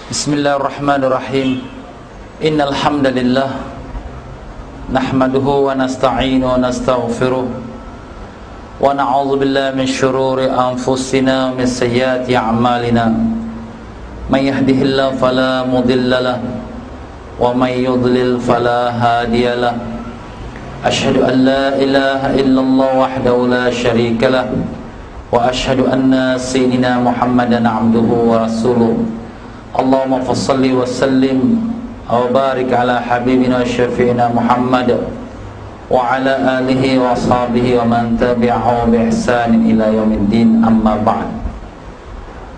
Bismillahirrahmanirrahim. Innal hamdalillah nahmaduhu wa nasta'inu wa nastaghfiruh wa na'udzu billahi min shururi anfusina wa min sayyiati a'malina. May yahdihillahu fala mudilla lahu wa may yudlil fala hadiya lahu. Asyhadu an la ilaha illallah wahdahu la syarika lahu wa asyhadu anna sayyidina Muhammadan 'abduhu wa rasuluh. Allahumma fassalli wa sallim wa barik ala habibina syafi'ina Muhammad wa ala alihi wa ashabihi wa man tabi'ahu bi ihsanin ila yaumiddin, amma ba'd.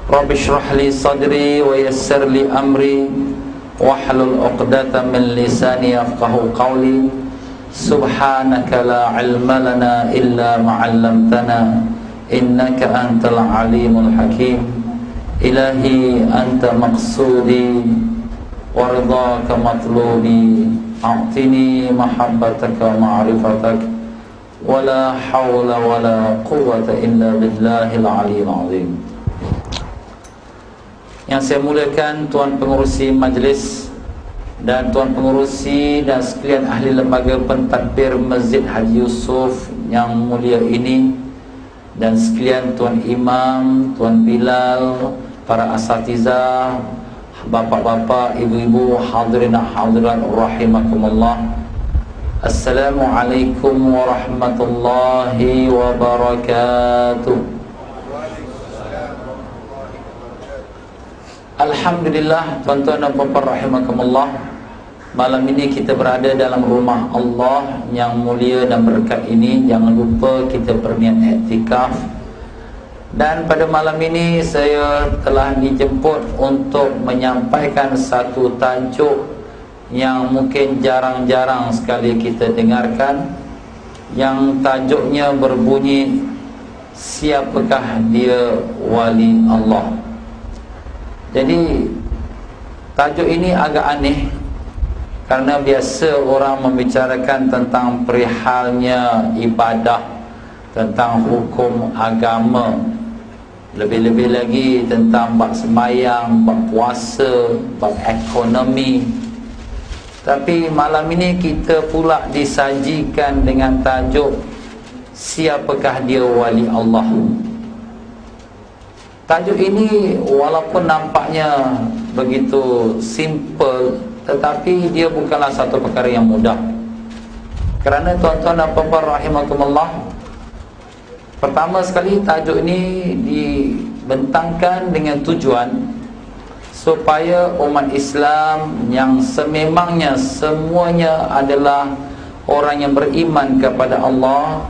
Rabbi shrah li sadri wa yassir li amri wahlul 'uqdatam min lisani yafqahu qawli. Subhanaka la ilma lana illa ma 'allamtana innaka antal alimul hakim. Ilahi anta maqsudi wa ridhaka matlubi, a'tini mahabbataka wa ma'rifatak wa la hawla wa la quwwata illa billahil aliyyil azim. Yang saya muliakan tuan pengerusi majlis dan tuan pengerusi dan sekalian ahli lembaga pentadbir Masjid Haji Yusuf yang mulia ini, dan sekalian tuan imam, tuan Bilal, para asatizah, bapak-bapak, ibu-ibu, hadirin hadirat rahimakumullah. Assalamualaikum warahmatullahi wabarakatuh. Alhamdulillah, tuan-tuan dan puan-puan rahimakumullah. Malam ini kita berada dalam rumah Allah yang mulia dan berkat ini. Jangan lupa kita berniat iktikaf. Dan pada malam ini saya telah dijemput untuk menyampaikan satu tajuk yang mungkin jarang-jarang sekali kita dengarkan, yang tajuknya berbunyi, siapakah dia wali Allah. Jadi tajuk ini agak aneh, karena biasa orang membicarakan tentang perihalnya ibadah, tentang hukum agama, lebih-lebih lagi tentang bab sembahyang, bab puasa, bab ekonomi. Tapi malam ini kita pula disajikan dengan tajuk, siapakah dia wali Allah. Tajuk ini walaupun nampaknya begitu simple, tetapi dia bukanlah satu perkara yang mudah. Kerana tuan-tuan dan puan-puan rahimakumullah, pertama sekali tajuk ini dibentangkan dengan tujuan supaya umat Islam yang sememangnya semuanya adalah orang yang beriman kepada Allah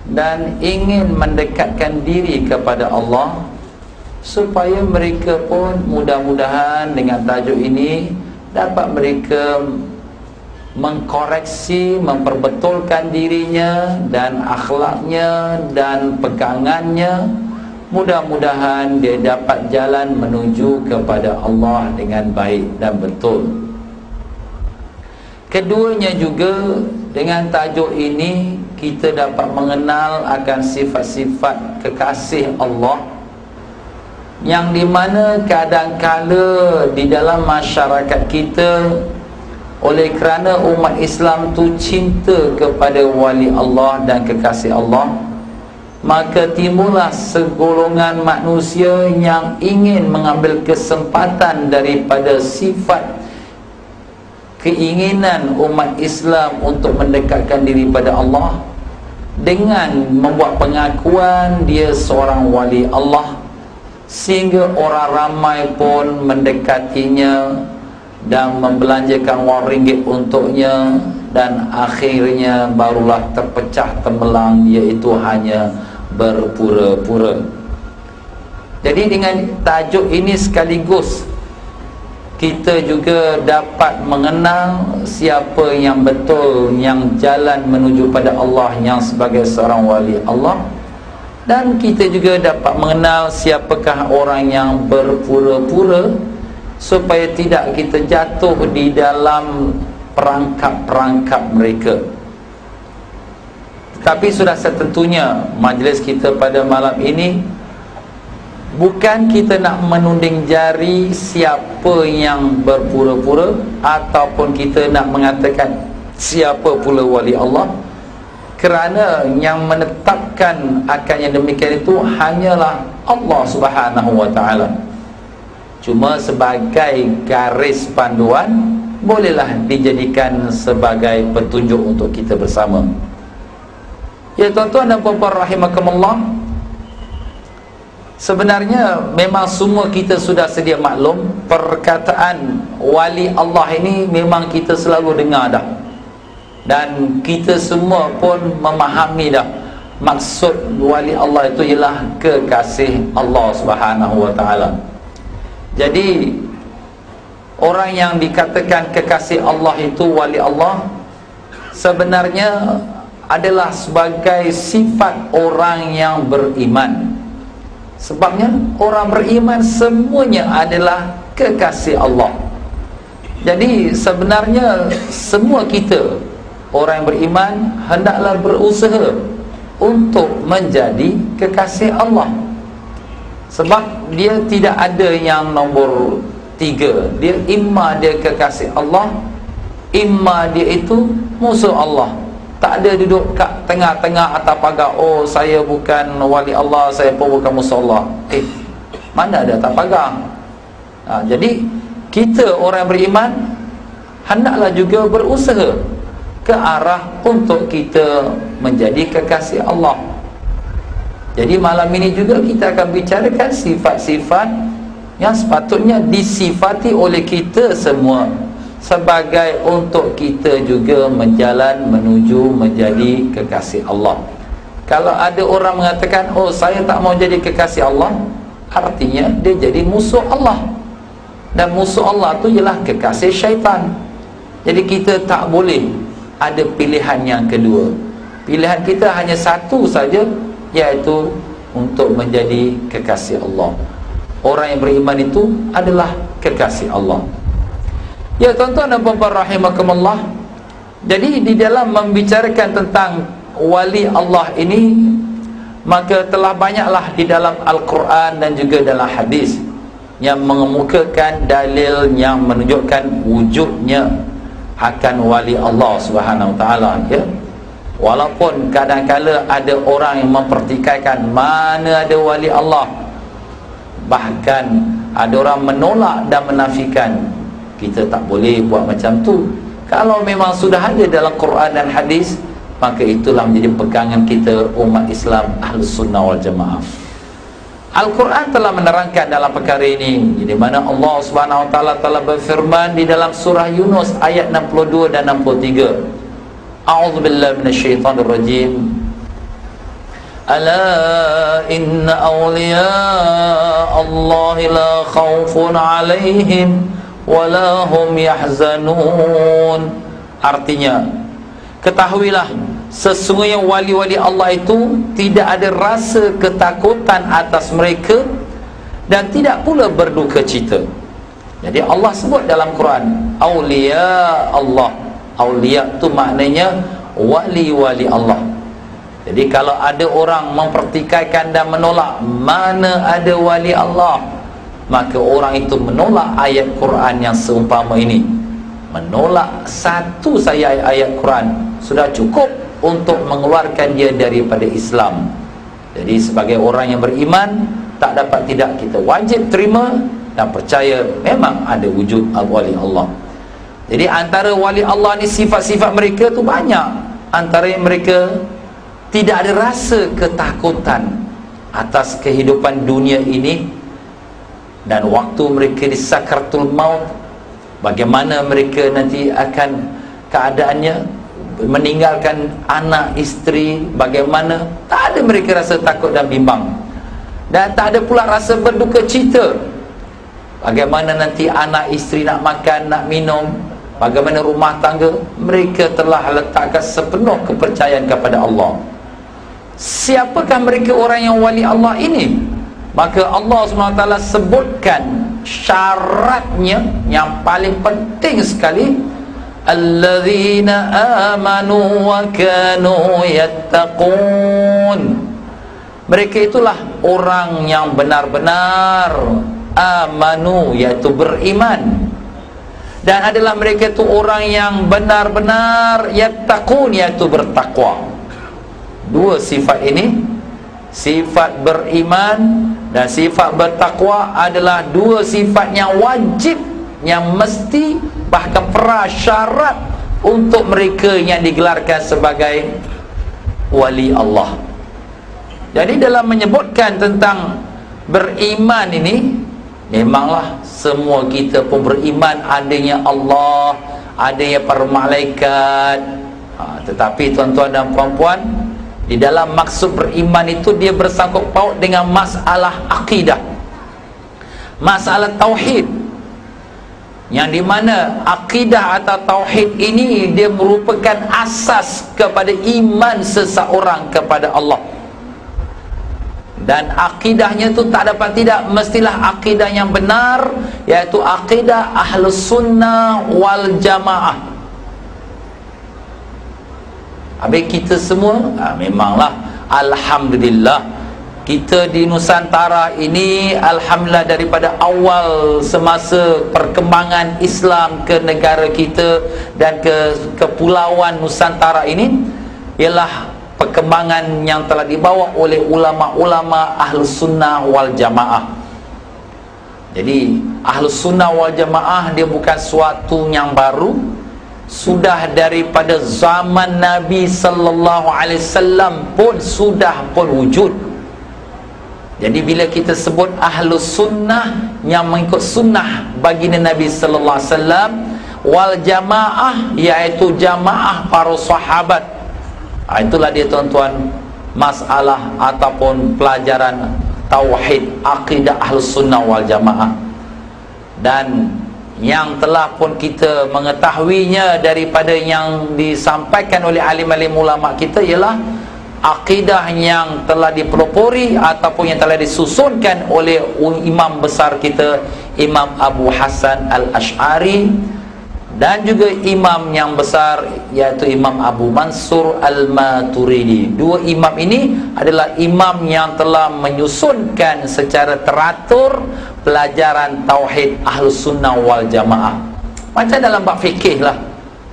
dan ingin mendekatkan diri kepada Allah, supaya mereka pun mudah-mudahan dengan tajuk ini dapat mereka mengkoreksi, memperbetulkan dirinya dan akhlaknya dan pegangannya. Mudah-mudahan dia dapat jalan menuju kepada Allah dengan baik dan betul. Keduanya juga, dengan tajuk ini kita dapat mengenal akan sifat-sifat kekasih Allah, yang dimana kadang-kala di dalam masyarakat kita, oleh kerana umat Islam tu cinta kepada wali Allah dan kekasih Allah, maka timbullah segolongan manusia yang ingin mengambil kesempatan daripada sifat keinginan umat Islam untuk mendekatkan diri pada Allah dengan membuat pengakuan dia seorang wali Allah, sehingga orang ramai pun mendekatinya dan membelanjakan wang ringgit untuknya, dan akhirnya barulah terpecah tembelang, iaitu hanya berpura-pura. Jadi dengan tajuk ini sekaligus kita juga dapat mengenal siapa yang betul yang jalan menuju pada Allah, yang sebagai seorang wali Allah. Dan kita juga dapat mengenal siapakah orang yang berpura-pura, supaya tidak kita jatuh di dalam perangkap-perangkap mereka. Tapi sudah setentunya majlis kita pada malam ini Bukan kita nak menunding jari siapa yang berpura-pura, ataupun kita nak mengatakan siapa pula wali Allah, kerana yang menetapkan akan yang demikian itu hanyalah Allah Subhanahu wa ta'ala. Cuma sebagai garis panduan, bolehlah dijadikan sebagai petunjuk untuk kita bersama. Ya tuan-tuan dan puan-puan rahimakumullah, sebenarnya memang semua kita sudah sedia maklum, perkataan wali Allah ini memang kita selalu dengar dah, dan kita semua pun memahami dah maksud wali Allah itu ialah kekasih Allah Subhanahu wa ta'ala. Jadi orang yang dikatakan kekasih Allah itu wali Allah, sebenarnya adalah sebagai sifat orang yang beriman. Sebabnya orang beriman semuanya adalah kekasih Allah. Jadi sebenarnya semua kita orang yang beriman hendaklah berusaha untuk menjadi kekasih Allah. Sebab dia tidak ada yang nombor 3. Dia imma dia kekasih Allah, imma dia itu musuh Allah. Tak ada duduk kat tengah-tengah atas pagar, oh saya bukan wali Allah, saya pun bukan musuh Allah. Mana ada atas pagar? Jadi kita orang beriman hendaklah juga berusaha ke arah untuk kita menjadi kekasih Allah. Jadi malam ini juga kita akan bicarakan sifat-sifat yang sepatutnya disifati oleh kita semua, sebagai untuk kita juga menjalan menuju menjadi kekasih Allah. Kalau ada orang mengatakan, oh saya tak mau jadi kekasih Allah, artinya dia jadi musuh Allah. Dan musuh Allah tu ialah kekasih syaitan. Jadi kita tak boleh ada pilihan yang kedua. Pilihan kita hanya satu saja, iaitu untuk menjadi kekasih Allah. Orang yang beriman itu adalah kekasih Allah. Ya tuan-tuan dan puan-puan rahimakumullah, jadi di dalam membicarakan tentang wali Allah ini, maka telah banyaklah di dalam Al-Quran dan juga dalam hadis yang mengemukakan dalil yang menunjukkan wujudnya akan wali Allah Subhanahu wa ta'ala, ya. Walaupun kadang-kala ada orang yang mempertikaikan mana ada wali Allah, bahkan ada orang menolak dan menafikan. Kita tak boleh buat macam tu. Kalau memang sudah ada dalam Quran dan hadis, maka itulah menjadi pegangan kita umat Islam Ahlus Sunnah wal Jamaah. Al-Quran telah menerangkan dalam perkara ini, di mana Allah Subhanahu wa ta'ala telah berfirman di dalam surah Yunus ayat 62 dan 63. A'udzubillahi minasyaitanir rajim. Ala inna awliya Allah la khawfun 'alaihim wala hum yahzanun. Artinya, ketahuilah sesungguhnya wali-wali Allah itu tidak ada rasa ketakutan atas mereka dan tidak pula berduka cita. Jadi Allah sebut dalam Quran awliya Allah. Awliya itu maknanya wali-wali Allah. Jadi kalau ada orang mempertikaikan dan menolak mana ada wali Allah, maka orang itu menolak ayat Quran yang seumpama ini. Menolak satu saja ayat Quran sudah cukup untuk mengeluarkan dia daripada Islam. Jadi sebagai orang yang beriman, tak dapat tidak, kita wajib terima dan percaya memang ada wujud wali Allah. Jadi antara wali Allah ni sifat-sifat mereka tu banyak. Antara yang mereka tidak ada rasa ketakutan atas kehidupan dunia ini, dan waktu mereka di sakaratul maut, bagaimana mereka nanti akan keadaannya, meninggalkan anak isteri, bagaimana, tak ada mereka rasa takut dan bimbang, dan tak ada pula rasa berduka cita. Bagaimana nanti anak isteri nak makan, nak minum, bagaimana rumah tangga, mereka telah letakkan sepenuh kepercayaan kepada Allah. Siapakah mereka orang yang wali Allah ini? Maka Allah SWT sebutkan syaratnya yang paling penting sekali, alladzina amanu wa kanu yattaqun. mereka itulah orang yang benar-benar amanu, iaitu beriman, dan adalah mereka itu orang yang benar-benar yattaqun, iaitu bertakwa. Dua sifat ini, sifat beriman dan sifat bertakwa, adalah dua sifat yang wajib, yang mesti, bahkan prasyarat untuk mereka yang digelarkan sebagai wali Allah. Jadi dalam menyebutkan tentang beriman ini, memanglah semua kita pun beriman adanya Allah, adanya para malaikat. Tetapi tuan-tuan dan puan-puan, di dalam maksud beriman itu dia bersangkut paut dengan masalah akidah, masalah tauhid, yang di mana akidah atau tauhid ini dia merupakan asas kepada iman seseorang kepada Allah. Dan akidahnya itu tak dapat tidak, mestilah akidah yang benar, iaitu akidah Ahlus Sunnah wal Jamaah. Habis kita semua, memanglah alhamdulillah, kita di Nusantara ini, alhamdulillah, daripada awal semasa perkembangan Islam ke negara kita dan ke kepulauan Nusantara ini, ialah perkembangan yang telah dibawa oleh ulama-ulama Ahlus Sunnah wal Jamaah. Jadi Ahlus Sunnah wal Jamaah dia bukan suatu yang baru, sudah daripada zaman Nabi sallallahu alaihi wasallam pun sudah pun wujud. Jadi bila kita sebut Ahlus Sunnah yang mengikut sunnah baginda Nabi sallallahu alaihi wasallam, wal Jamaah iaitu jamaah para sahabat, itulah dia tuan-tuan masalah ataupun pelajaran tauhid akidah Ahlus Sunnah wal Jamaah. Dan yang telah pun kita mengetahuinya daripada yang disampaikan oleh alim-alim ulama kita, ialah akidah yang telah dipelopori ataupun yang telah disusunkan oleh imam besar kita, Imam Abu Hasan Al-Ash'ari, dan juga imam yang besar iaitu Imam Abu Mansur Al-Maturidi. Dua imam ini adalah imam yang telah menyusunkan secara teratur pelajaran tauhid Ahlus Sunnah wal Jamaah. Macam dalam bab fikih lah,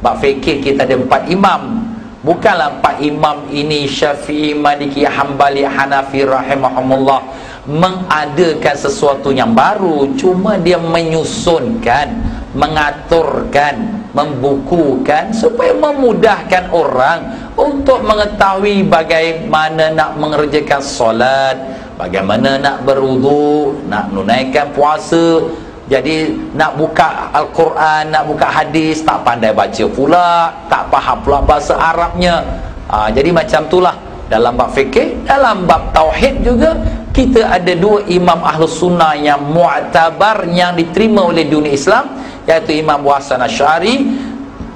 bab fikih kita ada 4 imam. Bukanlah 4 imam ini Syafi'i, Maliki, Hambali, Hanafi rahimahumullah mengadakan sesuatu yang baru, cuma dia menyusunkan, mengaturkan, membukukan supaya memudahkan orang untuk mengetahui bagaimana nak mengerjakan solat, bagaimana nak berwudu, nak menunaikan puasa. Jadi nak buka Al-Quran, nak buka hadis, tak pandai baca pula, tak faham pula bahasa Arabnya. Jadi macam itulah dalam bab fikih. Dalam bab tauhid juga kita ada 2 imam Ahlus Sunnah yang mu'tabar, yang diterima oleh dunia Islam, iaitu Imam Abu Hasan Asy'ari,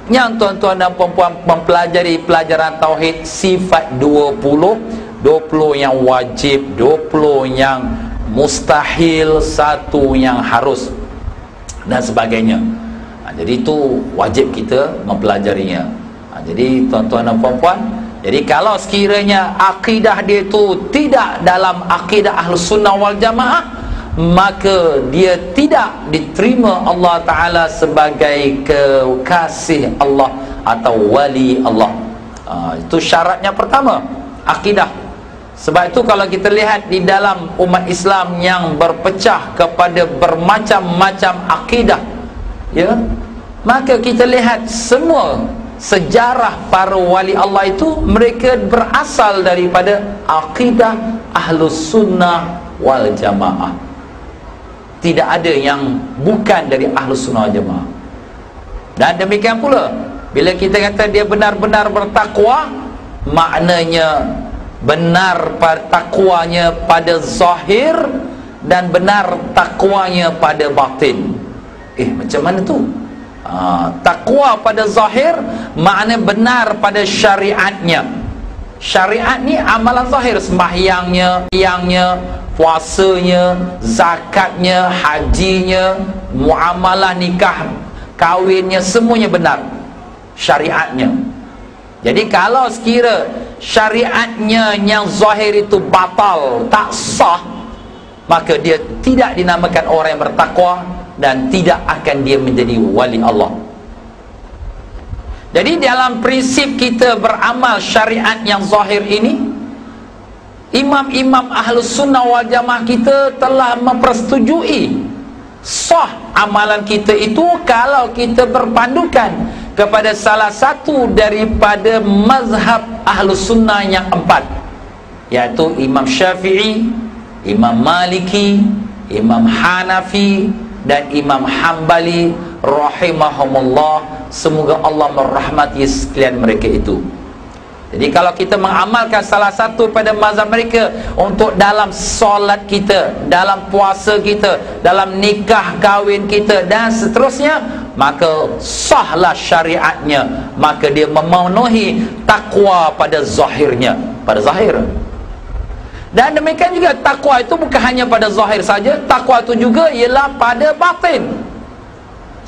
yang tuan-tuan dan puan-puan mempelajari pelajaran tauhid sifat 20 yang wajib, 20 yang mustahil, 1 yang harus, dan sebagainya. Jadi itu wajib kita mempelajarinya. Jadi tuan-tuan dan puan-puan, jadi kalau sekiranya akidah dia itu tidak dalam akidah Ahlus Sunnah wal Jamaah, maka dia tidak diterima Allah Ta'ala sebagai kekasih Allah atau wali Allah. Itu syaratnya pertama, akidah. Sebab itu kalau kita lihat di dalam umat Islam yang berpecah kepada bermacam-macam akidah, ya, maka kita lihat semua sejarah para wali Allah itu mereka berasal daripada akidah Ahlus Sunnah wal Jamaah. Tidak ada yang bukan dari Ahlus Sunnah wal Jamaah. Dan demikian pula bila kita kata dia benar-benar bertakwa, maknanya benar takwanya pada zahir dan benar takwanya pada batin. Macam mana tu? Takwa pada zahir makna benar pada syariatnya. Syariat ni amalan zahir, sembahyangnya, puasanya, zakatnya, hajinya, muamalah nikah, kahwinnya, semuanya benar syariatnya. Jadi kalau sekira syariatnya yang zahir itu batal, tak sah, maka dia tidak dinamakan orang yang bertakwa dan tidak akan dia menjadi wali Allah. Jadi dalam prinsip kita beramal syariat yang zahir ini, imam-imam Ahlus Sunnah wal Jamaah kita telah mempersetujui sah amalan kita itu kalau kita berpandukan kepada salah satu daripada mazhab Ahlus Sunnah yang 4, iaitu Imam Syafi'i, Imam Maliki, Imam Hanafi dan Imam Hambali rahimahumullah. Semoga Allah merahmati sekalian mereka itu. Jadi kalau kita mengamalkan salah satu pada mazhab mereka untuk dalam solat kita, dalam puasa kita, dalam nikah kahwin kita dan seterusnya, maka sahlah syariatnya, maka dia memenuhi takwa pada zahirnya, pada zahir. Dan demikian juga takwa itu bukan hanya pada zahir saja, takwa itu juga ialah pada batin.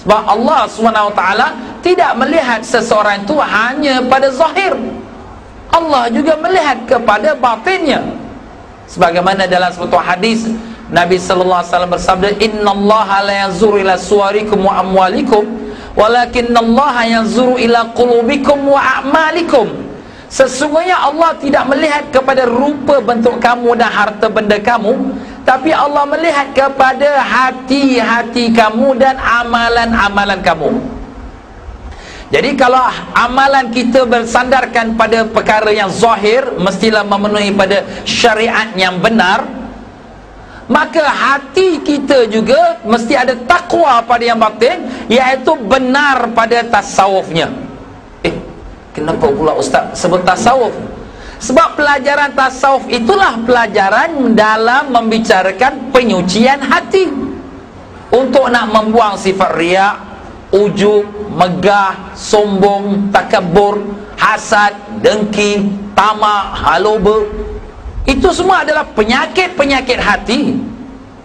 Sebab Allah SWT tidak melihat seseorang itu hanya pada zahir, Allah juga melihat kepada batinnya. Sebagaimana dalam suatu hadis Nabi sallallahu alaihi wasallam bersabda, "Innallaha la yanzuru ila suwarikum wa amwalikum, walakinnallaha yanzuru ila qulubikum wa a'malikum." Sesungguhnya Allah tidak melihat kepada rupa bentuk kamu dan harta benda kamu, tapi Allah melihat kepada hati-hati kamu dan amalan-amalan kamu. Jadi kalau amalan kita bersandarkan pada perkara yang zahir, mestilah memenuhi pada syariat yang benar, maka hati kita juga mesti ada takwa pada yang batin, iaitu benar pada tasawufnya. Kenapa pula Ustaz sebut tasawuf? Sebab pelajaran tasawuf itulah pelajaran dalam membicarakan penyucian hati, untuk nak membuang sifat riak, ujub, megah, sombong, takabur, hasad, dengki, tamak, haloba. Itu semua adalah penyakit-penyakit hati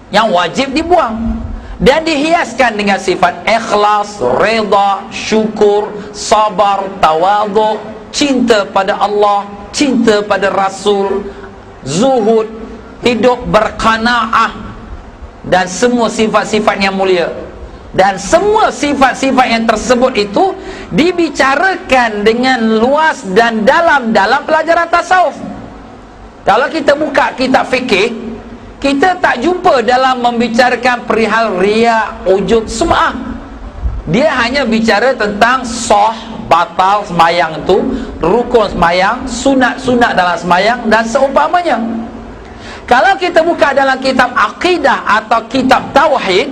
yang wajib dibuang dan dihiaskan dengan sifat ikhlas, reda, syukur, sabar, tawaduk, cinta pada Allah, cinta pada Rasul, zuhud, hidup berqanaah, dan semua sifat-sifat yang mulia. Dan semua sifat-sifat yang tersebut itu dibicarakan dengan luas dan dalam pelajaran tasawuf. Kalau kita buka kitab fikih, kita tak jumpa dalam membicarakan perihal riya, ujub, sum'ah. Dia hanya bicara tentang sah, batal sembahyang itu, rukun sembahyang, sunat-sunat dalam sembahyang dan seumpamanya. Kalau kita buka dalam kitab akidah atau kitab tauhid,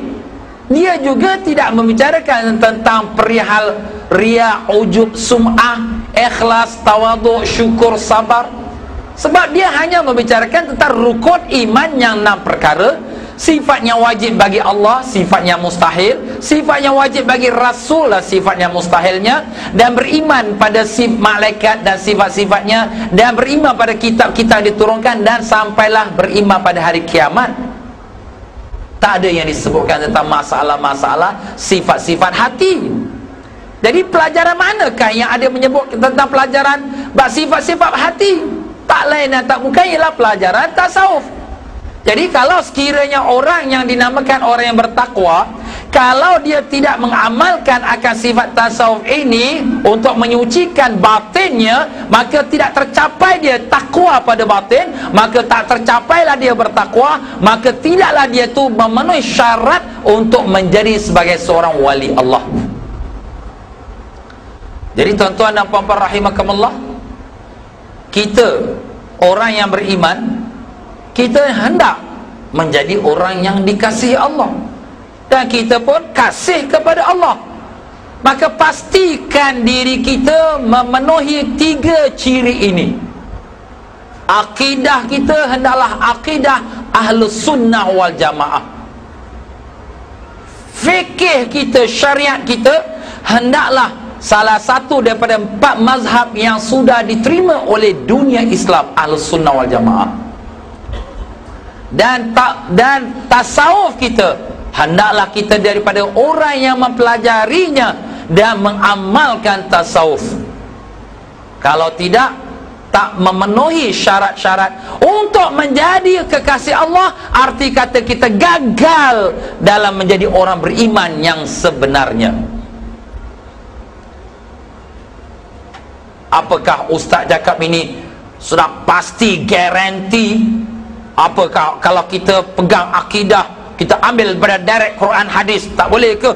dia juga tidak membicarakan tentang perihal riya, ujub, sum'ah, ikhlas, tawaduk, syukur, sabar. Sebab dia hanya membicarakan tentang rukun iman yang 6 perkara, sifatnya wajib bagi Allah, sifatnya mustahil, sifatnya wajib bagi Rasul lah, sifatnya mustahilnya, dan beriman pada malaikat dan sifat-sifatnya, dan beriman pada kitab-kitab diturunkan, dan sampailah beriman pada hari kiamat. Tak ada yang disebutkan tentang masalah-masalah sifat-sifat hati. Jadi pelajaran manakah yang ada menyebut tentang pelajaran sifat-sifat hati? Tak lain dan tak bukan ialah pelajaran tasawuf. Jadi kalau sekiranya orang yang dinamakan orang yang bertakwa, kalau dia tidak mengamalkan akan sifat tasawuf ini untuk menyucikan batinnya, maka tidak tercapai dia takwa pada batin, maka tak tercapailah dia bertakwa, maka tidaklah dia tu memenuhi syarat untuk menjadi sebagai seorang wali Allah. Jadi tuan-tuan dan puan-puan rahimakumullah, kita orang yang beriman, kita hendak menjadi orang yang dikasihi Allah, dan kita pun kasih kepada Allah. Maka pastikan diri kita memenuhi 3 ciri ini. Akidah kita hendaklah akidah Ahlus Sunnah wal Jamaah. Fikih kita, syariat kita hendaklah salah satu daripada 4 mazhab yang sudah diterima oleh dunia Islam, Ahlus Sunnah wal Jamaah. Dan tasawuf kita hendaklah kita daripada orang yang mempelajarinya dan mengamalkan tasawuf. Kalau tidak, tak memenuhi syarat-syarat untuk menjadi kekasih Allah, arti kata kita gagal dalam menjadi orang beriman yang sebenarnya. Apakah ustaz cakap ini sudah pasti garanti? Apakah kalau kita pegang akidah, kita ambil pada direct Quran hadis, tak boleh ke?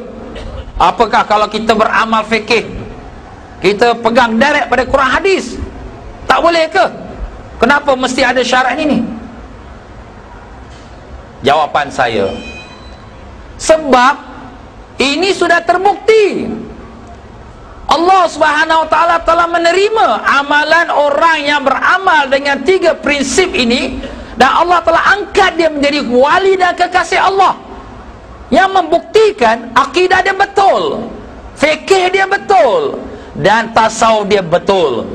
Apakah kalau kita beramal fikih, kita pegang direct pada Quran hadis, tak boleh ke? Kenapa mesti ada syarat ini? Jawapan saya, sebab ini sudah terbukti. Allah Subhanahu wa taala telah menerima amalan orang yang beramal dengan 3 prinsip ini, dan Allah telah angkat dia menjadi wali dan kekasih Allah, yang membuktikan akidah dia betul, fikih dia betul, dan tasawuf dia betul.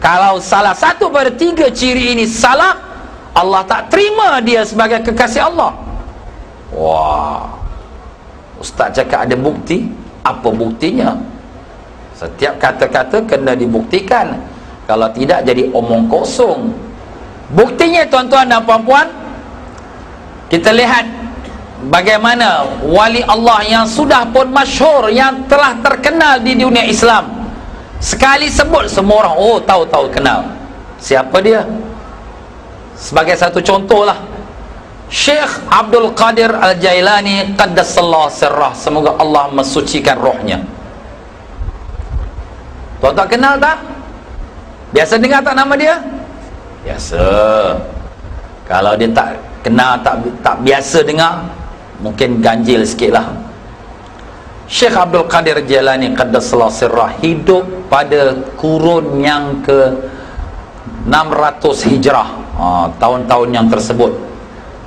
Kalau salah satu pada 3 ciri ini salah, Allah tak terima dia sebagai kekasih Allah. Wah, ustaz cakap ada bukti. Apa buktinya? Setiap kata-kata kena dibuktikan, kalau tidak jadi omong kosong. Buktinya tuan-tuan dan puan-puan, kita lihat bagaimana wali Allah yang sudah pun masyhur, yang telah terkenal di dunia Islam, sekali sebut semua orang, oh tahu kenal. Siapa dia? Sebagai satu contohlah, Syekh Abdul Qadir Al-Jailani Qaddasallahu sirrah, semoga Allah mensucikan rohnya. Tuan-tuan kenal tak? Biasa dengar tak nama dia? Biasa. Kalau dia tak kenal, tak biasa dengar, mungkin ganjil sikit lah. Syekh Abdul Qadir Jailani Qaddasallahu sirrah hidup pada kurun yang ke 600 hijrah, tahun-tahun yang tersebut.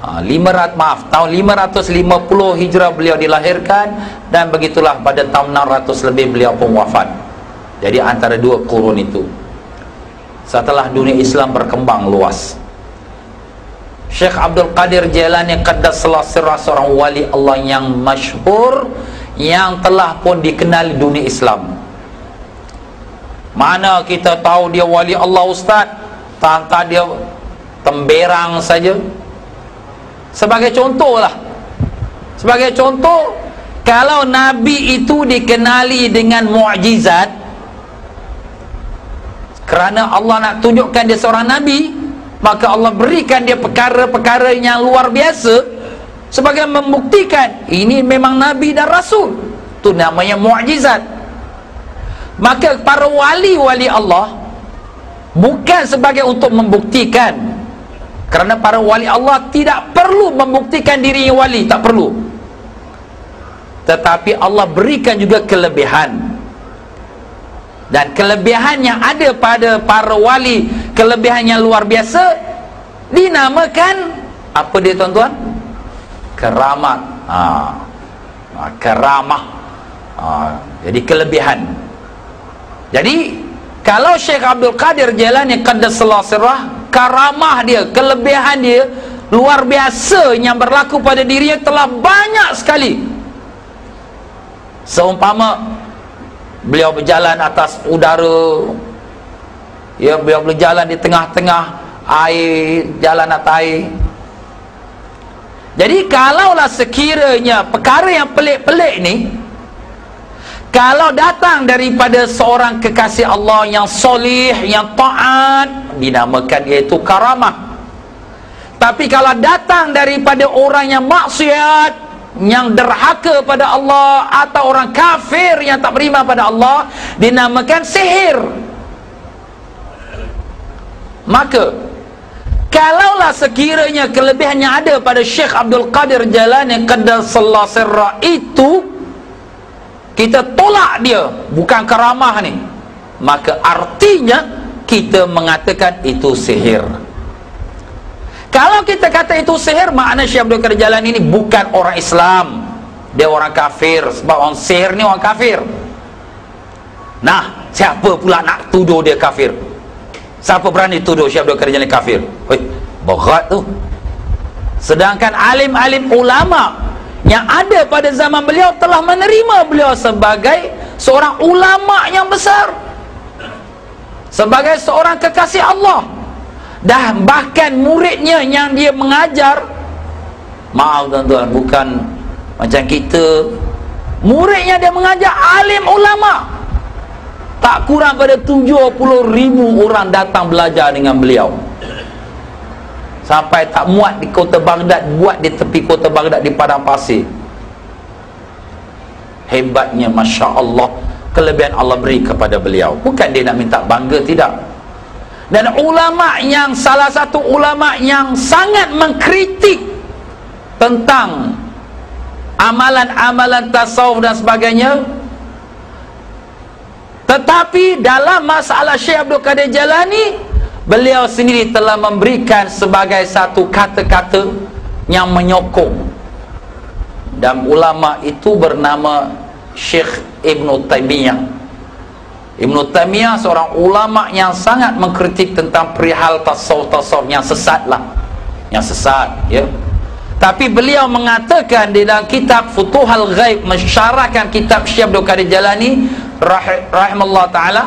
Tahun 550 hijrah beliau dilahirkan, dan begitulah pada tahun 600 lebih beliau pun wafat. Jadi antara 2 kurun itu, setelah dunia Islam berkembang luas, Syekh Abdul Qadir Jailani Qaddasallahu sirrah seorang wali Allah yang masyhur, yang telah pun dikenali dunia Islam. Mana kita tahu dia wali Allah ustaz, tak dia temberang saja. Sebagai contoh lah, sebagai contoh, kalau Nabi itu dikenali dengan mukjizat, kerana Allah nak tunjukkan dia seorang Nabi, maka Allah berikan dia perkara-perkara yang luar biasa sebagai membuktikan ini memang Nabi dan Rasul. Itu namanya mukjizat. Maka para wali-wali Allah bukan sebagai untuk membuktikan, kerana para wali Allah tidak perlu membuktikan dirinya wali, tak perlu. Tetapi Allah berikan juga kelebihan, dan kelebihan yang ada pada para wali, kelebihan yang luar biasa, dinamakan apa dia tuan-tuan? Keramat. Keramah. Jadi kelebihan. Jadi kalau Syekh Abdul Qadir Jailani Qaddasallahu sirrah, karamah dia, kelebihan dia luar biasa yang berlaku pada dirinya telah banyak sekali. Seumpama beliau berjalan atas udara, ya, beliau berjalan di tengah-tengah air, jalan atas air. Jadi kalaulah sekiranya perkara yang pelik-pelik ni, kalau datang daripada seorang kekasih Allah yang solih, yang taat, dinamakan iaitu karamah. Tapi kalau datang daripada orang yang maksiat, yang derhaka pada Allah, atau orang kafir yang tak beriman pada Allah, dinamakan sihir. Maka kalaulah sekiranya kelebihan yang ada pada Syekh Abdul Qadir Jailani Qaddasallahu sirrah itu kita tolak dia, bukan karamah ni, maka artinya kita mengatakan itu sihir. Kalau kita kata itu sihir, makna Syekh Abdul Qadir Jailani ini bukan orang Islam, dia orang kafir. Sebab orang sihir ni orang kafir. Nah, siapa pula nak tuduh dia kafir? Siapa berani tuduh Syekh Abdul Qadir Jailani kafir? Berat tu. Sedangkan alim-alim ulama yang ada pada zaman beliau telah menerima beliau sebagai seorang ulama yang besar, sebagai seorang kekasih Allah. Dah bahkan muridnya yang dia mengajar, maaf tuan-tuan, bukan macam kita, muridnya dia mengajar alim ulama, tak kurang pada 70,000 orang datang belajar dengan beliau. Sampai tak muat di kota Baghdad, buat di tepi kota Baghdad di padang pasir. Hebatnya, Masya Allah, kelebihan Allah beri kepada beliau. Bukan dia nak minta bangga, tidak. Dan ulama yang, salah satu ulama yang sangat mengkritik tentang amalan-amalan tasawuf dan sebagainya, tetapi dalam masalah Syekh Abdul Qadir Jalani, beliau sendiri telah memberikan sebagai satu kata-kata yang menyokong. Dan ulama itu bernama Syekh Ibn Taymiyah. Ibn Taymiyah seorang ulama yang sangat mengkritik tentang perihal tasawuf-tasawuf yang sesat lah, yang sesat, ya. Tapi beliau mengatakan di dalam kitab Futuhal Ghaib, mensyarahkan kitab Syekh Abdul Qadir Jalani rahimahullah ta'ala,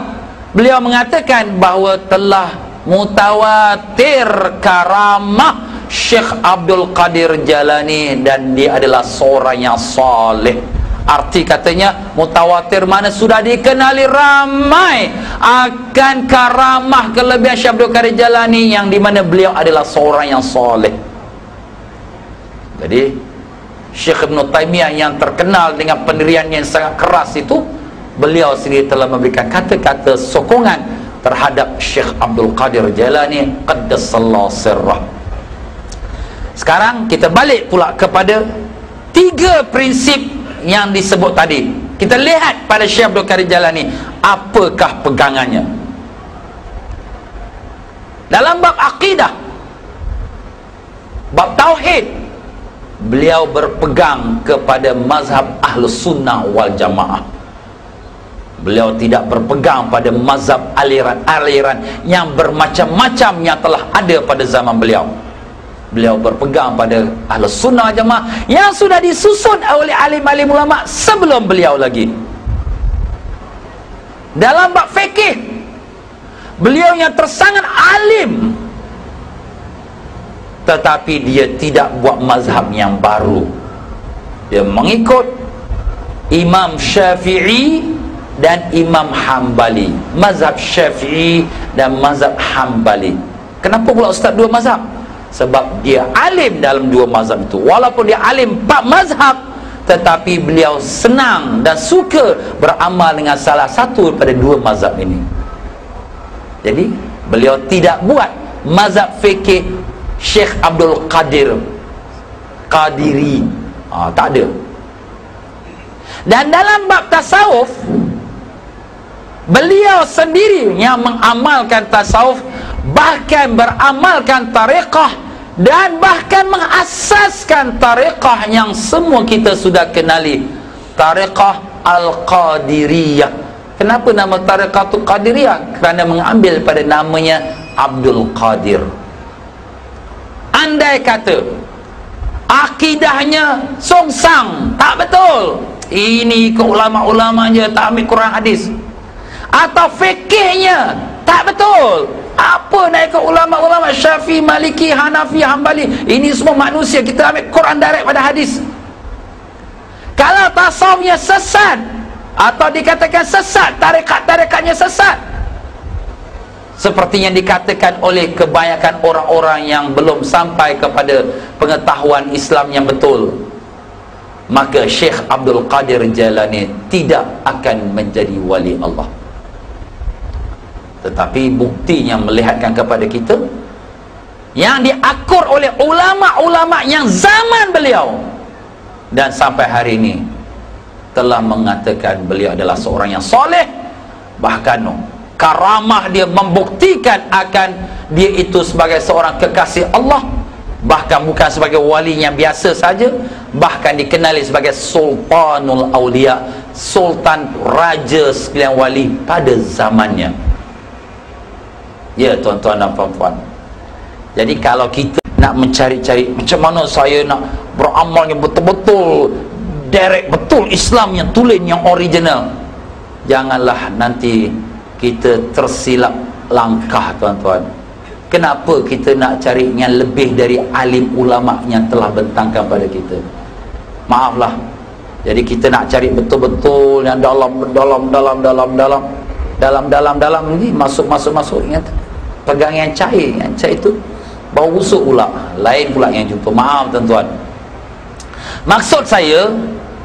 beliau mengatakan bahawa telah mutawatir karamah Syekh Abdul Qadir Jalani dan dia adalah seorang yang soleh. Arti katanya mutawatir mana sudah dikenali ramai akan karamah kelebihan Syekh Abdul Qadir Jalani, yang di mana beliau adalah seorang yang soleh. Jadi Syekh Ibn Taymiyah yang terkenal dengan pendirian yang sangat keras itu, beliau sendiri telah memberikan kata-kata sokongan terhadap Syekh Abdul Qadir Jalani qaddasallahu sirrah. Sekarang kita balik pula kepada 3 prinsip yang disebut tadi. Kita lihat pada Syekh Abdul Qadir Jalani, apakah pegangannya dalam bab akidah, bab tauhid. Beliau berpegang kepada mazhab Ahlus Sunnah wal Jamaah. Beliau tidak berpegang pada mazhab aliran-aliran yang bermacam-macam yang telah ada pada zaman beliau. Beliau berpegang pada Ahlus Sunnah Jamaah yang sudah disusun oleh alim-alim ulama sebelum beliau lagi. Dalam bab fikih, beliau yang tersangat alim, tetapi dia tidak buat mazhab yang baru. Dia mengikut Imam Syafi'i dan Imam Hambali, mazhab Syafi'i dan mazhab Hambali. Kenapa pula ustaz 2 mazhab? Sebab dia alim dalam 2 mazhab itu. Walaupun dia alim 4 mazhab, tetapi beliau senang dan suka beramal dengan salah satu daripada 2 mazhab ini. Jadi beliau tidak buat mazhab fikih Syekh Abdul Qadir Qadiri, tak ada. Dan dalam bab tasawuf, beliau sendiri yang mengamalkan tasawuf, bahkan beramalkan tariqah, dan bahkan mengasaskan tariqah yang semua kita sudah kenali, tariqah Al-Qadiriyah. Kenapa nama tariqatul Qadiriyah? Kerana mengambil pada namanya Abdul Qadir. Andai kata akidahnya songsang, tak betul, ini ke ulama-ulama je, tak ambil Quran hadis, atau fikihnya tak betul, apa nak ikut ulama-ulama Syafi'i, Maliki, Hanafi, Hambali, ini semua manusia, kita ambil Quran direct pada hadis. Kalau tasawufnya sesat atau dikatakan sesat, tarekat-tarekatnya sesat, seperti yang dikatakan oleh kebanyakan orang-orang yang belum sampai kepada pengetahuan Islam yang betul, maka Syekh Abdul Qadir Jalani tidak akan menjadi wali Allah. Tetapi bukti yang melihatkan kepada kita, yang diakur oleh ulama-ulama yang zaman beliau dan sampai hari ini, telah mengatakan beliau adalah seorang yang soleh. Bahkan karamah dia membuktikan akan dia itu sebagai seorang kekasih Allah, bahkan bukan sebagai wali yang biasa saja, bahkan dikenali sebagai Sultanul Aulia, sultan raja sekalian wali pada zamannya. Ya tuan-tuan dan puan-puan, jadi kalau kita nak mencari-cari macam mana saya nak beramal yang betul-betul direct, betul Islam yang tulen, yang original, janganlah nanti kita tersilap langkah tuan-tuan. Kenapa kita nak cari yang lebih dari alim ulama yang telah bentangkan pada kita? Maaflah. Jadi kita nak cari betul-betul yang dalam ini masuk ingat. Pegang yang cair itu bau busuk pula, lain pula yang jumpa. Maaf tuan-tuan. Maksud saya,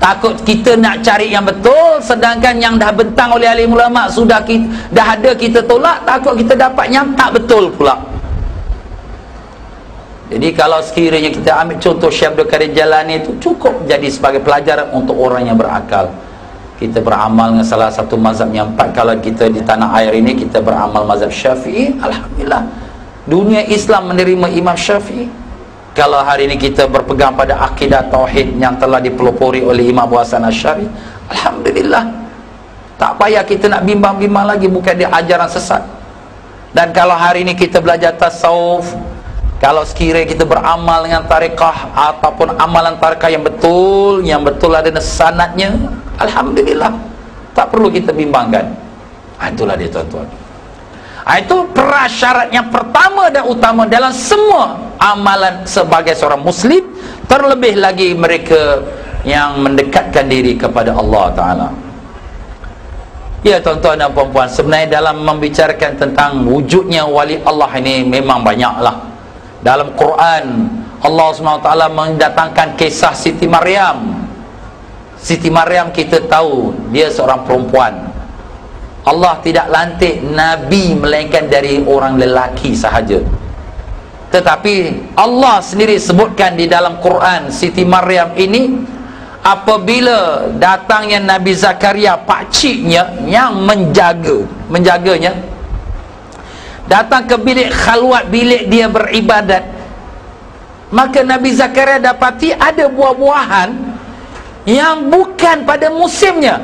takut kita nak cari yang betul, sedangkan yang dah bentang oleh alim ulama dah ada kita tolak, takut kita dapat yang tak betul pula. Jadi kalau sekiranya kita ambil contoh Syekh Abdul Qadir Jalani itu, cukup jadi sebagai pelajaran untuk orang yang berakal. Kita beramal dengan salah satu mazhab yang 4. Kalau kita di tanah air ini kita beramal mazhab Syafi'i, alhamdulillah dunia Islam menerima Imam Syafi'i. Kalau hari ini kita berpegang pada akidah tauhid yang telah dipelopori oleh Imam Abu Hasan Asy'ari, alhamdulillah tak payah kita nak bimbang-bimbang lagi, bukan dia ajaran sesat. Dan kalau hari ini kita belajar tasawuf, kalau sekiranya kita beramal dengan tarekah ataupun amalan tarekah yang betul ada sanadnya, alhamdulillah tak perlu kita bimbangkan. Itulah dia tuan-tuan. Itu prasyarat yang pertama dan utama dalam semua amalan sebagai seorang muslim, terlebih lagi mereka yang mendekatkan diri kepada Allah Ta'ala. Ya tuan-tuan dan puan-puan, sebenarnya dalam membicarakan tentang wujudnya wali Allah ini memang banyaklah. Dalam Quran Allah SWT mendatangkan kisah Siti Maryam. Siti Maryam kita tahu dia seorang perempuan. Allah tidak lantik Nabi melainkan dari orang lelaki sahaja. Tetapi Allah sendiri sebutkan di dalam Quran, Siti Maryam ini apabila datangnya Nabi Zakaria, pakciknya yang menjaganya, datang ke bilik khalwat, bilik dia beribadat, maka Nabi Zakaria dapati ada buah-buahan yang bukan pada musimnya.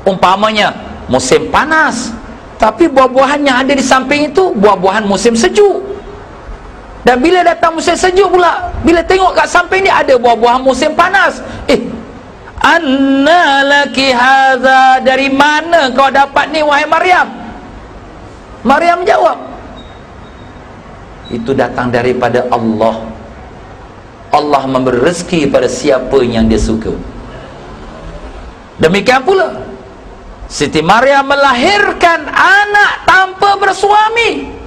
Umpamanya musim panas, tapi buah-buahan yang ada di samping itu buah-buahan musim sejuk. Dan bila datang musim sejuk pula, bila tengok kat samping ni ada buah-buahan musim panas, anna laki hadza, dari mana kau dapat ni wahai Maryam? Maryam jawab, itu datang daripada Allah. Allah memberi rezeki pada siapa yang dia suka. Demikian pula Siti Maryam melahirkan anak tanpa bersuami.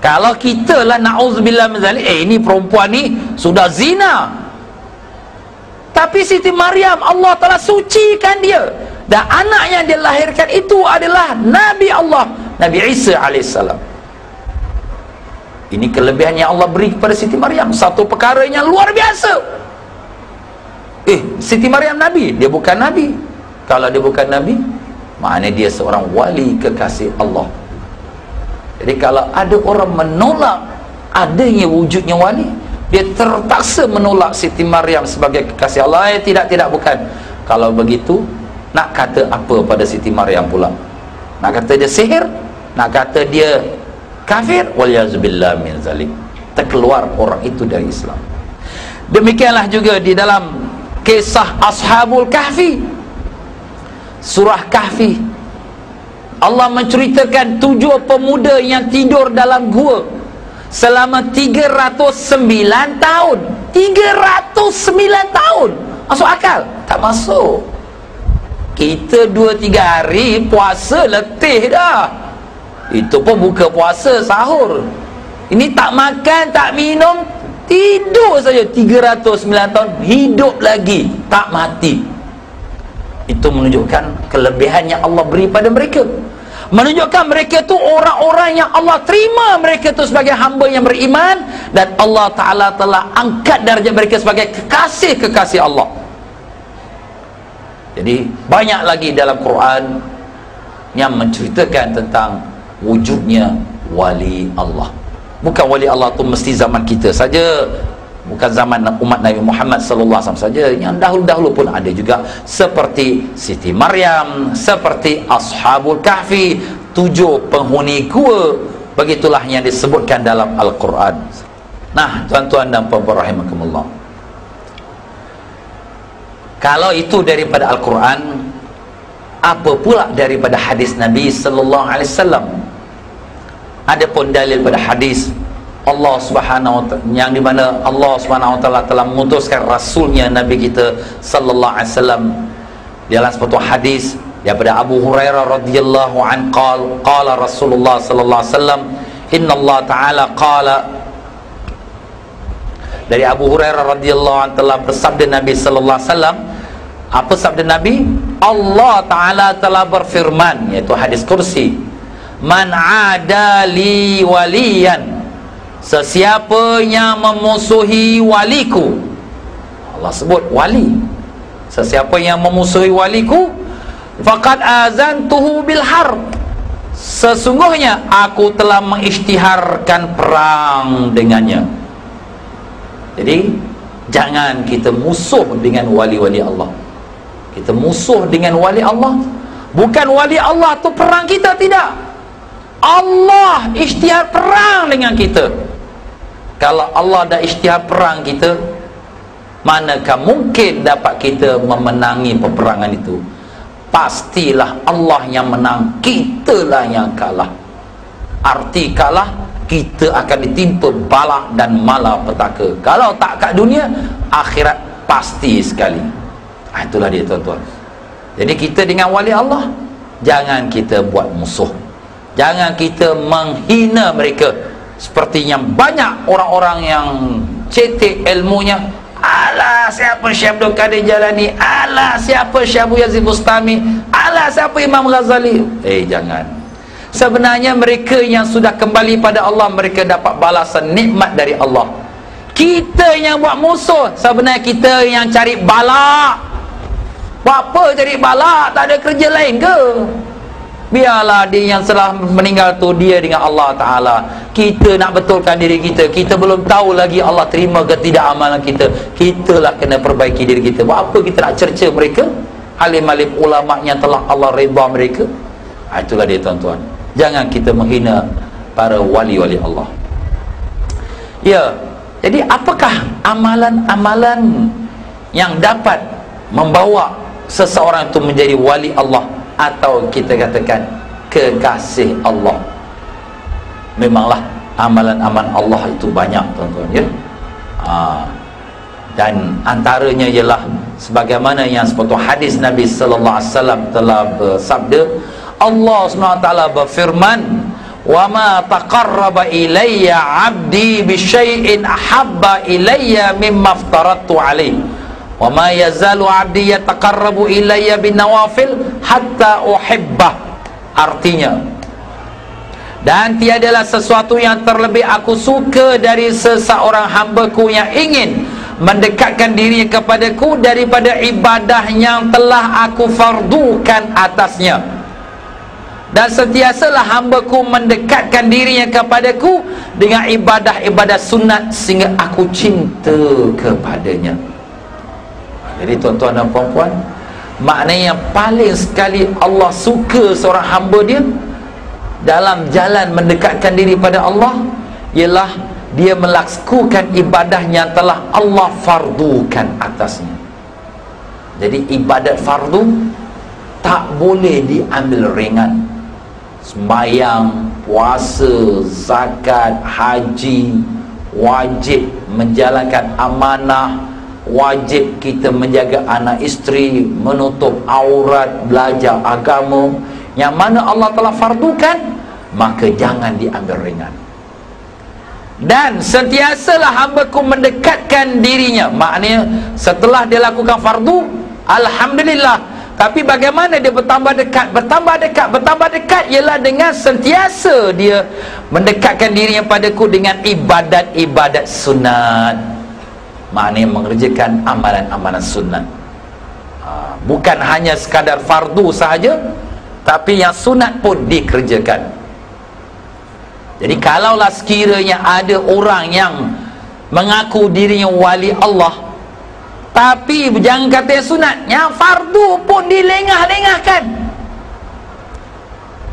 Kalau kita lah na'udzubillah min zalik, ini perempuan ni sudah zina, tapi Siti Maryam Allah telah sucikan dia, dan anak yang dia lahirkan itu adalah Nabi Allah, Nabi Isa alaihissalam. Ini kelebihan yang Allah beri kepada Siti Maryam, satu perkara yang luar biasa. Siti Maryam Nabi? Dia bukan Nabi. Kalau dia bukan Nabi, maknanya dia seorang wali kekasih Allah. Jadi kalau ada orang menolak adanya wujudnya wali, dia terpaksa menolak Siti Maryam sebagai kekasih Allah. Tidak, bukan. Kalau begitu, nak kata apa pada Siti Maryam pula? Nak kata dia sihir? Nak kata dia kafir? Walyazubillah min zalik. Terkeluar orang itu dari Islam. Demikianlah juga di dalam kisah Ashabul Kahfi, surah Kahfi, Allah menceritakan 7 pemuda yang tidur dalam gua selama 309 tahun. 309 tahun. Masuk akal? Tak masuk. Kita 2-3 hari puasa letih dah. Itu pun buka puasa, sahur. Ini tak makan, tak minum, tidur saja 309 tahun, hidup lagi, tak mati. Itu menunjukkan kelebihan yang Allah beri pada mereka, menunjukkan mereka tu orang-orang yang Allah terima mereka tu sebagai hamba yang beriman, dan Allah Ta'ala telah angkat darjat mereka sebagai kekasih-kekasih Allah. Jadi banyak lagi dalam Quran yang menceritakan tentang wujudnya wali Allah. Bukan wali Allah tu mesti zaman kita saja, bukan zaman umat Nabi Muhammad sallallahu alaihi wasallam saja, yang dahulu-dahulu pun ada juga, seperti Siti Maryam, seperti Ashabul Kahfi, 7 penghuni gua. Begitulah yang disebutkan dalam Al-Quran. Nah, tuan-tuan dan puan-puan rahimakumullah, kalau itu daripada Al-Quran, apa pula daripada hadis Nabi sallallahu alaihi wasallam? Adapun dalil pada hadis Allah Subhanahu wa taala, yang di mana Allah Subhanahu wa taala telah mengutuskan rasulnya Nabi kita sallallahu alaihi wasallam, dalam sebuah hadis daripada Abu Hurairah radhiyallahu an qala Rasulullah sallallahu alaihi wasallam, inna Allah taala qala, dari Abu Hurairah radhiyallahu an telah bersabda Nabi sallallahu alaihi wasallam. Apa sabda Nabi? Allah taala telah berfirman, iaitu hadis kursi, man adali waliyan, sesiapa yang memusuhi waliku. Allah sebut wali, sesiapa yang memusuhi waliku, faqad azantuhu bil harb, sesungguhnya aku telah mengisytiharkan perang dengannya. Jadi jangan kita musuh dengan wali-wali Allah. Kita musuh dengan wali Allah, bukan wali Allah tu perang kita, tidak. Allah isytihar perang dengan kita. Kalau Allah dah isytihar perang kita, manakah mungkin dapat kita memenangi peperangan itu? Pastilah Allah yang menang, kitalah yang kalah. Arti kalah, kita akan ditimpa bala dan malapetaka. Kalau tak kat dunia, akhirat pasti sekali. Itulah dia tuan-tuan. Jadi kita dengan wali Allah, jangan kita buat musuh, jangan kita menghina mereka. Seperti yang banyak orang-orang yang cetek ilmunya, alah siapa Syekh Abdul Qadir Jalani, alah siapa Syekh Abu Yazid Bustami, alah siapa Imam Ghazali. Jangan. Sebenarnya mereka yang sudah kembali pada Allah, mereka dapat balasan nikmat dari Allah. Kita yang buat musuh, sebenarnya kita yang cari bala. Buat apa cari bala? Tak ada kerja lain ke? Biarlah dia yang telah meninggal tu, dia dengan Allah Ta'ala. Kita nak betulkan diri kita. Kita belum tahu lagi Allah terima ke tidak amalan kita. Kitalah kena perbaiki diri kita. Buat apa kita nak cerca mereka? Alim-alim ulama yang telah Allah redha mereka. Itulah dia tuan-tuan. Jangan kita menghina para wali-wali Allah. Ya, jadi apakah amalan-amalan yang dapat membawa seseorang itu menjadi wali Allah, atau kita katakan kekasih Allah? Memanglah amalan-amalan Allah itu banyak tuan-tuan, ya. Dan antaranya ialah sebagaimana yang seperti hadis Nabi sallallahu alaihi wasallam telah bersabda, Allah SWT berfirman, wa ma taqarraba ilayya 'abdi bi syai'in ahabba ilayya mimma aftaradtu alaihi wa ma yazalu 'abdi yataqarrabu ilayya bin nawafil hatta uhibbah. Artinya, dan tiadalah sesuatu yang terlebih aku suka dari seseorang hambaku yang ingin mendekatkan dirinya kepadaku daripada ibadah yang telah aku fardukan atasnya. Dan sentiasalah hambaku mendekatkan dirinya kepadaku dengan ibadah-ibadah sunat sehingga aku cinta kepadanya. Jadi tuan-tuan dan puan-puan, maknanya paling sekali Allah suka seorang hamba dia dalam jalan mendekatkan diri pada Allah ialah dia melakukan ibadah yang telah Allah fardukan atasnya. Jadi ibadat fardu tak boleh diambil ringan. Sembahyang, puasa, zakat, haji, wajib menjalankan amanah, wajib kita menjaga anak isteri, menutup aurat, belajar agama, yang mana Allah telah fardukan, maka jangan diambil ringan. Dan sentiasalah hambaku mendekatkan dirinya, maknanya setelah dia lakukan fardu, alhamdulillah. Tapi bagaimana dia bertambah dekat, bertambah dekat, bertambah dekat, ialah dengan sentiasa dia mendekatkan dirinya padaku dengan ibadat-ibadat sunat. Maknanya mengerjakan amalan-amalan sunat. Bukan hanya sekadar fardu sahaja, tapi yang sunat pun dikerjakan. Jadi kalaulah sekiranya ada orang yang mengaku dirinya wali Allah, tapi jangan kata yang sunat, yang fardu pun dilengah-lengahkan.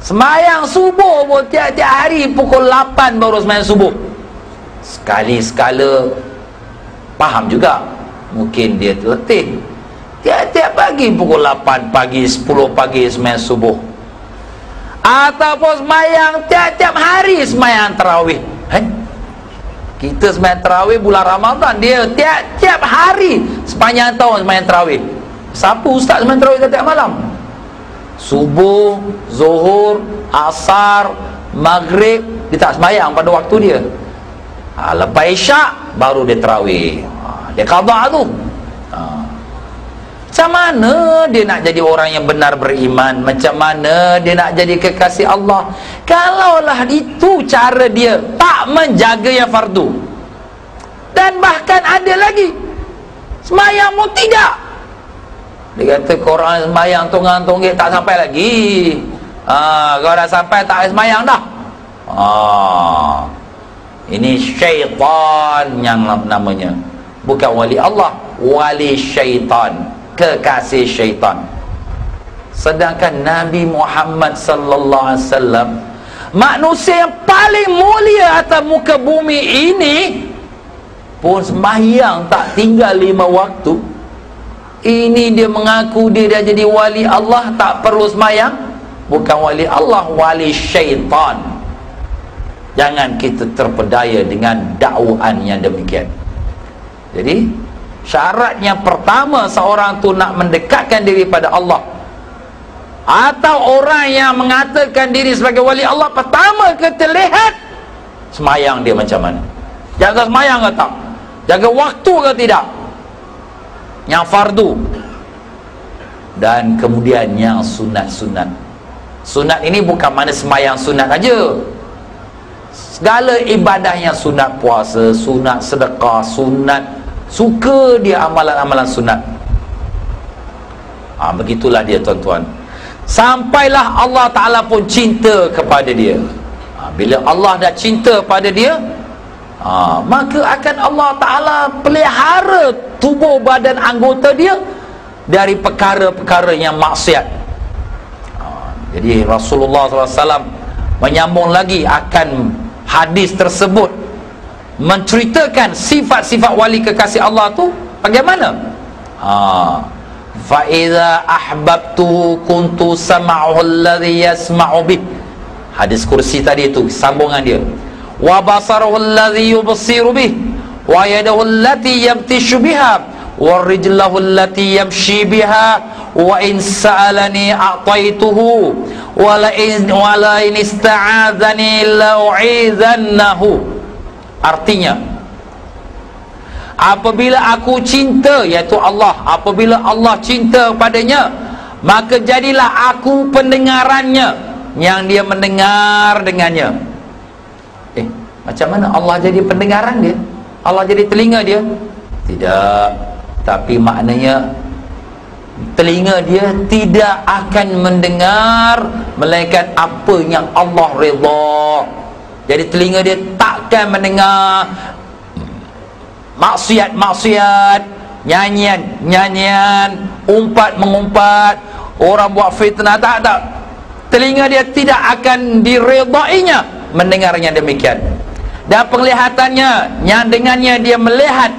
Sembahyang subuh pun tiap-tiap hari pukul 8 baru sembahyang subuh. Sekali-sekala, faham juga, mungkin dia terletih, tiap-tiap pagi pukul 8 pagi, 10 pagi sembahyang subuh. ataupun semayang tiap-tiap hari semayang tarawih. Kita semayang tarawih bulan Ramadan, dia tiap-tiap hari sepanjang tahun semayang tarawih. Siapa ustaz semayang tarawih tiap malam? Subuh, zuhur, asar, maghrib, dia tak semayang pada waktu dia. Lepas isyak baru dia tarawih. Dia qada tu. Macam mana dia nak jadi orang yang benar beriman? Macam mana dia nak jadi kekasih Allah kalaulah itu cara dia tak menjaga yang fardu? Dan bahkan ada lagi semayang pun tidak. Dia kata korang semayang tunggang-tunggik tak sampai lagi. Kalau dah sampai tak semayang dah. Ini syaitan yang namanya, bukan wali Allah, wali syaitan, kekasih syaitan. Sedangkan Nabi Muhammad sallallahu alaihi wasallam, manusia yang paling mulia atas muka bumi ini, pun sembahyang tak tinggal 5 waktu. Ini dia mengaku dia dah jadi wali Allah, tak perlu sembahyang. Bukan wali Allah, wali syaitan. Jangan kita terpedaya dengan dakwaan yang demikian. Jadi syarat yang pertama seorang tu nak mendekatkan diri pada Allah, atau orang yang mengatakan diri sebagai wali Allah, pertama kita lihat semayang dia macam mana. Jaga semayang ke tak? Jaga waktu ke tidak? Yang fardu. Dan kemudian yang sunat-sunat. Sunat ini bukan mana semayang sunat aja. Segala ibadah yang sunat, puasa, sunat sedekah, sunat, suka dia amalan-amalan sunat. Begitulah dia tuan-tuan. Sampailah Allah Ta'ala pun cinta kepada dia. Bila Allah dah cinta pada dia, maka akan Allah Ta'ala pelihara tubuh badan anggota dia dari perkara-perkara yang maksiat. Jadi Rasulullah SAW menyambung lagi akan hadis tersebut, menceritakan sifat-sifat wali kekasih Allah tu bagaimana. Fa idza ahbabtuhu kuntu sam'ahu alladhi yasma'u bih. Hadis kursi tadi itu sambungan dia. Wa basaruhu alladhi yubsiru bih, wa yadahu allati yabtishu biha, wa rijlahu allati yamshi biha, wa in sa'alani a'taituhu, wa la in ista'adzani la'u'izannahu. Artinya, apabila aku cinta, iaitu Allah, apabila Allah cinta padanya, maka jadilah aku pendengarannya yang dia mendengar dengannya. Macam mana Allah jadi pendengaran dia? Allah jadi telinga dia? Tidak. Tapi maknanya telinga dia tidak akan mendengar melainkan apa yang Allah redha. Jadi telinga dia takkan mendengar maksiat-maksiat, nyanyian-nyanyian, umpat-mengumpat, orang buat fitnah, tak. Telinga dia tidak akan diredainya mendengarnya demikian. Dan penglihatannya, yang dengannya dia melihat.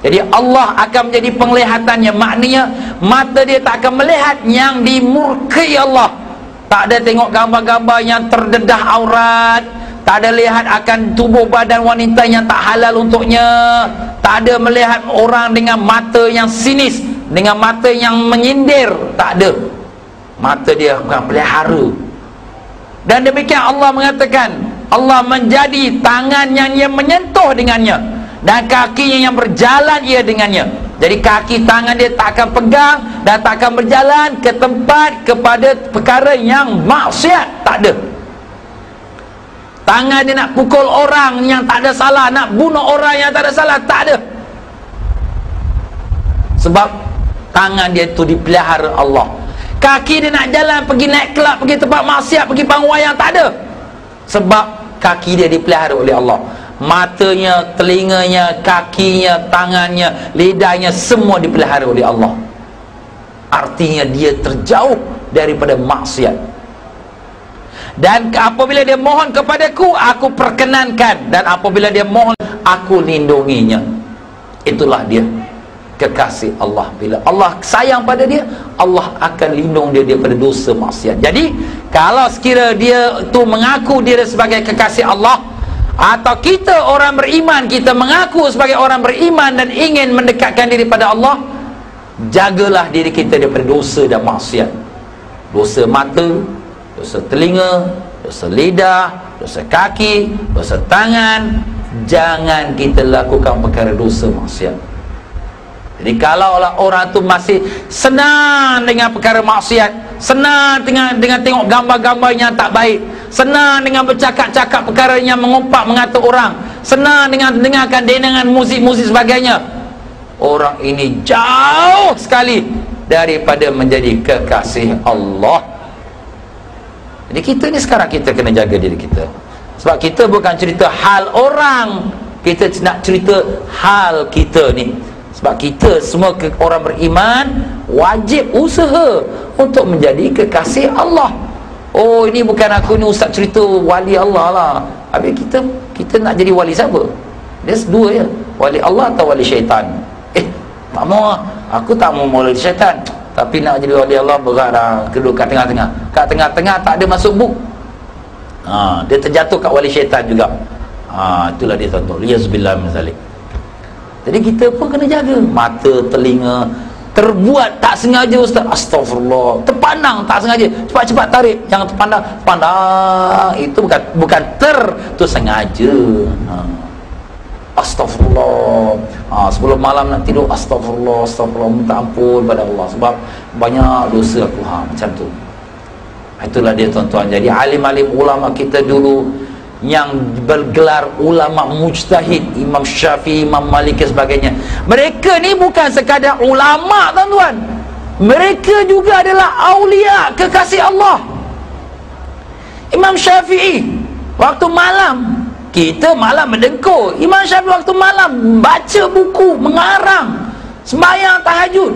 Jadi Allah akan menjadi penglihatannya. Maknanya mata dia tak akan melihat yang dimurkai Allah. Tak ada tengok gambar-gambar yang terdedah aurat, tak ada lihat akan tubuh badan wanita yang tak halal untuknya, tak ada melihat orang dengan mata yang sinis, dengan mata yang menyindir, tak ada. Mata dia bukan pelihara. Dan demikian Allah mengatakan, Allah menjadi tangan yang ia menyentuh dengannya, dan kakinya yang berjalan ia dengannya. Jadi kaki tangan dia tak akan pegang dan tak akan berjalan ke tempat kepada perkara yang maksiat, tak ada. Tangan dia nak pukul orang yang tak ada salah, nak bunuh orang yang tak ada salah, tak ada. Sebab tangan dia tu dipelihara Allah. Kaki dia nak jalan, pergi naik kelab, pergi tempat maksiat, pergi panggung wayang, tak ada. Sebab kaki dia dipelihara oleh Allah. Matanya, telinganya, kakinya, tangannya, lidahnya, semua dipelihara oleh Allah. Artinya dia terjauh daripada maksiat. Dan apabila dia mohon kepadaku, aku perkenankan. Dan apabila dia mohon, aku lindunginya. Itulah dia. kekasih Allah. Bila Allah sayang pada dia, Allah akan lindung dia daripada dosa maksiat. Jadi kalau sekira dia tu mengaku dia sebagai kekasih Allah, atau kita orang beriman, kita mengaku sebagai orang beriman dan ingin mendekatkan diri pada Allah, jagalah diri kita daripada dosa dan maksiat. Dosa mata, dosa telinga, dosa lidah, dosa kaki, dosa tangan. Jangan kita lakukan perkara dosa maksiat. Jadi kalau orang tu masih senang dengan perkara maksiat, senang dengan tengok gambar-gambar yang tak baik, senang dengan bercakap-cakap perkara yang mengumpat mengata orang, senang dengan dengarkan denangan muzik-muzik sebagainya, orang ini jauh sekali daripada menjadi kekasih Allah. Jadi kita ni sekarang kita kena jaga diri kita. Sebab kita bukan cerita hal orang, kita nak cerita hal kita ni. Sebab kita semua orang beriman wajib usaha untuk menjadi kekasih Allah. Oh, ini bukan aku ni ustaz cerita wali Allah lah. Habis kita nak jadi wali siapa? Dia dua je, wali Allah atau wali syaitan. Tak mau, aku tak mau wali syaitan, tapi nak jadi wali Allah berat dah. Kedua kat tengah-tengah. Kat tengah-tengah tak ada masuk buk. Dia terjatuh kat wali syaitan juga. Itulah dia tuan-tuan. Liyazubillah min zalik. Jadi kita pun kena jaga mata, telinga. Terbuat tak sengaja ustaz, astagfirullah, terpandang tak sengaja, cepat-cepat tarik. Jangan terpandang, pandang. Itu bukan tu sengaja. Astagfirullah. Sebelum malam nak tidur, astagfirullah, minta ampun pada Allah sebab banyak dosa aku. Macam tu. Itulah dia tuan-tuan. Jadi alim-alim ulama kita dulu yang bergelar ulama mujtahid, Imam Syafi'i, Imam Malik dan sebagainya, mereka ni bukan sekadar ulama tuan-tuan, mereka juga adalah aulia, kekasih Allah. Imam Syafi'i waktu malam, kita malam mendengkur, Imam Syafi'i waktu malam baca buku, mengarang, sembahyang tahajud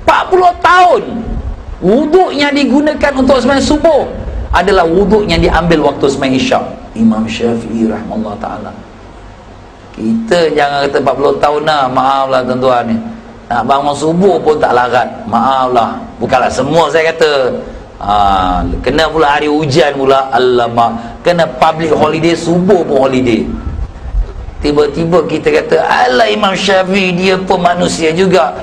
40 tahun. Wuduk yang digunakan untuk sembahyang subuh adalah wuduk yang diambil waktu sembahyang isyak. Imam Syafi'i rahimahullah ta'ala. Kita jangan kata 40 tahun lah, maaflah tuan-tuan ni, nak bangun subuh pun tak larat, maaflah. Bukanlah semua saya kata. Kena pula hari hujan pula, alamak, kena public holiday, subuh pun holiday. Tiba-tiba kita kata, alah Imam Syafi'i dia pun manusia juga.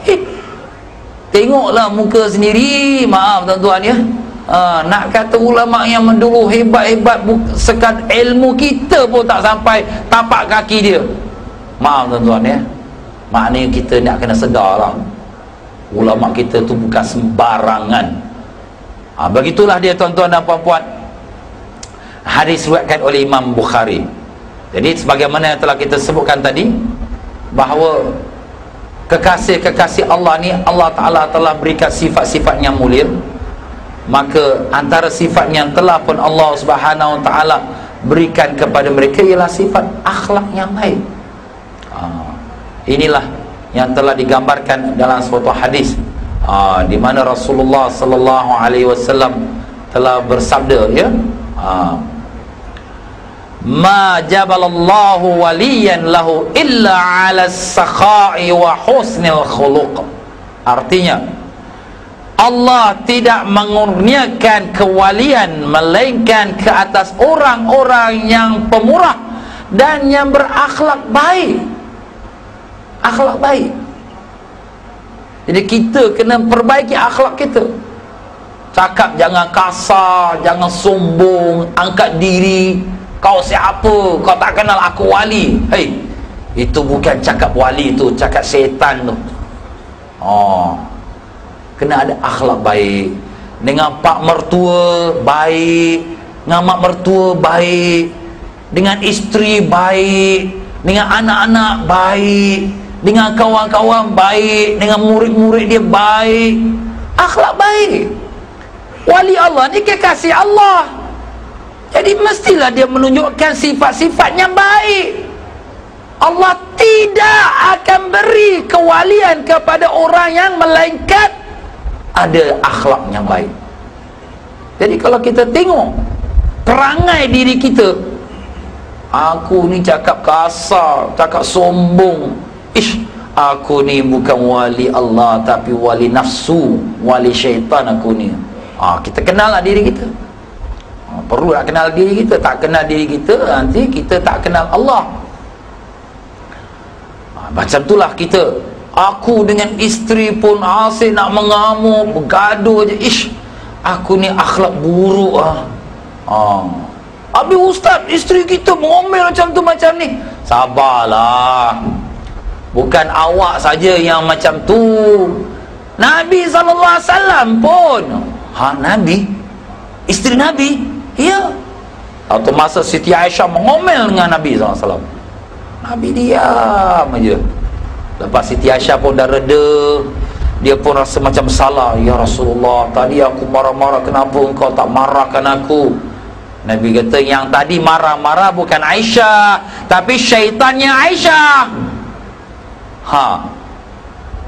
Tengoklah muka sendiri, maaf tuan-tuan ya. Nak kata ulama yang mendulu hebat-hebat, sekad ilmu kita pun tak sampai tapak kaki dia. Maaf tuan-tuan ya. Maknanya kita nak kena sedarlah, ulama kita tu bukan sembarangan. Begitulah dia tuan-tuan dan puan-puan. Hadis riwayatkan oleh Imam Bukhari. Jadi sebagaimana yang telah kita sebutkan tadi, bahawa kekasih-kekasih Allah ni Allah Ta'ala telah berikan sifat-sifat yang mulia. Maka antara sifat yang telah pun Allah Subhanahu Wa Ta'ala berikan kepada mereka ialah sifat akhlak yang baik. Inilah yang telah digambarkan dalam suatu hadis, di mana Rasulullah sallallahu alaihi wasallam telah bersabda ya, ma jabalallahu waliyan lahu illa ala sakha'i wa husnil khuluq. Artinya Allah tidak mengurniakan kewalian melainkan ke atas orang-orang yang pemurah dan yang berakhlak baik. Akhlak baik. Jadi kita kena perbaiki akhlak kita. Cakap jangan kasar, jangan sombong, angkat diri. Kau siapa? Kau tak kenal aku wali. Hei, itu bukan cakap wali, tu cakap setan tu. Kena ada akhlak baik. Dengan pak mertua baik, dengan mak mertua baik, dengan isteri baik, dengan anak-anak baik, dengan kawan-kawan baik, dengan murid-murid dia baik. Akhlak baik. Wali Allah ni kekasih Allah. Jadi mestilah dia menunjukkan sifat-sifat yang baik. Allah tidak akan beri kewalian kepada orang yang melainkan ada akhlak yang baik. Jadi kalau kita tengok perangai diri kita, aku ni cakap kasar, cakap sombong, aku ni bukan wali Allah, tapi wali nafsu, wali syaitan aku ni. Kita kenal lah diri kita. Perlu nak kenal diri kita. Tak kenal diri kita, nanti kita tak kenal Allah. Macam itulah kita. Aku dengan isteri pun asyik nak mengamuk, bergaduh je. Aku ni akhlak buruk Habis ustaz, isteri kita mengomel macam tu macam ni. Sabarlah. Bukan awak saja yang macam tu. Nabi SAW pun. Nabi? Isteri Nabi? Ya. Waktu masa Siti Aisyah mengomel dengan Nabi SAW, Nabi diam aja. Lepas Siti Aisyah pun dah reda, dia pun rasa macam salah. Ya Rasulullah, tadi aku marah-marah, kenapa engkau tak marahkan aku? Nabi kata, yang tadi marah-marah bukan Aisyah, tapi syaitannya Aisyah.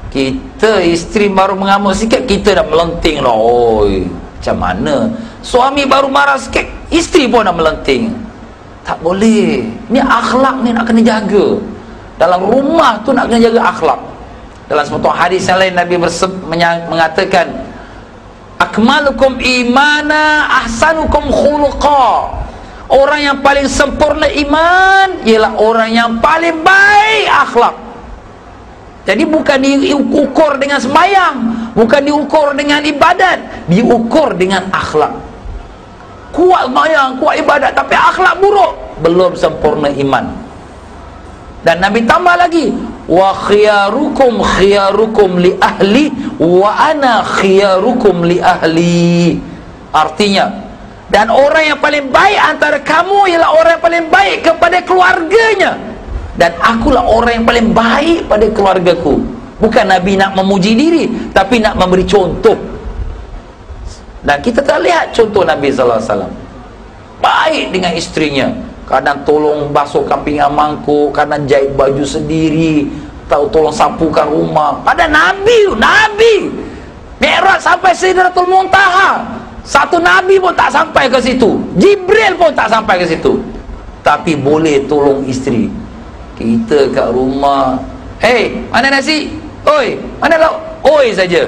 Kita isteri baru mengamuk sikit, kita dah melenting lah. Oi, macam mana? Suami baru marah sikit, isteri pun dah melenting. Tak boleh. Ni akhlak ni nak kena jaga. Dalam rumah tu nak kena jaga akhlak. Dalam satu hadis yang lain, Nabi mengatakan, akmalukum imana ahsanukum khuluqa. Orang yang paling sempurna iman ialah orang yang paling baik akhlak. Jadi bukan diukur dengan sembahyang, bukan diukur dengan ibadat, diukur dengan akhlak. Kuat sembahyang, kuat ibadat, tapi akhlak buruk, belum sempurna iman. Dan Nabi tambah lagi, wa khiyarukum khiyarukum li ahli wa ana khiyarukum li ahli. Artinya, dan orang yang paling baik antara kamu ialah orang yang paling baik kepada keluarganya, dan akulah orang yang paling baik pada keluargaku. Bukan Nabi nak memuji diri, tapi nak memberi contoh. Dan kita telah lihat contoh Nabi SAW. Baik dengan isterinya, kadang tolong basuhkan pinggan mangkuk, kadang jahit baju sendiri, tolong sapukan rumah. Pada Nabi Mi'raj sampai Sidratul Muntaha, satu Nabi pun tak sampai ke situ, Jibril pun tak sampai ke situ, tapi boleh tolong isteri. Kita kat rumah, mana nasi? Oi, mana lauk? Oi saja.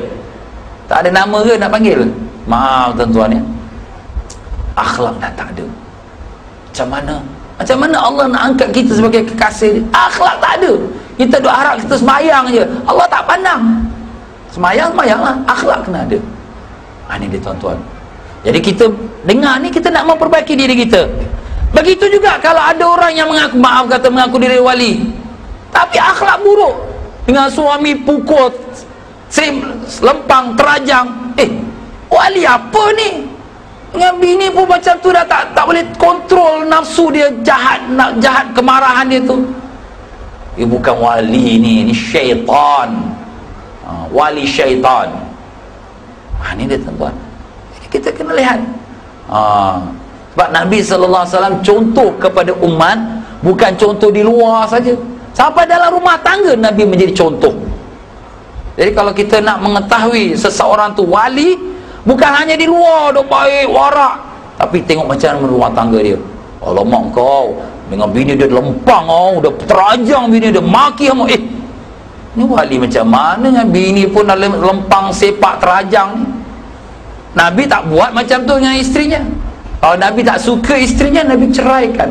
Tak ada nama ke nak panggil? Maaf tuan-tuan ya, akhlak dah tak ada. Macam mana Allah nak angkat kita sebagai kekasih? Akhlak tak ada. Kita duk harap kita sembahyang je, Allah tak pandang. Sembahyang lah, akhlak kena ada. Ini dia tuan-tuan. Jadi kita dengar ni, kita nak memperbaiki diri kita. Begitu juga kalau ada orang yang mengaku diri wali, tapi akhlak buruk, dengan suami pukul, lempang, terajang. Wali apa ni? Dengan bini pun macam tu, dah tak boleh kontrol nafsu dia, jahat kemarahan dia tu. Bukan wali ni syaitan. Wali syaitan. Ini dia tuan-tuan. Kita kena lihat. Sebab Nabi SAW contoh kepada umat, bukan contoh di luar saja, sampai dalam rumah tangga Nabi menjadi contoh. Jadi kalau kita nak mengetahui seseorang tu wali, bukan hanya di luar dia baik, warak, tapi tengok macam mana rumah tangga dia. Alamak kau, dengan bini dia lempang, dah terajang bini dia, maki kamu. Ni wali macam mana dengan bini pun dah lempang, sepak, terajang ni. Nabi tak buat macam tu dengan isterinya. Kalau Nabi tak suka isterinya, Nabi ceraikan.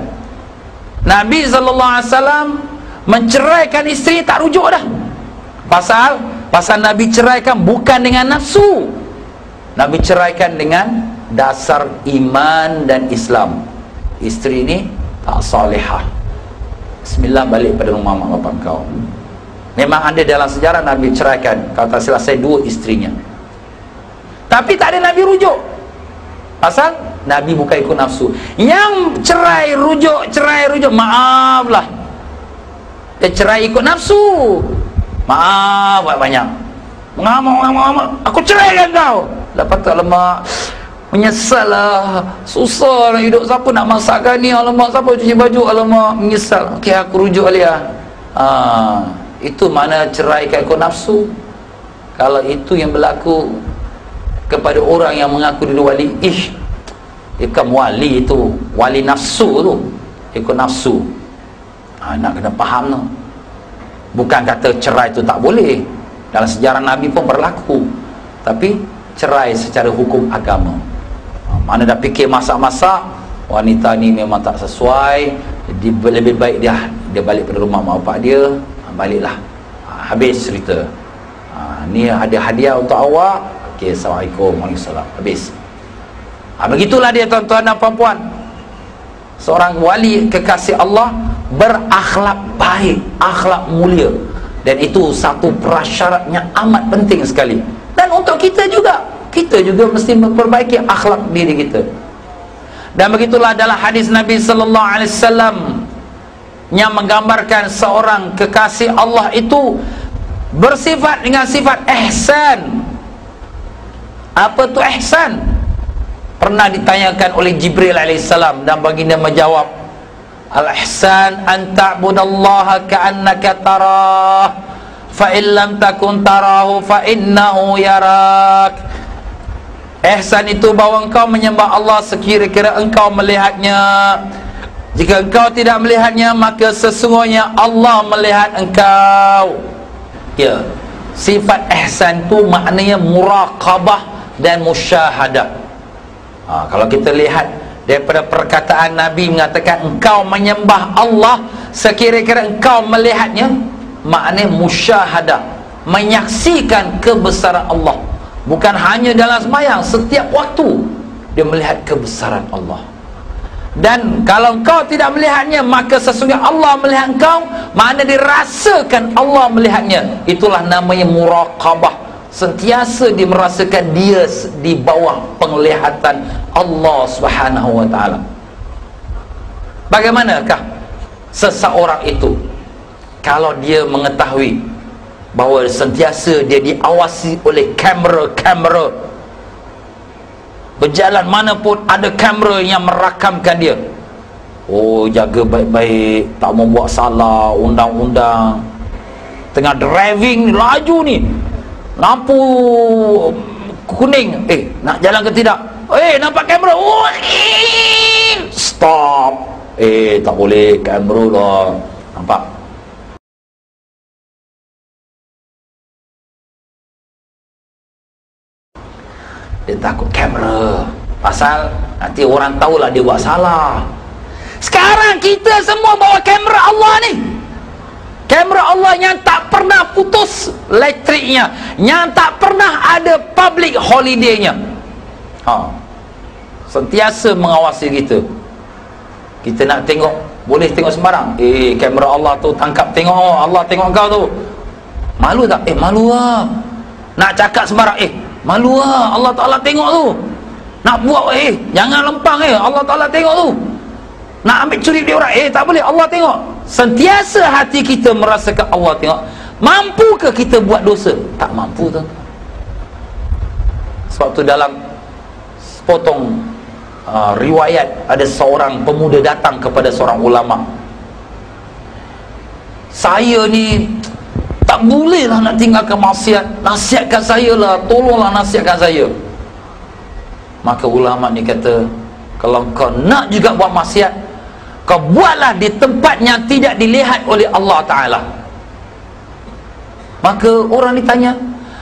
Nabi SAW menceraikan isteri, tak rujuk dah. Pasal Nabi ceraikan bukan dengan nafsu. Nabi ceraikan dengan dasar iman dan Islam. Isteri ni tak salihah, bismillah, balik pada rumah mak bapak kau. Memang ada dalam sejarah Nabi ceraikan, kalau tak selesai 2 isterinya, tapi tak ada Nabi rujuk. Pasal Nabi bukan ikut nafsu. Yang cerai rujuk, maaflah, dia cerai ikut nafsu. Maaf banyak, mengamuk, aku ceraikan kau. Lepas tu alamak, menyesal lah, susah nak hidup, siapa nak masakkan ni, alamak, siapa cuci baju, alamak, menyesal. Okey, aku rujuk Alia. Itu mana cerai ikut nafsu. Kalau itu yang berlaku kepada orang yang mengaku diri wali, dia kan wali itu, wali nafsu tu, ikut nafsu. Nak kena faham tu. Bukan kata cerai itu tak boleh, dalam sejarah Nabi pun berlaku, tapi cerai secara hukum agama. Mana dah fikir masak-masak, wanita ni memang tak sesuai, lebih baik dia balik pada rumah mak bapak dia, baliklah. Habis cerita. Ni ada hadiah untuk awak. Okey, Assalamualaikum, Waalaikumsalam. Habis. Begitulah dia tuan-tuan dan puan-puan. Seorang wali kekasih Allah berakhlak baik, akhlak mulia, dan itu satu prasyarat yang amat penting sekali. Dan untuk kita juga mesti memperbaiki akhlak diri kita. Dan begitulah dalam hadis Nabi sallallahu alaihi wasallam yang menggambarkan seorang kekasih Allah itu bersifat dengan sifat ihsan. Apa tu ihsan? Pernah ditanyakan oleh Jibril alaihissalam dan baginda menjawab, al-ihsan an ta'budallaha ka'annaka tarah fa in lam takun tarahu fa innahu yarak. Ihsan itu bahawa engkau menyembah Allah sekira-kira engkau melihatnya. Jika engkau tidak melihatnya, maka sesungguhnya Allah melihat engkau. Ya, sifat ihsan itu maknanya muraqabah dan musyahadah. Kalau kita lihat daripada perkataan Nabi mengatakan engkau menyembah Allah sekira-kira engkau melihatnya, maknanya musyahadah, menyaksikan kebesaran Allah. Bukan hanya dalam sembahyang, setiap waktu dia melihat kebesaran Allah. Dan kalau engkau tidak melihatnya, maka sesungguhnya Allah melihat engkau, makna dirasakan Allah melihatnya. Itulah namanya muraqabah. Sentiasa dia merasakan dia di bawah penglihatan Allah Subhanahu wa taala. Bagaimanakah seseorang itu kalau dia mengetahui bahawa sentiasa dia diawasi oleh kamera-kamera, berjalan mana pun ada kamera yang merakamkan dia? Oh, jaga baik-baik, tak mau buat salah undang-undang. Tengah driving laju ni, lampu kuning, nak jalan ke tidak? Nampak kamera, stop, tak boleh, kamera lah, nampak? Dia takut kamera, pasal nanti orang tahulah dia buat salah. Sekarang kita semua bawa kamera Allah ni, kamera Allah yang tak pernah putus elektriknya, yang tak pernah ada public holiday-nya. Sentiasa mengawasi kita. Kita nak tengok, boleh tengok sembarang. Kamera Allah tu tangkap tengok, Allah tengok kau tu. Malu tak? Malu lah. Nak cakap sembarang, malu lah, Allah Ta'ala tengok tu. Nak buat, jangan lempang, Allah Ta'ala tengok tu. Nak ambil curi dia orang, tak boleh, Allah tengok. Sentiasa hati kita merasakan Allah tengok. Mampukah kita buat dosa? Tak mampu tu. Sebab tu dalam sepotong riwayat, ada seorang pemuda datang kepada seorang ulama. Saya ni tak bolehlah nak tinggalkan maksiat, nasihatkan saya lah, tolonglah nasihatkan saya. Maka ulama ni kata, kalau kau nak juga buat maksiat, kau buatlah di tempat yang tidak dilihat oleh Allah Ta'ala. Maka orang ditanya,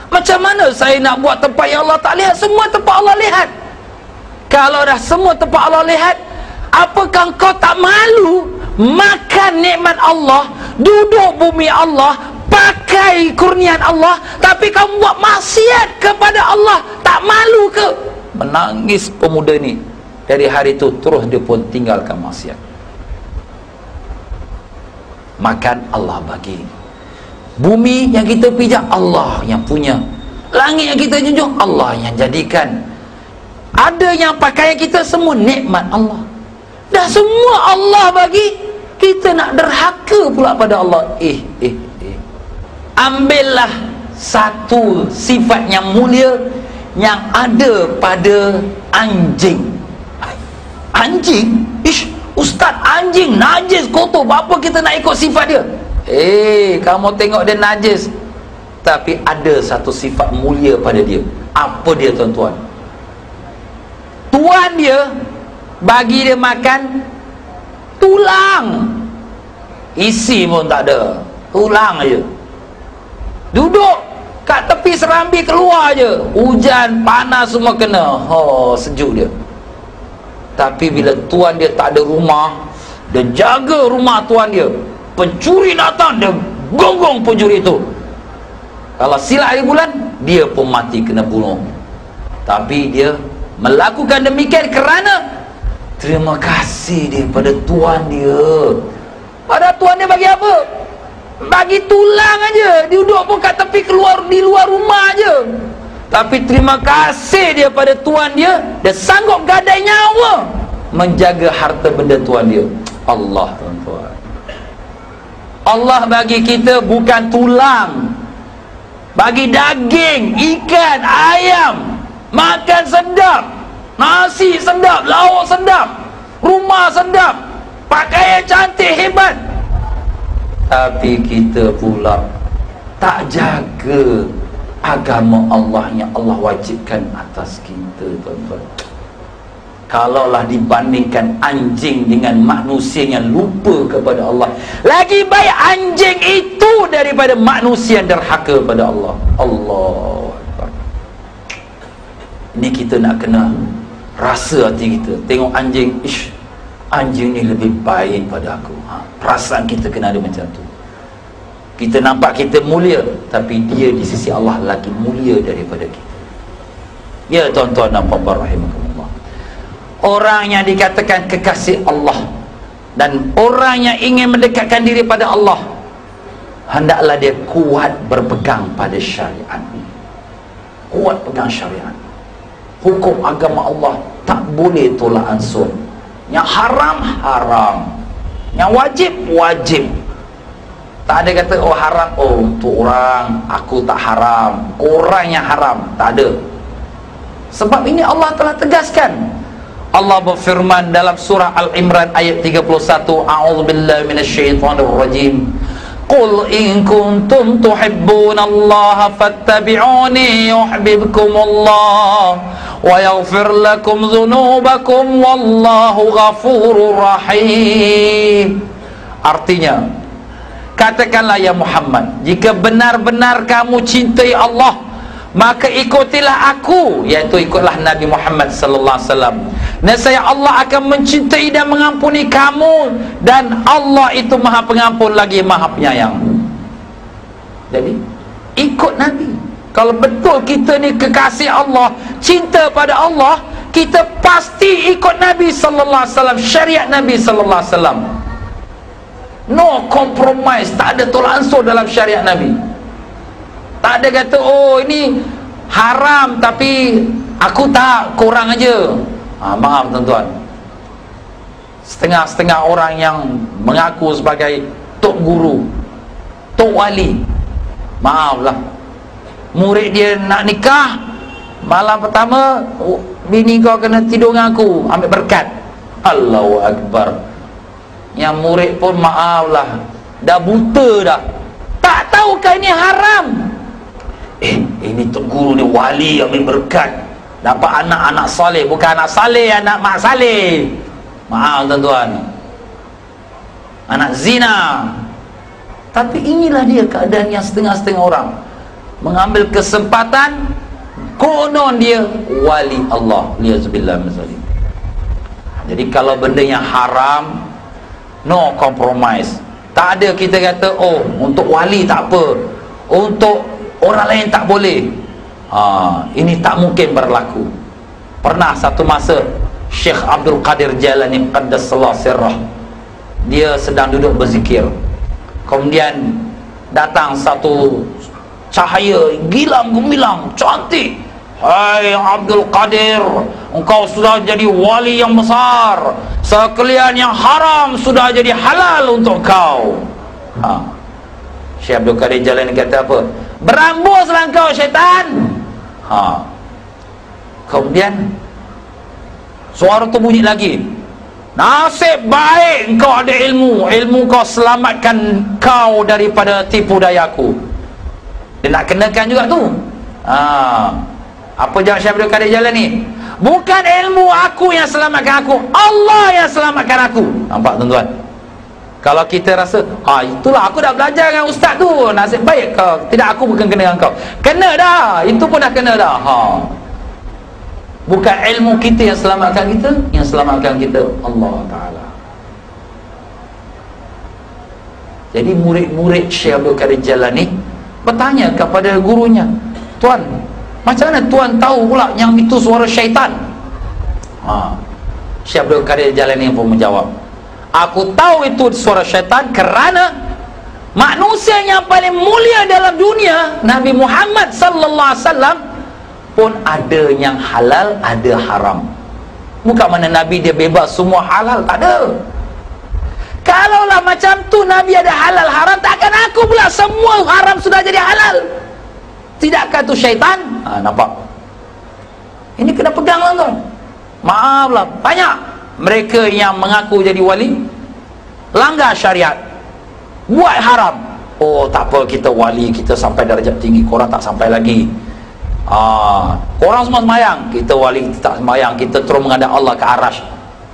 macam mana saya nak buat tempat yang Allah tak lihat? Semua tempat Allah lihat. Kalau dah semua tempat Allah lihat, apakah kau tak malu makan nikmat Allah, duduk bumi Allah, pakai kurniaan Allah, tapi kamu buat maksiat kepada Allah? Tak malu ke? Menangis pemuda ni. Dari hari itu terus dia pun tinggalkan maksiat. Makan Allah bagi, bumi yang kita pijak Allah yang punya, langit yang kita junjung Allah yang jadikan, ada yang pakaian kita semua nikmat Allah. Dah semua Allah bagi, kita nak derhaka pula pada Allah. Ambillah satu sifat yang mulia yang ada pada anjing. Anjing? Ustaz, anjing najis, kotor, apa kita nak ikut sifat dia? Kamu tengok dia najis, tapi ada satu sifat mulia pada dia. Apa dia tuan-tuan? Tuan dia bagi dia makan tulang, isi pun tak ada. tulang aja. Duduk kat tepi serambi keluar je, hujan panas semua kena, sejuk dia. Tapi bila tuan dia tak ada rumah, dia jaga rumah tuan dia, pencuri datang, dia gonggong pencuri itu. Kalau silap hari bulan, dia pun mati kena bunuh. Tapi dia melakukan demikian kerana terima kasih dia pada tuan dia. Pada tuan dia bagi apa? Bagi tulang aja, duduk pun kat tepi keluar di luar rumah aja. Tapi terima kasih dia pada tuan dia, dia sanggup gadai nyawa menjaga harta benda tuan dia. Allah, tuan-tuan, Allah bagi kita bukan tulang, bagi daging, ikan, ayam, makan sedap, nasi sedap, lauk sedap, rumah sedap, pakaian cantik hebat. Tapi kita pula tak jaga agama Allah yang Allah wajibkan atas kita, tuan-tuan. Kalaulah dibandingkan anjing dengan manusia yang lupa kepada Allah, lagi baik anjing itu daripada manusia yang derhaka pada Allah. Allah Akbar. Ini kita nak kena rasa hati kita. Tengok anjing, anjing ni lebih baik pada aku. Perasaan kita kena ada macam tu. Kita nampak kita mulia, tapi dia di sisi Allah lagi mulia daripada kita. Ya tuan-tuan dan puan-puan rahimakumullah, orang yang dikatakan kekasih Allah dan orang yang ingin mendekatkan diri pada Allah, hendaklah dia kuat berpegang pada syariat. Kuat pegang syariat. Hukum agama Allah tak boleh tolak ansur. Yang haram, haram. Yang wajib, wajib. Tak ada kata haram, untuk orang aku tak haram, orang yang haram. Tak ada. Sebab ini Allah telah tegaskan. Allah berfirman dalam surah Al-Imran ayat 31, a'udzubillahi minasyaitonirrajim. Qul in kuntum tuhibbunallaha fattabi'uni yuhibbukumullah wa yaghfir lakum dzunubakum wallahu ghafurur rahim. Artinya, katakanlah ya Muhammad, jika benar-benar kamu cintai Allah, maka ikutilah aku, iaitu ikutlah Nabi Muhammad sallallahu alaihi wasallam. Nescaya Allah akan mencintai dan mengampuni kamu, dan Allah itu Maha Pengampun lagi Maha Penyayang. Jadi ikut Nabi. Kalau betul kita ni kekasih Allah, cinta pada Allah, kita pasti ikut Nabi sallallahu alaihi wasallam, syariat Nabi sallallahu alaihi wasallam. No compromise, tak ada tolak ansur dalam syariat Nabi. Tak ada kata ini haram tapi aku tak, kurang aja. Maaf tuan-tuan, setengah-setengah orang yang mengaku sebagai tok guru, tok wali, maaflah, murid dia nak nikah, malam pertama bini kau kena tidur dengan aku, ambil berkat. Allahu Akbar. Yang murid pun maaflah, dah buta dah, tak tahukah ini haram. Ini tok guru ni wali, ambil berkat, dapat anak-anak saleh. Bukan anak saleh, anak mak saleh. Maaf tuan-tuan, anak zina. Tapi inilah dia keadaan yang setengah-setengah orang mengambil kesempatan, konon dia wali Allah. Liyazubillah min zalim. Jadi kalau benda yang haram, no compromise. Tak ada kita kata untuk wali tak apa, untuk orang lain tak boleh. Ini tak mungkin berlaku. Pernah satu masa Syekh Abdul Qadir Jailani Qaddasallahu sirrah, dia sedang duduk berzikir, kemudian datang satu cahaya gilang gemilang cantik. Hai Abdul Qadir, engkau sudah jadi wali yang besar, sekalian yang haram sudah jadi halal untuk kau. Syekh Abdul Qadir Jailani kata apa? Berambuslah engkau syaitan. Kemudian suara tu bunyi lagi, nasib baik engkau ada ilmu, ilmu kau selamatkan kau daripada tipu dayaku. Dia nak kenakan juga tu. Apa jawab Syekh Abdul Qadir Jailani? Bukan ilmu aku yang selamatkan aku, Allah yang selamatkan aku. Nampak tuan-tuan? Kalau kita rasa, itulah aku dah belajar dengan ustaz tu, nasib baik kau, tidak, aku bukan kena dengan kau. Kena dah, itu pun dah kena dah. Bukan ilmu kita yang selamatkan kita, yang selamatkan kita Allah Ta'ala. Jadi murid-murid Syekh Abdul Qadir Jailani bertanya kepada gurunya, Tuan, macam mana Tuan tahu pula yang itu suara syaitan? Syekh Abdul Qadir Jailani pun menjawab, aku tahu itu suara syaitan kerana manusia yang paling mulia dalam dunia, Nabi Muhammad sallallahu alaihi wasallam, pun ada yang halal, ada haram. Bukan mana Nabi dia bebas semua halal, tak ada. Kalaulah macam tu Nabi ada halal haram, takkan aku pula semua haram sudah jadi halal? Tidakkah tu syaitan? Nampak? Ini kena pegang lah tuan. Maaflah, banyak mereka yang mengaku jadi wali langgar syariat, buat haram. Tak apa, kita wali, kita sampai darjat tinggi, korang tak sampai lagi. Korang semua sembahyang, kita wali, kita tak sembahyang, kita terus menghadap Allah ke arasy.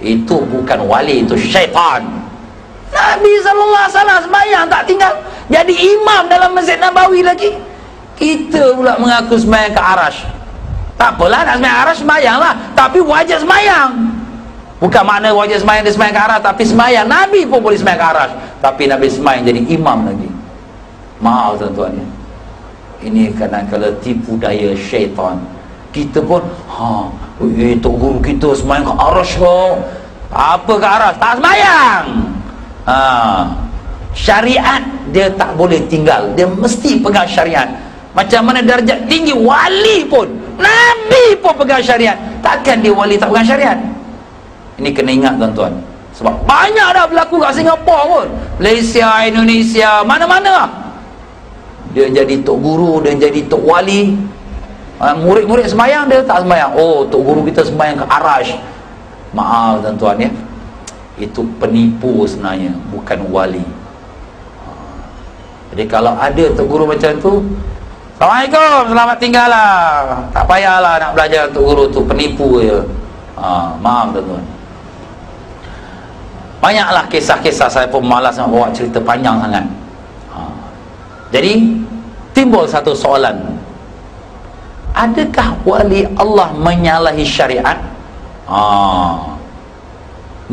Itu bukan wali, itu syaitan. Nabi SAW sembahyang tak tinggal, jadi imam dalam Masjid Nabawi lagi. Kita pula mengaku sembahyang ke arasy. Tak apalah, nak sembahyang arasy, sembahyang lah, tapi wajib sembahyang. Bukan makna wajib sembahyang dia sembahyang ke arasy, tapi sembahyang Nabi pun boleh sembahyang ke arasy, tapi Nabi sembahyang jadi imam lagi. Maaf tuan-tuan ya, ini kadang-kadang tipu daya syaitan. Kita pun Tok Guru kita sembahyang ke arasy kau, apa ke arasy, tak sembahyang. Syariat dia tak boleh tinggal, dia mesti pegang syariat. Macam mana darjat tinggi wali pun, Nabi pun pegang syariat, takkan dia wali tak pegang syariat? Ini kena ingat tuan-tuan, sebab banyak dah berlaku kat Singapura pun, Malaysia, Indonesia, mana-mana dia jadi tok guru, dia jadi tok wali. Murid-murid sembahyang, dia tak sembahyang. Tok guru kita sembahyang ke arasy. Maaf tuan-tuan ya, itu penipu sebenarnya, bukan wali. Jadi kalau ada tok guru macam tu, Assalamualaikum, selamat tinggal lah, tak payahlah nak belajar tok guru tu, penipu je. Maaf tuan-tuan. Banyaklah kisah-kisah, saya pun malas nak bawa cerita panjang sangat. Jadi timbul satu soalan, adakah wali Allah menyalahi syariat?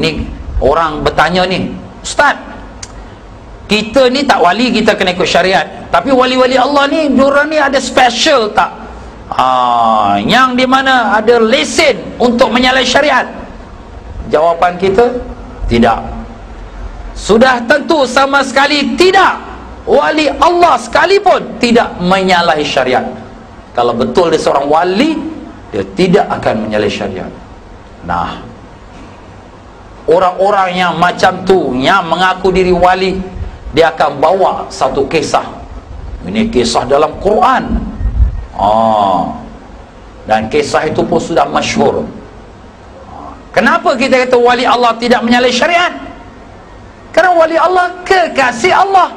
Ni orang bertanya ni, Ustaz, kita ni tak wali, kita kena ikut syariat, tapi wali-wali Allah ni, diorang ni ada special tak? Yang di mana ada lesen untuk menyalahi syariat? Jawapan kita, tidak. Sudah tentu sama sekali tidak. Wali Allah sekalipun tidak menyalahi syariat. Kalau betul dia seorang wali, dia tidak akan menyalahi syariat. Nah, orang-orang yang macam tu, yang mengaku diri wali, dia akan bawa satu kisah. Ini kisah dalam Quran. Dan kisah itu pun sudah masyhur. Kenapa kita kata wali Allah tidak menyalahi syariat? Kerana wali Allah kekasih Allah.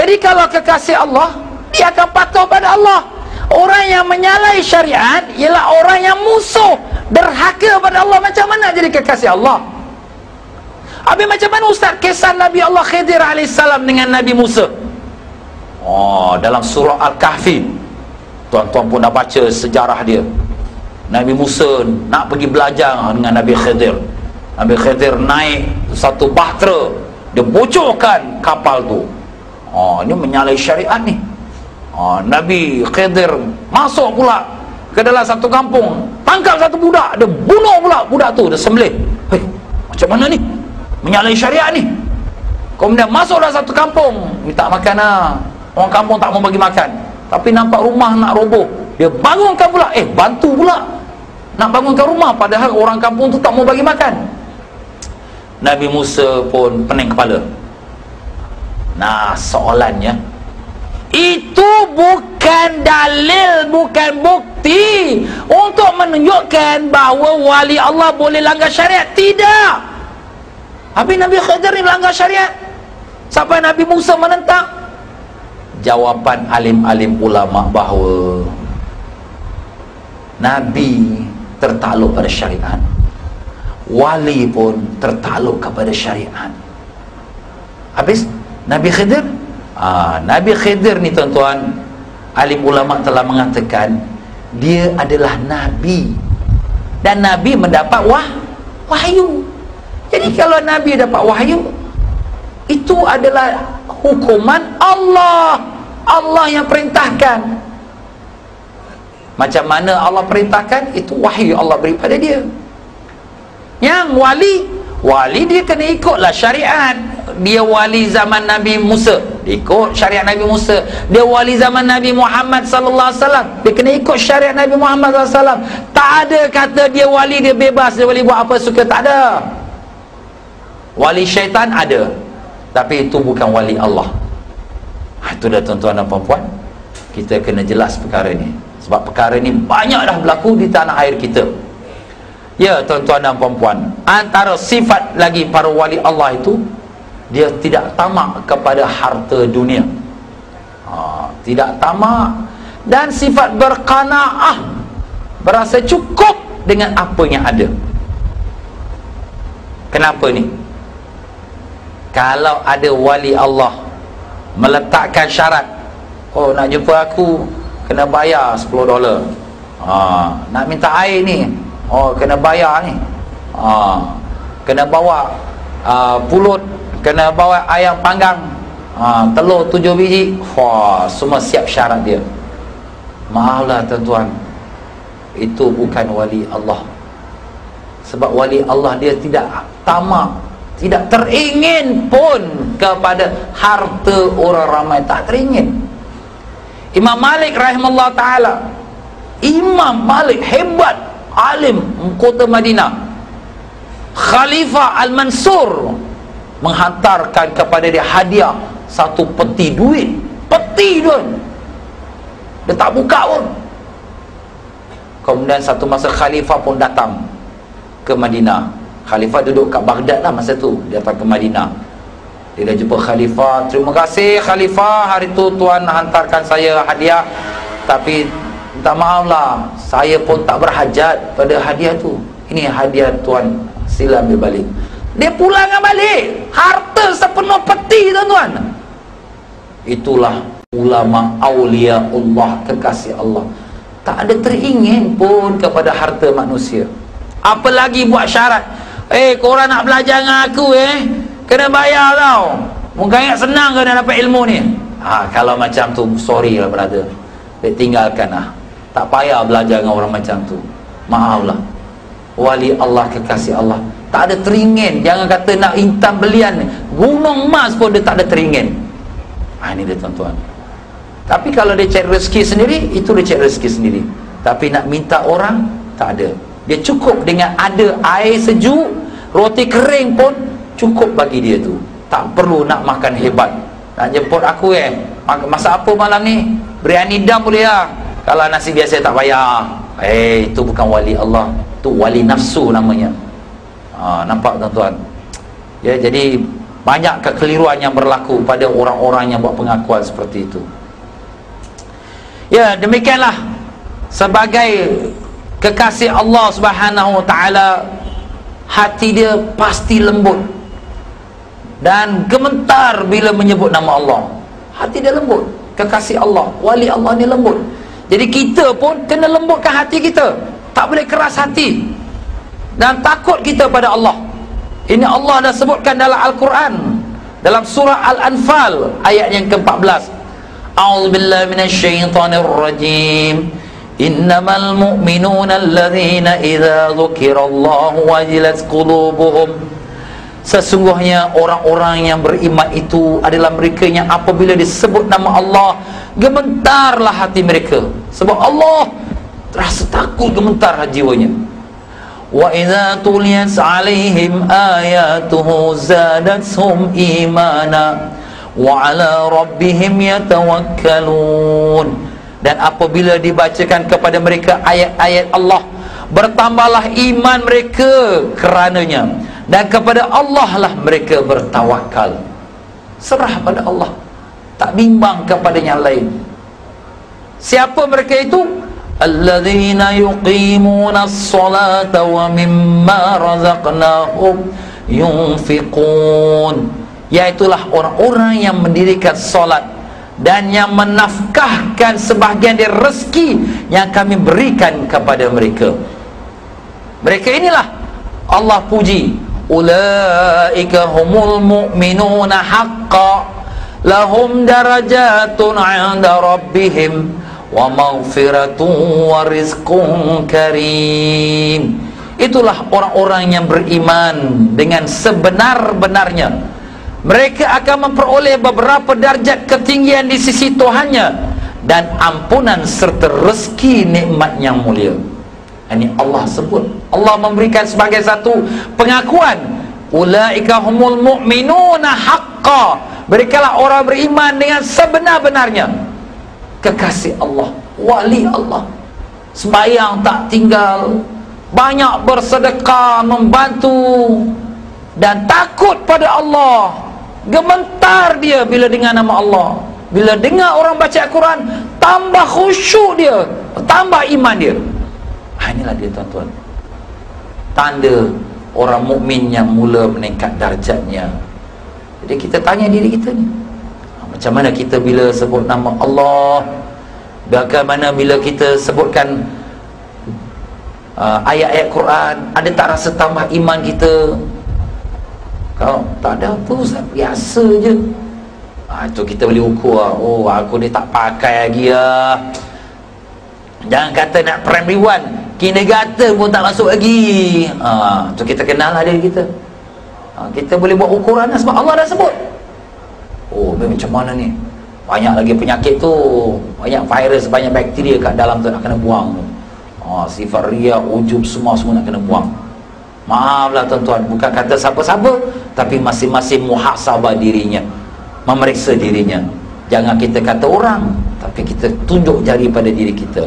Jadi kalau kekasih Allah, dia akan patuh pada Allah. Orang yang menyalahi syariat ialah orang yang musuh, derhaka pada Allah. Macam mana jadi kekasih Allah? Habis macam mana Ustaz kisah Nabi Allah Khidir AS dengan Nabi Musa? Dalam surah Al-Kahfi, tuan-tuan pun dah baca sejarah dia. Nabi Musa nak pergi belajar dengan Nabi Khidir. Nabi Khidir naik satu bahtera, dia bocorkan kapal tu. Ini menyalahi syariat ni. Nabi Khidir masuk pula ke dalam satu kampung, tangkap satu budak, dia bunuh pula budak tu, dia sembelih. Macam mana ni? Menyalahi syariat ni. Kemudian masuk dalam satu kampung, minta makan lah. Orang kampung tak mau bagi makan, tapi nampak rumah nak roboh, dia bangunkan pula, bantu pula nak bangunkan rumah, padahal orang kampung tu tak mau bagi makan. Nabi Musa pun pening kepala. Nah, soalannya, itu bukan dalil, bukan bukti untuk menunjukkan bahawa wali Allah boleh langgar syariat. Tidak. Habis Nabi Khidir ni melanggar syariat, sampai Nabi Musa menentang. Jawapan alim-alim ulama bahawa Nabi tertakluk pada syariat, wali pun tertakluk kepada syariat. Habis Nabi Khidir, Nabi Khidir ni tuan-tuan, alim ulama telah mengatakan dia adalah Nabi, dan Nabi mendapat wahyu. Jadi kalau Nabi dapat wahyu, itu adalah hukuman Allah. Allah yang perintahkan. Macam mana Allah perintahkan, itu wahyu Allah beri pada dia. Yang wali dia kena ikutlah syariat. Dia wali zaman Nabi Musa, dia ikut syariat Nabi Musa. Dia wali zaman Nabi Muhammad sallallahu alaihi wasallam, dia kena ikut syariat Nabi Muhammad sallallahu alaihi wasallam. Tak ada kata dia wali, dia bebas, dia boleh buat apa suka, tak ada. Wali syaitan ada, tapi itu bukan wali Allah. Itu dah tuan-tuan dan puan-puan, kita kena jelas perkara ni. Sebab perkara ni banyak dah berlaku di tanah air kita. Ya tuan-tuan dan puan-puan, antara sifat lagi para wali Allah itu, dia tidak tamak kepada harta dunia, tidak tamak, dan sifat berqanaah, berasa cukup dengan apa yang ada. Kenapa ni? Kalau ada wali Allah meletakkan syarat, nak jumpa aku kena bayar $10, nak minta air ni, kena bayar ni, kena bawa pulut, kena bawa ayam panggang, telur 7 biji, semua siap syarat dia. Maaflah tuan-tuan, itu bukan wali Allah. Sebab wali Allah dia tidak tamak, tidak teringin pun kepada harta orang ramai, tak teringin. Imam Malik rahimahullah ta'ala, Imam Malik hebat, alim kota Madinah, Khalifah Al-Mansur menghantarkan kepada dia hadiah satu peti duit, peti tu dia tak buka pun. Kemudian satu masa Khalifah pun datang ke Madinah. Khalifah duduk kat Baghdad lah masa tu, dia datang ke Madinah. Dia dah jumpa Khalifah, terima kasih Khalifah, hari tu tuan hantarkan saya hadiah, tapi minta maaf lah, saya pun tak berhajat pada hadiah tu. Ini hadiah tuan, sila ambil balik. Dia pulangkan balik harta sepenuh peti tuan-tuan. Itulah ulama aulia Allah, kekasih Allah, tak ada teringin pun kepada harta manusia. Apalagi buat syarat, korang nak belajar dengan aku kena bayar tau. Mungkin ingat senang ke nak dapat ilmu ni? Kalau macam tu, sorry lah brother, dia tinggalkan lah. Tak payah belajar dengan orang macam tu. Maaf lah. Wali Allah, kekasih Allah, tak ada teringin. Jangan kata nak intam belian, gunung emas pun dia tak ada teringin. Ini dia tuan-tuan. Tapi kalau dia cari rezeki sendiri, itu dia cari rezeki sendiri. Tapi nak minta orang, tak ada. Dia cukup dengan ada air sejuk, roti kering pun cukup bagi dia tu. Tak perlu nak makan hebat. Nak jemput aku masak apa malam ni? Biryani dam boleh lah. Kalau nasi biasa tak payah. Itu bukan wali Allah, itu wali nafsu namanya. Nampak tuan-tuan? Ya, jadi banyak kekeliruan yang berlaku pada orang-orang yang buat pengakuan seperti itu. Ya, demikianlah, sebagai kekasih Allah Subhanahu wa ta'ala, hati dia pasti lembut dan gemetar bila menyebut nama Allah. Hati dia lembut, kekasih Allah, wali Allah ni lembut. Jadi kita pun kena lembutkan hati kita, tak boleh keras hati, dan takut kita pada Allah. Ini Allah dah sebutkan dalam Al-Quran, dalam surah Al-Anfal ayat yang ke-14. A'udzubillahi minasyaitonirrajim. Innamal mu'minuna alladzina idza dzukirallahu wajilat qulubuhum. Sesungguhnya orang-orang yang beriman itu adalah mereka yang apabila disebut nama Allah, gementarlah hati mereka. Sebab Allah rasa takut, gementar jiwanya. Wa idza tuliyat 'alaihim ayatuhu zadatuhum imana wa 'ala rabbihim yatawakkalun. Dan apabila dibacakan kepada mereka ayat-ayat Allah, bertambahlah iman mereka kerananya, dan kepada Allah lah mereka bertawakal. Serah pada Allah, tak bimbang kepada yang lain. Siapa mereka itu? Alladzina yuqimuna as-salata wa mimma razaqnahum yunfiqun. Iaitulah orang-orang yang mendirikan solat dan yang menafkahkan sebahagian dari rezeki yang kami berikan kepada mereka. Mereka inilah Allah puji, ulaika humul mu'minuna haqqan lahum darajatun 'inda rabbihim wa maghfiratun wa rizqun karim. Itulah orang-orang yang beriman dengan sebenar-benarnya. Mereka akan memperoleh beberapa darjat ketinggian di sisi Tuhannya dan ampunan serta rezeki nikmat yang mulia. Ini Allah sebut. Allah memberikan sebagai satu pengakuan, ulaika humul mu'minuna haqqan. Merekalah orang beriman dengan sebenar-benarnya. Kekasih Allah, wali Allah, sembahyang tak tinggal, banyak bersedekah, membantu, dan takut pada Allah. Gemetar dia bila dengar nama Allah. Bila dengar orang baca Al-Quran, tambah khusyuk dia, tambah iman dia. Inilah dia tuan-tuan, tanda orang mukmin yang mula meningkat darjatnya. Jadi kita tanya diri kita ni, macam mana kita bila sebut nama Allah, bagaimana bila kita sebutkan ayat-ayat Quran, ada tak rasa tambah iman kita? Kalau tak ada apa, Ustaz, biasa je. Itu kita boleh ukur lah. Oh, aku ni tak pakai lagi lah. Jangan kata nak primary 1, kindergarten pun tak masuk lagi. Tu kita kenal lah diri kita. Kita boleh buat ukuran lah, sebab Allah dah sebut. Oh, macam mana ni? Banyak lagi penyakit tu, banyak virus, banyak bakteria kat dalam tu, nak kena buang. Sifat riak, ujub, semua nak kena buang. Maaflah tuan-tuan, bukan kata siapa-siapa, tapi masing-masing muhasabah dirinya, memeriksa dirinya. Jangan kita kata orang, tapi kita tunjuk jari pada diri kita.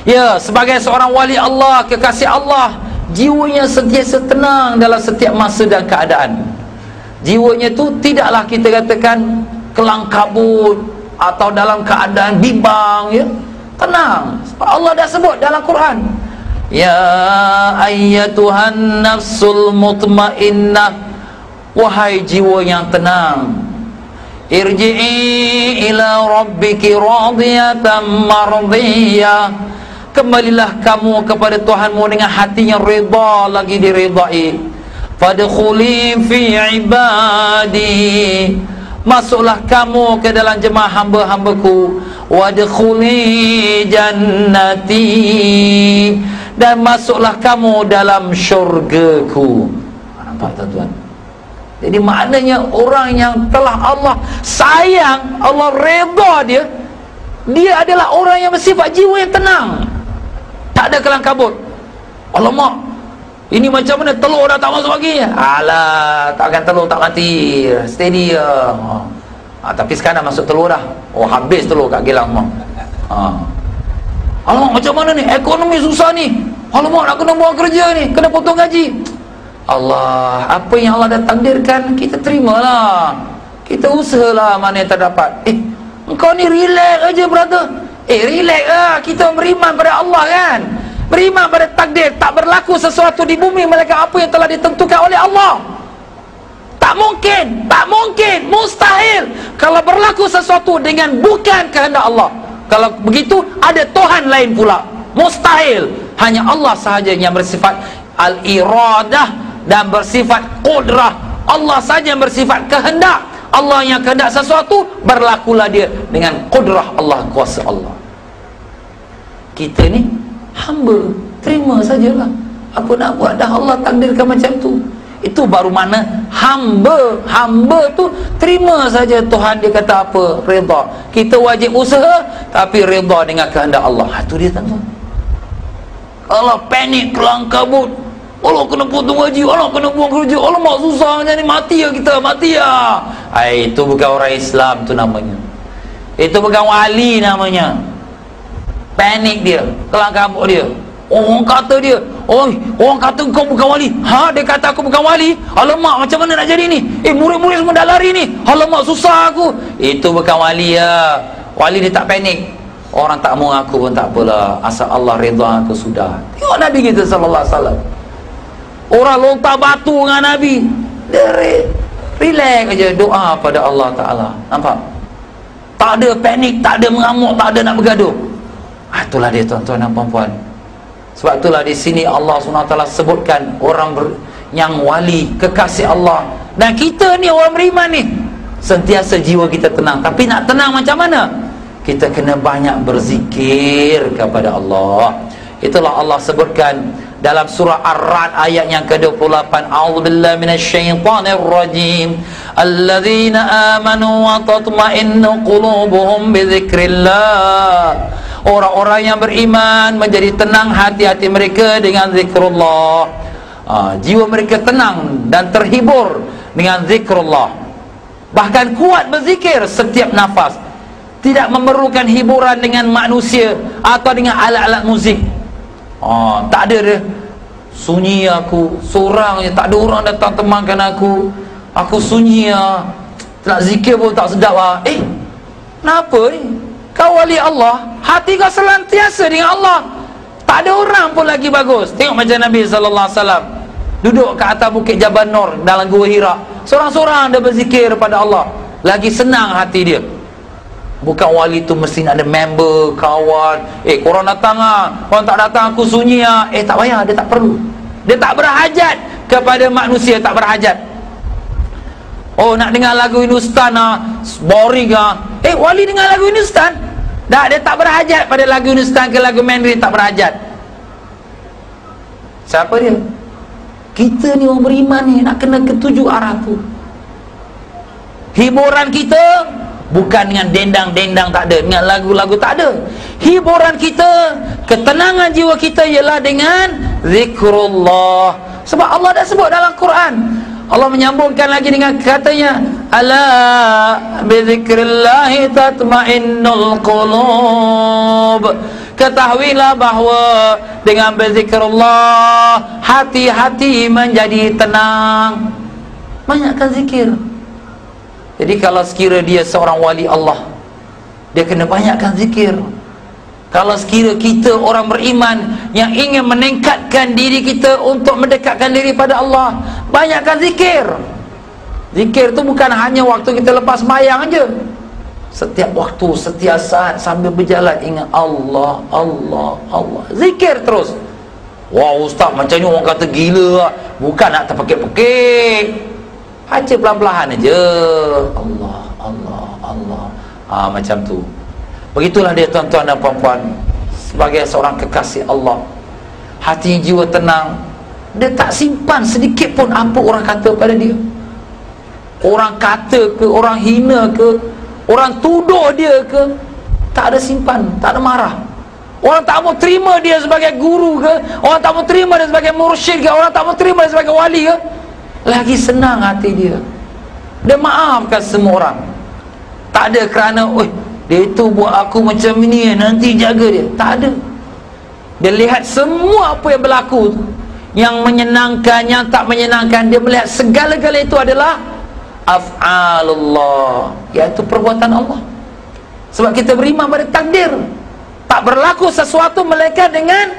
Ya, sebagai seorang wali Allah, kekasih Allah, jiwanya sentiasa tenang dalam setiap masa dan keadaan. Jiwanya tu tidaklah kita katakan kelang kabut atau dalam keadaan bimbang, ya. Tenang. Sebab Allah dah sebut dalam Quran, ya ayyatuhan nafsul mutmainnah, wahai jiwa yang tenang, irji'i ila rabbiki radiyatan mardiyah, kembalilah kamu kepada Tuhanmu dengan hati yang rida lagi diridai. Fadkhuli fi ibadi, masuklah kamu ke dalam jemaah hamba-hambaku. Wadkhuli jannati, dan masuklah kamu dalam syurgaku. Nampak tuan-tuan? Jadi maknanya orang yang telah Allah sayang, Allah redha dia, dia adalah orang yang bersifat jiwa yang tenang, tak ada kelang kabut. Alamak, ini macam mana, telur dah tak masuk lagi. Alah, takkan telur tak mati, steady ya. Tapi sekarang dah masuk telur dah. Oh, habis telur kat Gilang mak. Alamak, macam mana ni, ekonomi susah ni. Alamak, nak kena buang kerja ni, kena potong gaji. Allah, apa yang Allah dah takdirkan, kita terimalah, kita usahalah mana yang terdapat. Engkau ni relax aja, brother. Relax lah, kita beriman pada Allah kan, beriman pada takdir. Tak berlaku sesuatu di bumi melainkan apa yang telah ditentukan oleh Allah. Tak mungkin, tak mungkin, mustahil kalau berlaku sesuatu dengan bukan kehendak Allah. Kalau begitu, ada Tuhan lain pula. Mustahil. Hanya Allah sahaja yang bersifat al-iradah dan bersifat qudrah. Allah sahaja yang bersifat kehendak. Allah yang kehendak sesuatu, berlakulah dia dengan qudrah Allah, kuasa Allah. Kita ni hamba, terima sajalah. Apa nak buat, dah Allah takdirkan macam tu. Itu baru mana hamba. Hamba tu terima saja Tuhan dia kata apa, redha. Kita wajib usaha, tapi redha dengan kehendak Allah. Itu dia tuan-tuan. Kalau panik, kelang kabut, Allah kena potong gaji, Allah kena buang kerja, Allah mak susah macam ni, mati ya kita, mati ya. Itu bukan orang Islam tu namanya. Itu bukan wali namanya. Panik dia, kelang kabut dia. Orang kata dia, orang kata kau bukan wali. Dia kata aku bukan wali. Alamak, macam mana nak jadi ni? Murid-murid semua dah lari ni. Alamak, susah aku. Itu bukan wali ya. Wali dia tak panik. Orang tak mau aku pun tak apalah, asal Allah redha aku sudah. Tengok Nabi kita sallallahu alaihi wasallam. Orang lontar batu dengan Nabi, dia Relax aja, doa pada Allah Ta'ala. Nampak? Tak ada panik, tak ada mengamuk, tak ada nak bergaduh. Itulah dia tuan-tuan dan puan-puan. Sebab itulah di sini Allah SWT sebutkan orang yang wali, kekasih Allah. Dan kita ni orang beriman ni, sentiasa jiwa kita tenang. Tapi nak tenang macam mana? Kita kena banyak berzikir kepada Allah. Itulah Allah sebutkan dalam surah Ar-Ra'd ayat yang ke-28. A'udzubillahi minasyaitonirrajim. Alladzina amanu wa tatma'innu qulubuhum bidzikrillah. Orang-orang yang beriman menjadi tenang hati-hati mereka dengan zikrullah. Jiwa mereka tenang dan terhibur dengan zikrullah. Bahkan kuat berzikir setiap nafas. Tidak memerlukan hiburan dengan manusia atau dengan alat-alat muzik. Tak ada dia. Sunyi aku, seorang je, tak ada orang datang temankan aku. Aku sunyi lah. Nak zikir pun tak sedap . Kenapa ni? Kau wali Allah, hati kau selantiasa dengan Allah. Tak ada orang pun lagi bagus. Tengok macam Nabi SAW duduk kat atas bukit Jabal Nur dalam Gua Hira. Seorang-seorang dia berzikir pada Allah. Lagi senang hati dia. Bukan wali tu mesti nak ada member, kawan. Korang datang lah, korang tak datang aku sunyi lah. Tak payah, dia tak perlu. Dia tak berhajat kepada manusia, tak berhajat. Nak dengar lagu Hindustan lah, boring lah. Wali dengar lagu Hindustan? Tak, dia tak berhajat pada lagu Hindustan ke lagu Mandarin, tak berhajat. Siapa dia? Kita ni orang beriman ni, nak kena ketujuh arah tu. Hiburan kita bukan dengan dendang-dendang, tak ada, dengan lagu-lagu, tak ada. Hiburan kita, ketenangan jiwa kita ialah dengan zikrullah. Sebab Allah dah sebut dalam Quran. Allah menyambungkan lagi dengan katanya, ala bizikrillahi tatma'innul qulub. Ketahuilah bahawa dengan berzikrullah hati-hati menjadi tenang. Banyakkan zikir. Jadi kalau sekira dia seorang wali Allah, dia kena banyakkan zikir. Kalau sekira kita orang beriman yang ingin meningkatkan diri kita untuk mendekatkan diri pada Allah, banyakkan zikir. Zikir tu bukan hanya waktu kita lepas sembahyang aja. Setiap waktu, setiap saat sambil berjalan ingat Allah, Allah, Allah. Zikir terus. Wah ustaz, macam ni orang kata gila lah. Bukan nak terpekik-pekik. Baca pelan-pelan aja. Allah, Allah, Allah. Macam tu. Begitulah dia tuan-tuan dan puan-puan. Sebagai seorang kekasih Allah, hati jiwa tenang. Dia tak simpan sedikit pun apa orang kata pada dia. Orang kata ke, orang hina ke, orang tuduh dia ke, tak ada simpan, tak ada marah. Orang tak mau terima dia sebagai guru ke, orang tak mau terima dia sebagai mursyid ke, orang tak mau terima dia sebagai wali ke, lagi senang hati dia. Dia maafkan semua orang. Tak ada kerana dia itu buat aku macam ni, nanti jaga dia. Tak ada. Dia lihat semua apa yang berlaku tu, yang menyenangkan, yang tak menyenangkan. Dia melihat segala-gala itu adalah af'alullah, iaitu perbuatan Allah. Sebab kita beriman pada takdir. Tak berlaku sesuatu melainkan dengan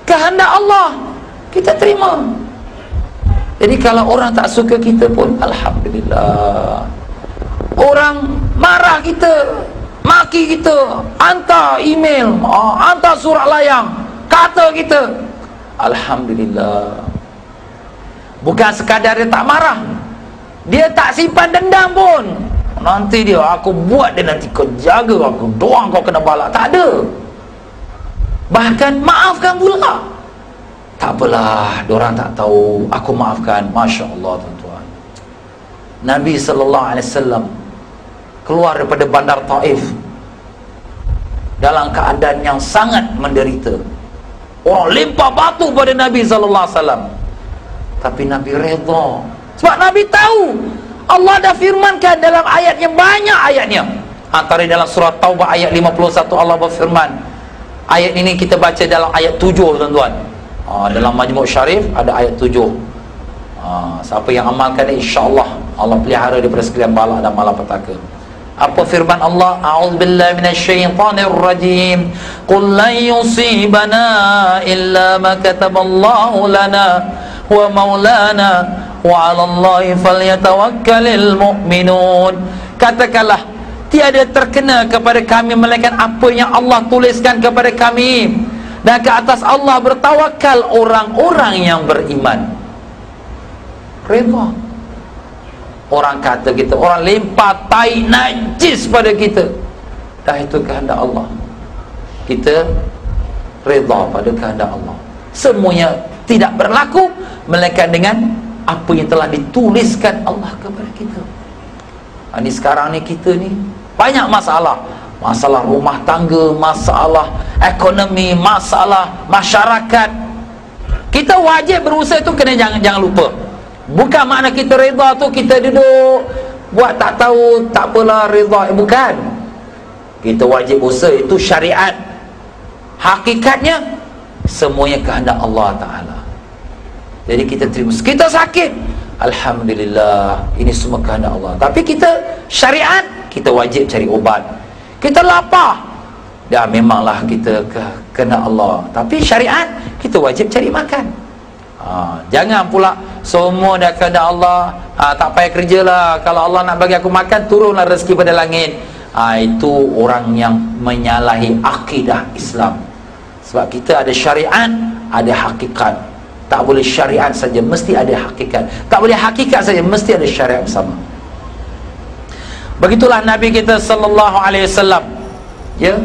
kehendak Allah. Kita terima. Jadi kalau orang tak suka kita pun alhamdulillah. Orang marah kita, maki kita, hantar email, hantar surat layang, kata kita, alhamdulillah. Bukan sekadar dia tak marah, dia tak simpan dendam pun. Nanti dia, aku buat dia, nanti kau jaga aku, doang kau kena balak. Tak ada. Bahkan maafkan pula. Tak apalah, diorang tak tahu, aku maafkan. Masya Allah tuan-tuan. Nabi SAW keluar daripada bandar Taif dalam keadaan yang sangat menderita. Orang lempar batu pada Nabi SAW, tapi Nabi redha. Sebab Nabi tahu Allah dah firmankan dalam ayat yang banyak ayatnya. Antara dalam surah Taubah ayat 51 Allah berfirman. Ayat ini kita baca dalam ayat 7 tuan-tuan. Dalam Majmu' Syarif ada ayat 7. Siapa yang amalkan ini, insya-Allah Allah pelihara daripada sekalian bala dan malapetaka. Apa firman Allah? A'udzubillahi minasyaitonirrajim. Qul lan yusibana illa ma kataballahu lana wa maulana wa 'alallahi falyatawakkalul mu'minun. Katakanlah, tiada terkena kepada kami melainkan apa yang Allah tuliskan kepada kami, dan ke atas Allah bertawakal orang-orang yang beriman. Redha. Orang kata kita, orang lempar tai najis pada kita, dah itu kehendak Allah. Kita redha pada kehendak Allah. Semuanya tidak berlaku melainkan dengan apa yang telah dituliskan Allah kepada kita. Ini sekarang ni kita ni banyak masalah. Masalah rumah tangga, masalah ekonomi, masalah masyarakat. Kita wajib berusaha tu, kena jangan lupa. Bukan makna kita redha tu kita duduk buat tak tahu, tak apalah redha. Bukan. Kita wajib usaha, itu syariat. Hakikatnya semuanya kehendak Allah Ta'ala. Jadi kita terima. Kita sakit, alhamdulillah, ini semua kehendak Allah. Tapi kita syariat, kita wajib cari obat. Kita lapar, dah memanglah kita kehendak Allah. Tapi syariat, kita wajib cari makan. Jangan pula semua dah kehendak Allah, tak payah kerjalah, kalau Allah nak bagi aku makan, turunlah rezeki pada langit. Itu orang yang menyalahi akidah Islam. Sebab kita ada syariat, ada hakikat. Tak boleh syariat saja, mesti ada hakikat. Tak boleh hakikat saja, mesti ada syariat bersama. Begitulah Nabi kita sallallahu alaihi wasallam, ya.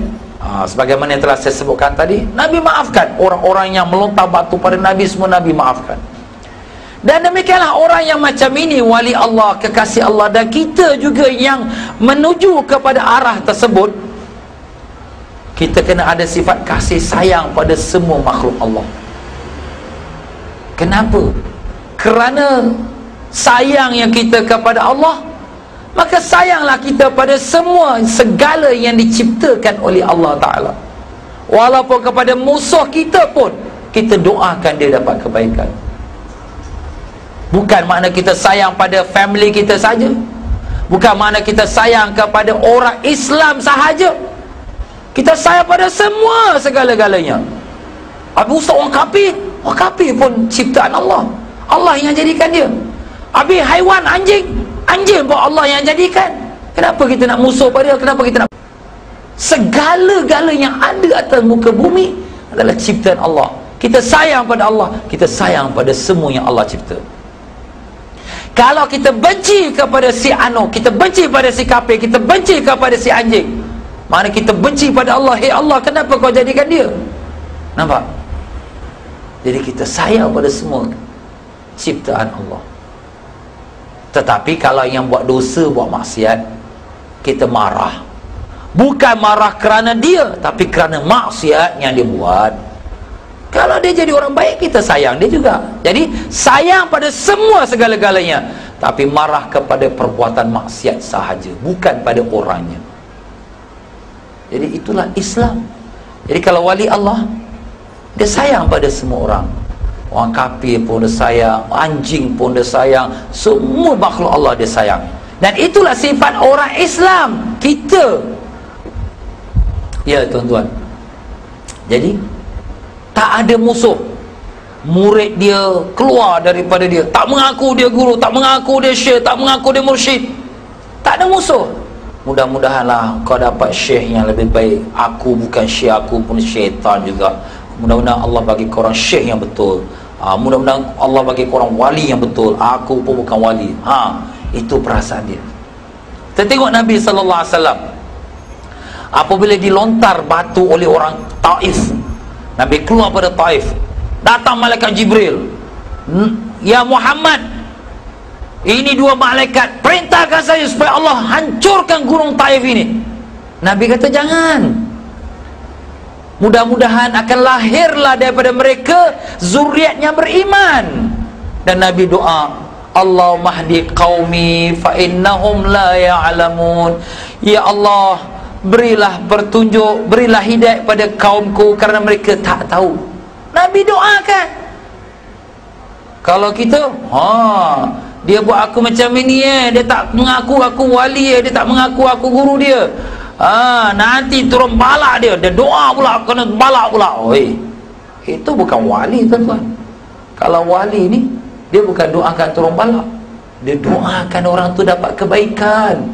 Sebagaimana yang telah saya sebutkan tadi, Nabi maafkan orang-orang yang melontar batu pada Nabi, semua Nabi maafkan. Dan demikianlah orang yang macam ini, wali Allah, kekasih Allah. Dan kita juga yang menuju kepada arah tersebut, kita kena ada sifat kasih sayang pada semua makhluk Allah. Kenapa? Kerana sayang yang kita kepada Allah, maka sayanglah kita pada semua, segala yang diciptakan oleh Allah Ta'ala. Walaupun kepada musuh kita pun, kita doakan dia dapat kebaikan. Bukan makna kita sayang pada family kita saja, bukan makna kita sayang kepada orang Islam sahaja. Kita sayang pada semua, segala-galanya. Habis ustaz orang kafir pun ciptaan Allah, Allah yang jadikan dia. Habis haiwan, anjing pun Allah yang jadikan. Kenapa kita nak musuh pada dia? Kenapa kita nak? Segala-gala yang ada atas muka bumi adalah ciptaan Allah. Kita sayang pada Allah, kita sayang pada semua yang Allah cipta. Kalau kita benci kepada si Anu, kita benci pada si kafir, kita benci kepada si anjing, mana kita benci pada Allah. Hei Allah, kenapa kau jadikan dia? Nampak? Jadi kita sayang pada semua ciptaan Allah. Tetapi kalau yang buat dosa, buat maksiat, kita marah. Bukan marah kerana dia, tapi kerana maksiat yang dia buat. Kalau dia jadi orang baik, kita sayang dia juga. Jadi sayang pada semua segala-galanya, tapi marah kepada perbuatan maksiat sahaja, bukan pada orangnya. Jadi itulah Islam. Jadi kalau wali Allah, dia sayang pada semua orang. Orang kafir pun dia sayang, anjing pun dia sayang, semua makhluk Allah dia sayang. Dan itulah sifat orang Islam kita. Ya tuan-tuan, jadi tak ada musuh. Murid dia keluar daripada dia, tak mengaku dia guru, tak mengaku dia syekh, tak mengaku dia mursyid, tak ada musuh. Mudah-mudahanlah kau dapat syekh yang lebih baik. Aku bukan syekh, aku pun syaitan juga. Mudah-mudahan Allah bagi korang syekh yang betul. Mudah-mudahan Allah bagi korang wali yang betul. Aku pun bukan wali. Itu perasaan dia. Kita tengok Nabi SAW apabila dilontar batu oleh orang Taif. Nabi keluar pada Taif, datang malaikat Jibril. Ya Muhammad, ini dua malaikat perintahkan saya supaya Allah hancurkan gunung Taif ini. Nabi kata jangan. Mudah-mudahan akan lahirlah daripada mereka zuriatnya beriman. Dan Nabi doa, Allahumma hdi qaumi fa innahum la ya'lamun. Ya Allah, berilah petunjuk, berilah hidayah pada kaumku kerana mereka tak tahu. Nabi doakan. Kalau kita, dia buat aku macam ini, dia tak mengaku aku wali, dia tak mengaku aku guru dia, nanti turun balak dia doa pula, kena balak pula. Itu bukan wali tuan-tuan. Kalau wali ni, Dia bukan doakan turun balak, dia doakan orang tu dapat kebaikan.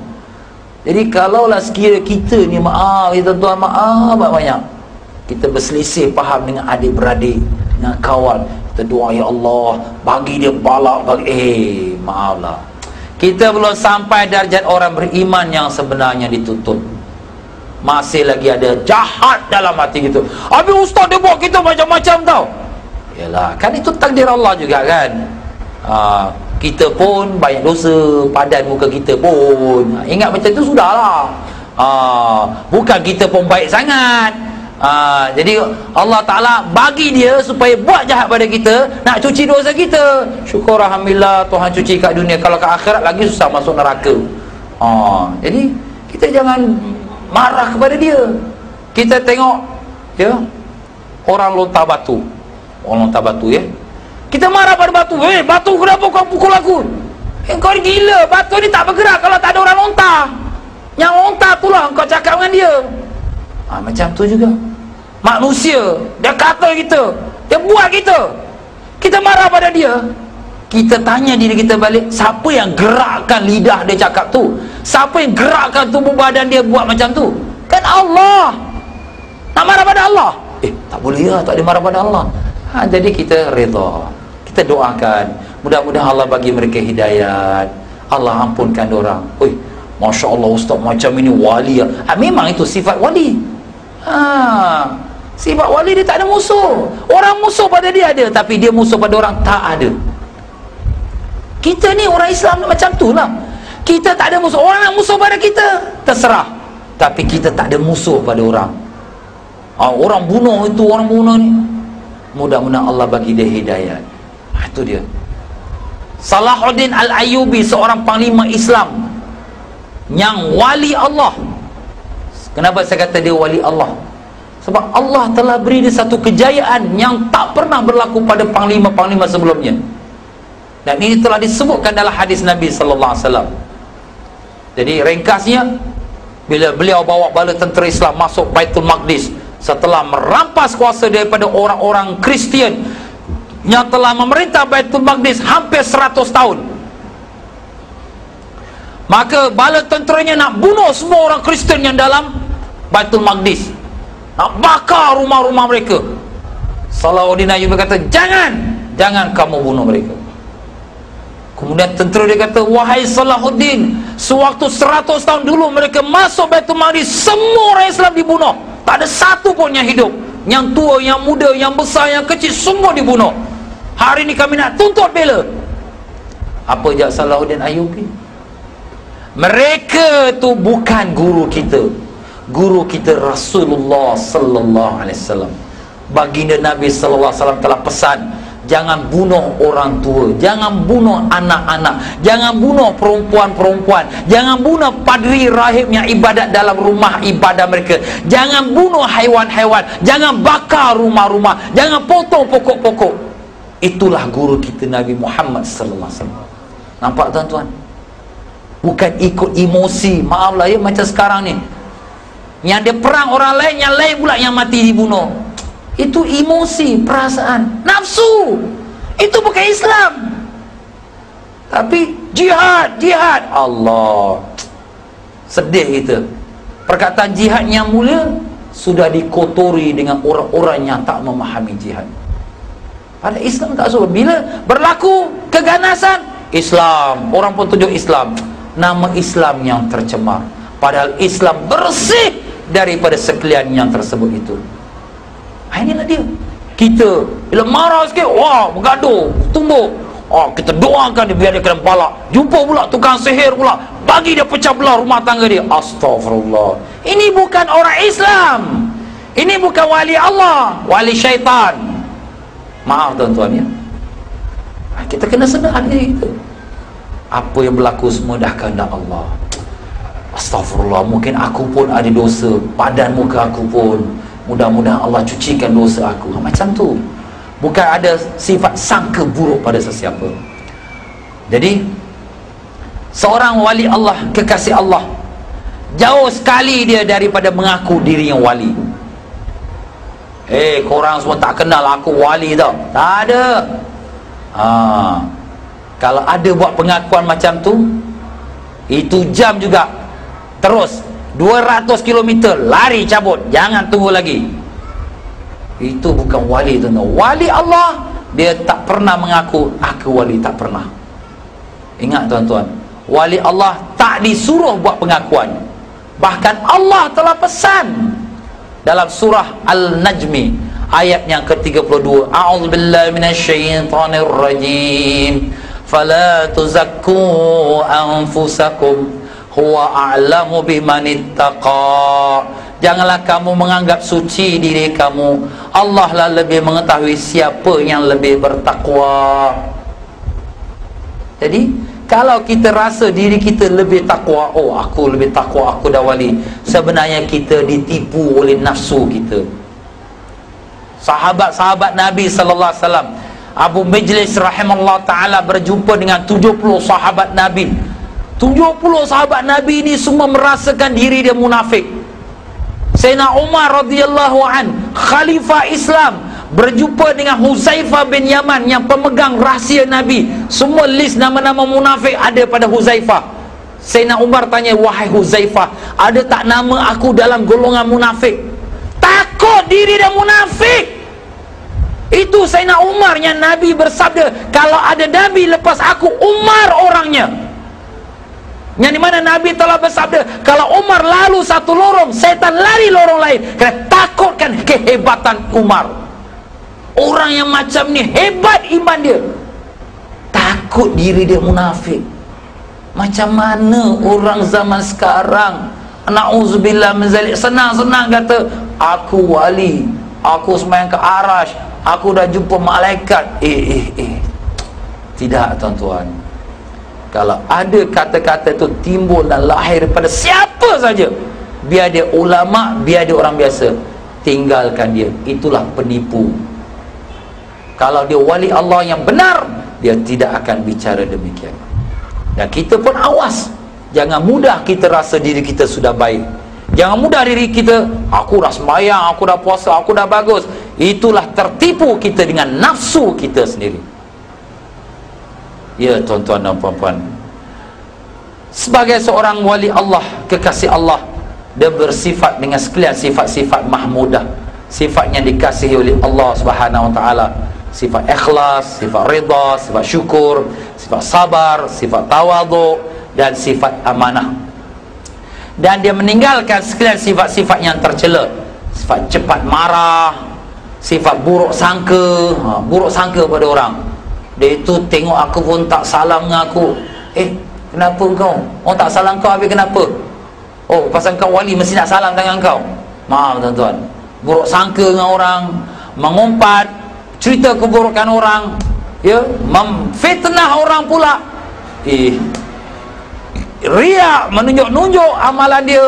Jadi kalaulah sekiranya kita ni maaf ya tuan, maaf banyak, kita berselisih faham dengan adik-beradik, dengan kawan, kita doa ya Allah bagi dia balak, bagi maaflah, kita belum sampai darjat orang beriman yang sebenarnya dituntut. Masih lagi ada jahat dalam hati kita. Habis ustaz dia buat kita macam-macam tau. Yalah, kan itu takdir Allah juga kan. Kita pun banyak dosa, padan muka kita pun. Ingat macam tu sudahlah. Bukan kita pun baik sangat. Jadi Allah Ta'ala bagi dia supaya buat jahat pada kita, nak cuci dosa kita. Syukur alhamdulillah Tuhan cuci kat dunia. Kalau kat akhirat lagi susah masuk neraka. Jadi kita jangan marah kepada dia. Kita tengok ya, orang lontar batu. Orang lontar batu ya, kita marah pada batu. Batu kenapa kau pukul aku? Kau ni gila, batu ni tak bergerak kalau tak ada orang lontar. Yang lontar tu lah kau cakap dengan dia. Macam tu juga manusia, dia kata kita, dia buat kita, kita marah pada dia. Kita tanya diri kita balik, siapa yang gerakkan lidah dia cakap tu? Siapa yang gerakkan tubuh badan dia buat macam tu? Kan Allah. Nak marah pada Allah? Tak boleh ya, tak boleh marah pada Allah. Jadi kita redha, kita doakan, mudah-mudahan Allah bagi mereka hidayat, Allah ampunkan diorang. Masya Allah ustaz macam ini wali. Memang itu sifat wali. Sifat wali dia tak ada musuh. Orang musuh pada dia ada, tapi dia musuh pada orang tak ada. Kita ni orang Islam macam tu lah. Kita tak ada musuh. Orang nak musuh pada kita, terserah, tapi kita tak ada musuh pada orang. Orang bunuh itu, orang bunuh ni, mudah-mudahan Allah bagi dia hidayat. Itu dia. Salahuddin Al-Ayyubi, seorang panglima Islam yang wali Allah. Kenapa saya kata dia wali Allah? Sebab Allah telah beri dia satu kejayaan yang tak pernah berlaku pada panglima-panglima sebelumnya. Dan ini telah disebutkan dalam hadis Nabi sallallahu alaihi wasallam. Jadi ringkasnya, bila beliau bawa bala tentera Islam masuk Baitul Maqdis setelah merampas kuasa daripada orang-orang Kristian yang telah memerintah Baitul Maqdis hampir 100 tahun, maka bala tenteranya nak bunuh semua orang Kristian yang dalam Baitul Maqdis, nak bakar rumah-rumah mereka. Salahuddin Ayyubi berkata, jangan kamu bunuh mereka. Kemudian tentera dia kata, wahai Salahuddin, sewaktu 100 tahun dulu mereka masuk Baitul Maqdis, semua orang Islam dibunuh, tak ada satu pun yang hidup. Yang tua, yang muda, yang besar, yang kecil, semua dibunuh. Hari ini kami nak tuntut bela. Apa jawab Salahuddin Ayyubi? Mereka tu bukan guru kita. Guru kita Rasulullah sallallahu alaihi wasallam. Baginda Nabi sallallahu alaihi wasallam telah pesan, jangan bunuh orang tua, jangan bunuh anak-anak, jangan bunuh perempuan-perempuan, jangan bunuh padri rahib yang ibadat dalam rumah ibadah mereka, jangan bunuh haiwan-haiwan, jangan bakar rumah-rumah, jangan potong pokok-pokok. Itulah guru kita Nabi Muhammad sallallahu alaihi wasallam. Nampak tuan-tuan? Bukan ikut emosi. Maaflah ya, macam sekarang ni, yang dia perang orang lain, yang lain pula yang mati dibunuh. Itu emosi, perasaan, nafsu. Itu bukan Islam. Tapi jihad, Allah, sedih kita. Perkataan jihad yang mulia sudah dikotori dengan orang-orang yang tak memahami jihad. Pada Islam tak suruh. Bila berlaku keganasan, Islam, orang pun tunjuk Islam, nama Islam yang tercemar, padahal Islam bersih daripada sekalian yang tersebut itu. Inilah dia. Kita bila marah sikit, bergaduh, tumbuk, kita doakan dia biar dia kena balak. Jumpa pula tukang sihir pula, bagi dia pecah belah rumah tangga dia. Astagfirullah. Ini bukan orang Islam. Ini bukan wali Allah, wali syaitan. Maaf tuan-tuan ya. Kita kena sedar diri kita. Apa yang berlaku semua dah kehendak Allah. Astagfirullah, mungkin aku pun ada dosa, padan muka aku pun, mudah-mudahan Allah cucikan dosa aku. Macam tu. Bukan ada sifat sangka buruk pada sesiapa. Jadi seorang wali Allah, kekasih Allah, jauh sekali dia daripada mengaku diri yang wali. Korang semua tak kenal aku wali tau. Tak ada. Kalau ada buat pengakuan macam tu, itu jam juga terus 200 km lari cabut, jangan tunggu lagi. Itu bukan wali tuan-tuan. Wali Allah, dia tak pernah mengaku aku wali, tak pernah. Ingat tuan-tuan, wali Allah tak disuruh buat pengakuan. Bahkan Allah telah pesan dalam surah Al-Najmi ayat yang ke-32, a'udzubillahi minasyaitonirrajim, fala tuzakku anfusakum huwa a'lamu bimanittaqa. Janganlah kamu menganggap suci diri kamu, Allah lah lebih mengetahui siapa yang lebih bertakwa. Jadi kalau kita rasa diri kita lebih takwa, oh aku lebih takwa, aku dah wali, sebenarnya kita ditipu oleh nafsu kita. Sahabat-sahabat Nabi sallallahu alaihi wasallam, Abu Majlis rahimahullah ta'ala berjumpa dengan 70 sahabat Nabi. 70 sahabat Nabi ini semua merasakan diri dia munafik. Sayyidina Umar radhiyallahu an, khalifah Islam, berjumpa dengan Huzaifah bin Yaman yang pemegang rahsia Nabi. Semua list nama-nama munafik ada pada Huzaifah. Sayyidina Umar tanya, wahai Huzaifah, ada tak nama aku dalam golongan munafik? Takut diri dia munafik. Itu Sayyidina Umar yang Nabi bersabda, kalau ada Nabi lepas aku, Umar orangnya. Yang dimana Nabi telah bersabda, kalau Umar lalu satu lorong, setan lari lorong lain, kerana takutkan kehebatan Umar. Orang yang macam ni hebat iman dia, takut diri dia munafik. Macam mana orang zaman sekarang, na'udzubillah min zalik, senang-senang kata aku wali, aku sembahyang ke Arash, aku dah jumpa malaikat. Tidak tuan-tuan. Kalau ada kata-kata tu timbul dan lahir pada siapa saja, biar dia ulama, biar dia orang biasa, tinggalkan dia. Itulah penipu. Kalau dia wali Allah yang benar, dia tidak akan bicara demikian. Dan kita pun awas, jangan mudah kita rasa diri kita sudah baik. Jangan mudah diri kita, aku dah sembahyang, aku dah puasa, aku dah bagus. Itulah tertipu kita dengan nafsu kita sendiri. Ya tuan-tuan dan puan-puan, sebagai seorang wali Allah, kekasih Allah, dia bersifat dengan sekalian sifat-sifat mahmudah, sifat yang dikasihi oleh Allah Subhanahu wa taala. Sifat ikhlas, sifat rida, sifat syukur, sifat sabar, sifat tawadhu, dan sifat amanah. Dan dia meninggalkan sekalian sifat-sifat yang tercela, sifat cepat marah, sifat buruk sangka. Buruk sangka pada orang. Dia itu tengok aku pun tak salam dengan aku. Kenapa kau? Orang tak salam kau, habis kenapa? Oh, pasal kau wali mesti nak salam tangan kau. Maaf tuan-tuan, buruk sangka dengan orang, mengumpat, cerita keburukan orang, ya, memfitnah orang pula. Riak, menunjuk-nunjuk amalan dia,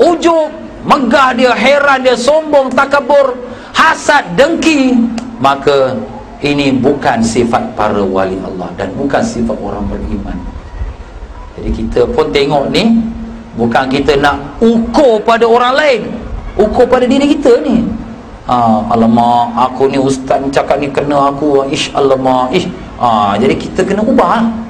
ujub, megah dia, heran dia, sombong, takabur, hasad, dengki. Maka ini bukan sifat para wali Allah dan bukan sifat orang beriman. Jadi kita pun tengok ni, bukan kita nak ukur pada orang lain, ukur pada diri kita ni. Alamak, aku ni ustaz ni cakap ni kena aku, alamak, jadi kita kena ubah.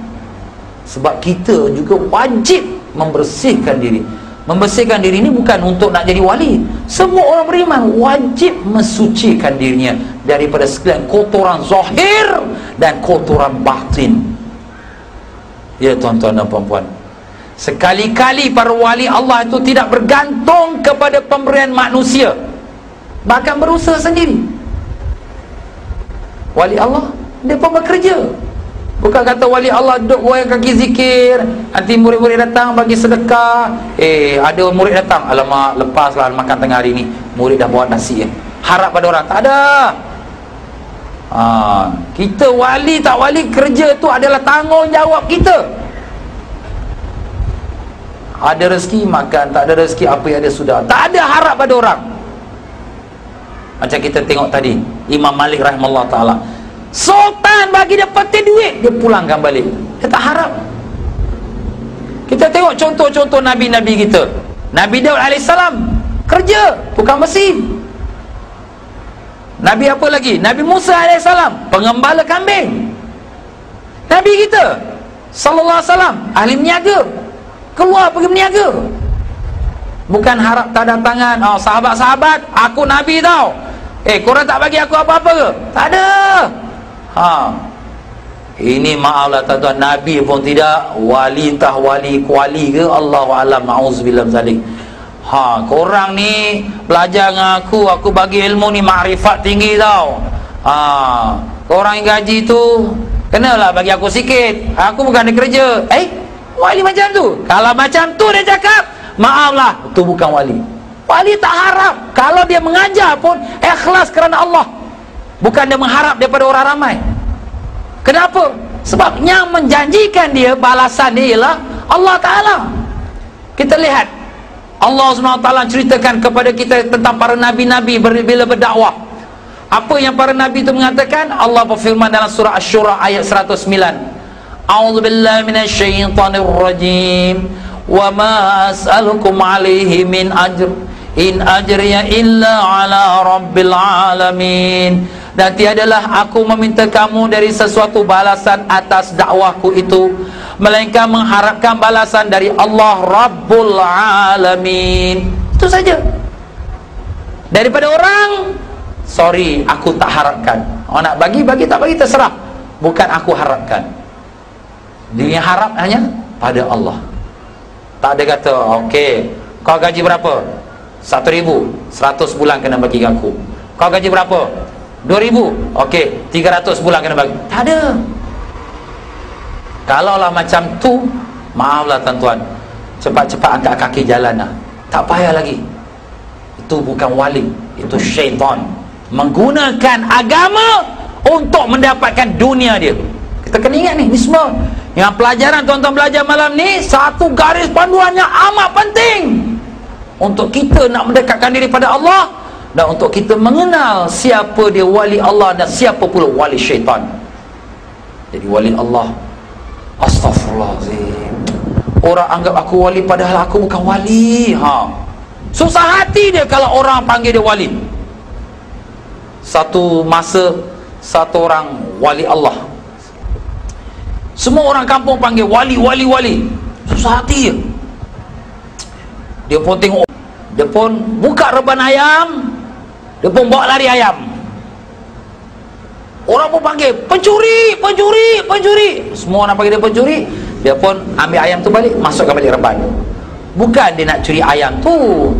Sebab kita juga wajib membersihkan diri. Membersihkan diri ni bukan untuk nak jadi wali. Semua orang beriman wajib mensucikan dirinya daripada sekalian kotoran zahir dan kotoran batin. Ya tuan-tuan dan puan-puan, sekali-kali para wali Allah itu tidak bergantung kepada pemberian manusia, bahkan berusaha sendiri. Wali Allah dia pun bekerja. Bukan kata wali Allah duduk goyang kaki zikir, nanti murid-murid datang bagi sedekah. Ada murid datang, alamak, lepaslah makan tengah hari ni, murid dah buat nasi, harap pada orang. Tak ada. Kita wali tak wali, kerja tu adalah tanggungjawab kita. Ada rezeki makan, tak ada rezeki apa yang ada sudah. Tak ada harap pada orang. Macam kita tengok tadi, Imam Malik rahimahullah ta'ala, sultan bagi dia peti duit, dia pulangkan balik, dia tak harap. Kita tengok contoh-contoh Nabi-Nabi kita. Nabi Daud AS kerja, tukang mesin. Nabi apa lagi? Nabi Musa AS pengembala kambing. Nabi kita sallallahu alaihi wasallam ahli meniaga, keluar pergi meniaga. Bukan harap tanda tangan, oh sahabat-sahabat, aku Nabi tau, korang tak bagi aku apa-apa ke? Tak ada. Ini maaflah tuan-tuan, Nabi pun tidak, wali entah wali kuali ke, Allahu alam, auzubillah zalik. Korang ni belajar dengan aku bagi ilmu ni makrifat tinggi tau. Korang yang gaji tu kenalah bagi aku sikit, aku bukan ada kerja. Wali macam tu? Kalau macam tu dia cakap, maaflah, itu bukan wali. Wali tak harap, kalau dia mengajar pun ikhlas kerana Allah, bukan dia mengharap daripada orang ramai. Kenapa? Sebab yang menjanjikan dia balasan dia ialah Allah Ta'ala. Kita lihat Allah SWT ceritakan kepada kita tentang para nabi-nabi bila berdakwah. Apa yang para nabi itu mengatakan? Allah berfirman dalam surah Asy-Syura ayat 109, A'udzubillahi minasyaitonirrajim, wa ma as'alukum alaihi min ajr, in ajriya illa ala rabbil alamin. Dan tiadalah aku meminta kamu dari sesuatu balasan atas dakwahku itu, melainkan mengharapkan balasan dari Allah Rabbul Alamin. Itu saja. Daripada orang, sorry, aku tak harapkan. Nak bagi, tak bagi, terserah. Bukan aku harapkan. Dia harap hanya pada Allah. Tak ada kata, okey, kau gaji berapa? 1,000, 100 bulan kena bagi aku. Kau gaji berapa? 2,000, okey, 300 bulan kena bagi. Tak ada. Kalaulah macam tu, maaflah tuan-tuan, cepat-cepat angkat kaki jalan lah. Tak payah lagi. Itu bukan wali, itu syaitan menggunakan agama untuk mendapatkan dunia dia. Kita kena ingat ni semua yang pelajaran tuan-tuan belajar malam ni, satu garis panduan yang amat penting untuk kita nak mendekatkan diri pada Allah, dan untuk kita mengenal siapa dia wali Allah dan siapa pula wali syaitan. Jadi wali Allah, astaghfirullahaladzim, orang anggap aku wali padahal aku bukan wali. Susah hati dia kalau orang panggil dia wali. Satu masa, satu orang wali Allah, semua orang kampung panggil wali. Susah hati dia. Dia pun tengok, dia pun buka reban ayam, dia pun bawa lari ayam. Orang pun panggil pencuri. Semua orang panggil dia pencuri. Dia pun ambil ayam tu balik, masukkan balik reban. Bukan dia nak curi ayam tu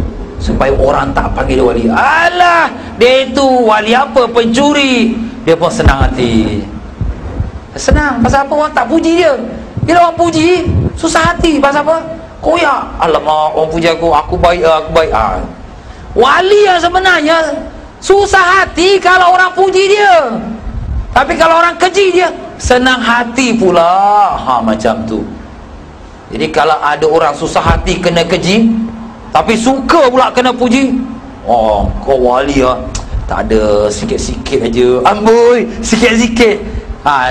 supaya orang tak panggil dia wali. Alah, dia itu wali apa? Pencuri. Dia pun senang hati. Senang, pasal apa? Orang tak puji dia. Bila orang puji, susah hati. Pasal apa? Koyak. Alamak, orang puji aku baik. Wali yang sebenarnya susah hati kalau orang puji dia. Tapi kalau orang keji dia, senang hati pula. Macam tu. Jadi kalau ada orang susah hati kena keji, tapi suka pula kena puji, kau wali lah. Tak ada, sikit-sikit aja. Amboi, sikit-sikit.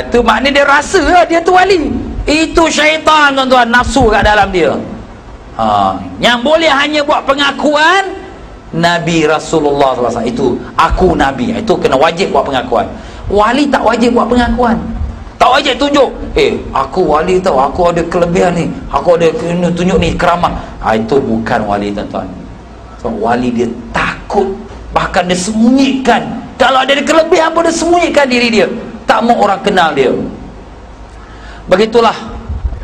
Itu maknanya dia rasa lah dia tu wali. Itu syaitan tuan-tuan, nafsu kat dalam dia. Yang boleh hanya buat pengakuan Nabi Rasulullah SAW. Itu aku Nabi, itu kena wajib buat pengakuan. Wali tak wajib buat pengakuan, tak wajib tunjuk, aku wali tau, aku ada kelebihan ni, aku ada kena tunjuk ni keramah. Itu bukan wali tuan-tuan. So, wali dia takut, bahkan dia sembunyikan. Kalau ada kelebihan pun dia sembunyikan diri dia, tak mau orang kenal dia. Begitulah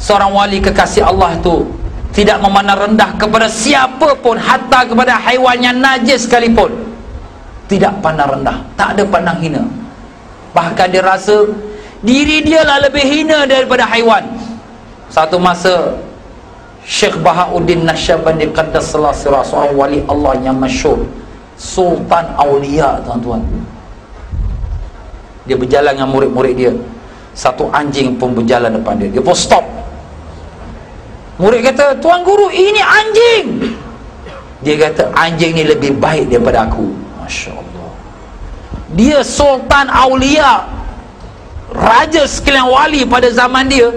seorang wali kekasih Allah tu tidak memandang rendah kepada siapa pun, hatta kepada haiwan yang najis sekalipun. Tidak pandang rendah, tak ada pandang hina. Bahkan dia rasa diri dia lah lebih hina daripada haiwan. Satu masa Syekh Bahauddin Nasyabandi Qaddasallahu sirrah, seorang wali Allah yang masyhur, Sultan Aulia tuan-tuan, dia berjalan dengan murid-murid dia. Satu anjing pun berjalan depan dia, dia pun stop. Murid kata, Tuan Guru, ini anjing. Dia kata, anjing ni lebih baik daripada aku. Masya Allah. Dia Sultan Aulia, raja sekalian wali pada zaman dia.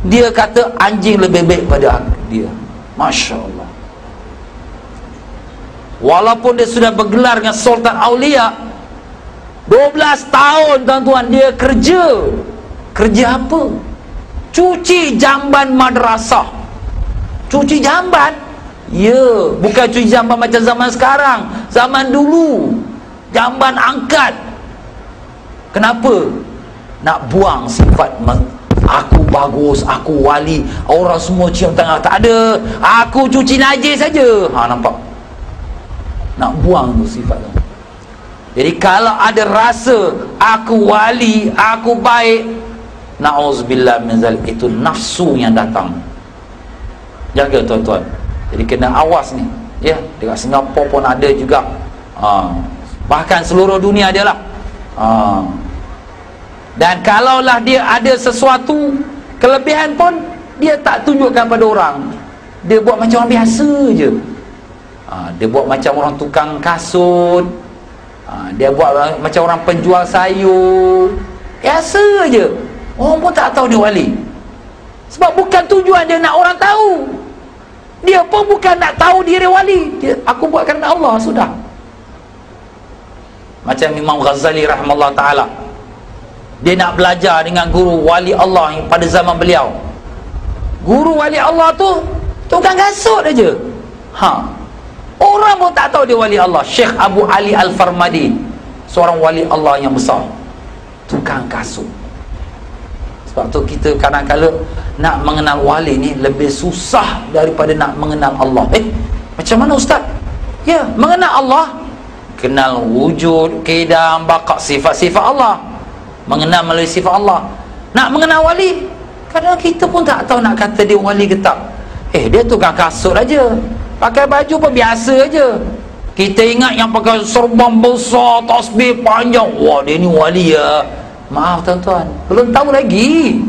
Dia kata anjing lebih baik pada dia. Masya Allah. Walaupun dia sudah bergelar dengan Sultan Aulia, 12 tahun tuan-tuan dia kerja Kerja apa? Cuci jamban madrasah. Cuci jamban? Ya, bukan cuci jamban macam zaman sekarang. Zaman dulu jamban angkat. Kenapa? Nak buang sifat aku bagus, aku wali, orang semua cium tangan. Tak ada, aku cuci najis saja. Nampak? Nak buang tu sifat tu. Jadi kalau ada rasa aku wali, aku baik, na'udzubillah min zalik, itu nafsu yang datang. Jaga tuan-tuan. Jadi kena awas ni. Ya, dekat Singapura pun ada juga. Bahkan seluruh dunia ada lah. Dan kalaulah dia ada sesuatu kelebihan pun, dia tak tunjukkan pada orang. Dia buat macam orang biasa je. Dia buat macam orang tukang kasut, dia buat macam orang penjual sayur, biasa je. Orang pun tak tahu dia wali. Sebab bukan tujuan dia nak orang tahu. Dia pun bukan nak tahu diri wali. Aku buat kerana Allah, sudah. Macam Imam Ghazali rahimahullah ta'ala, dia nak belajar dengan guru wali Allah yang pada zaman beliau. Guru wali Allah tu tukang kasut aja. Orang pun tak tahu dia wali Allah. Syekh Abu Ali Al-Farmadi, seorang wali Allah yang besar, tukang kasut. Sebab tu kita kadang-kadang nak mengenal wali ni lebih susah daripada nak mengenal Allah. Macam mana ustaz? Ya, mengenal Allah, kenal wujud, qidam, baqa, sifat-sifat Allah, mengenal melalui sifat Allah. Nak mengenal wali, kadang kita pun tak tahu nak kata dia wali ke tak. Dia tukang kasut aja, pakai baju pun biasa aja. Kita ingat yang pakai serban besar, tasbih panjang, wah dia ni wali ya. Maaf tuan-tuan, belum tahu lagi.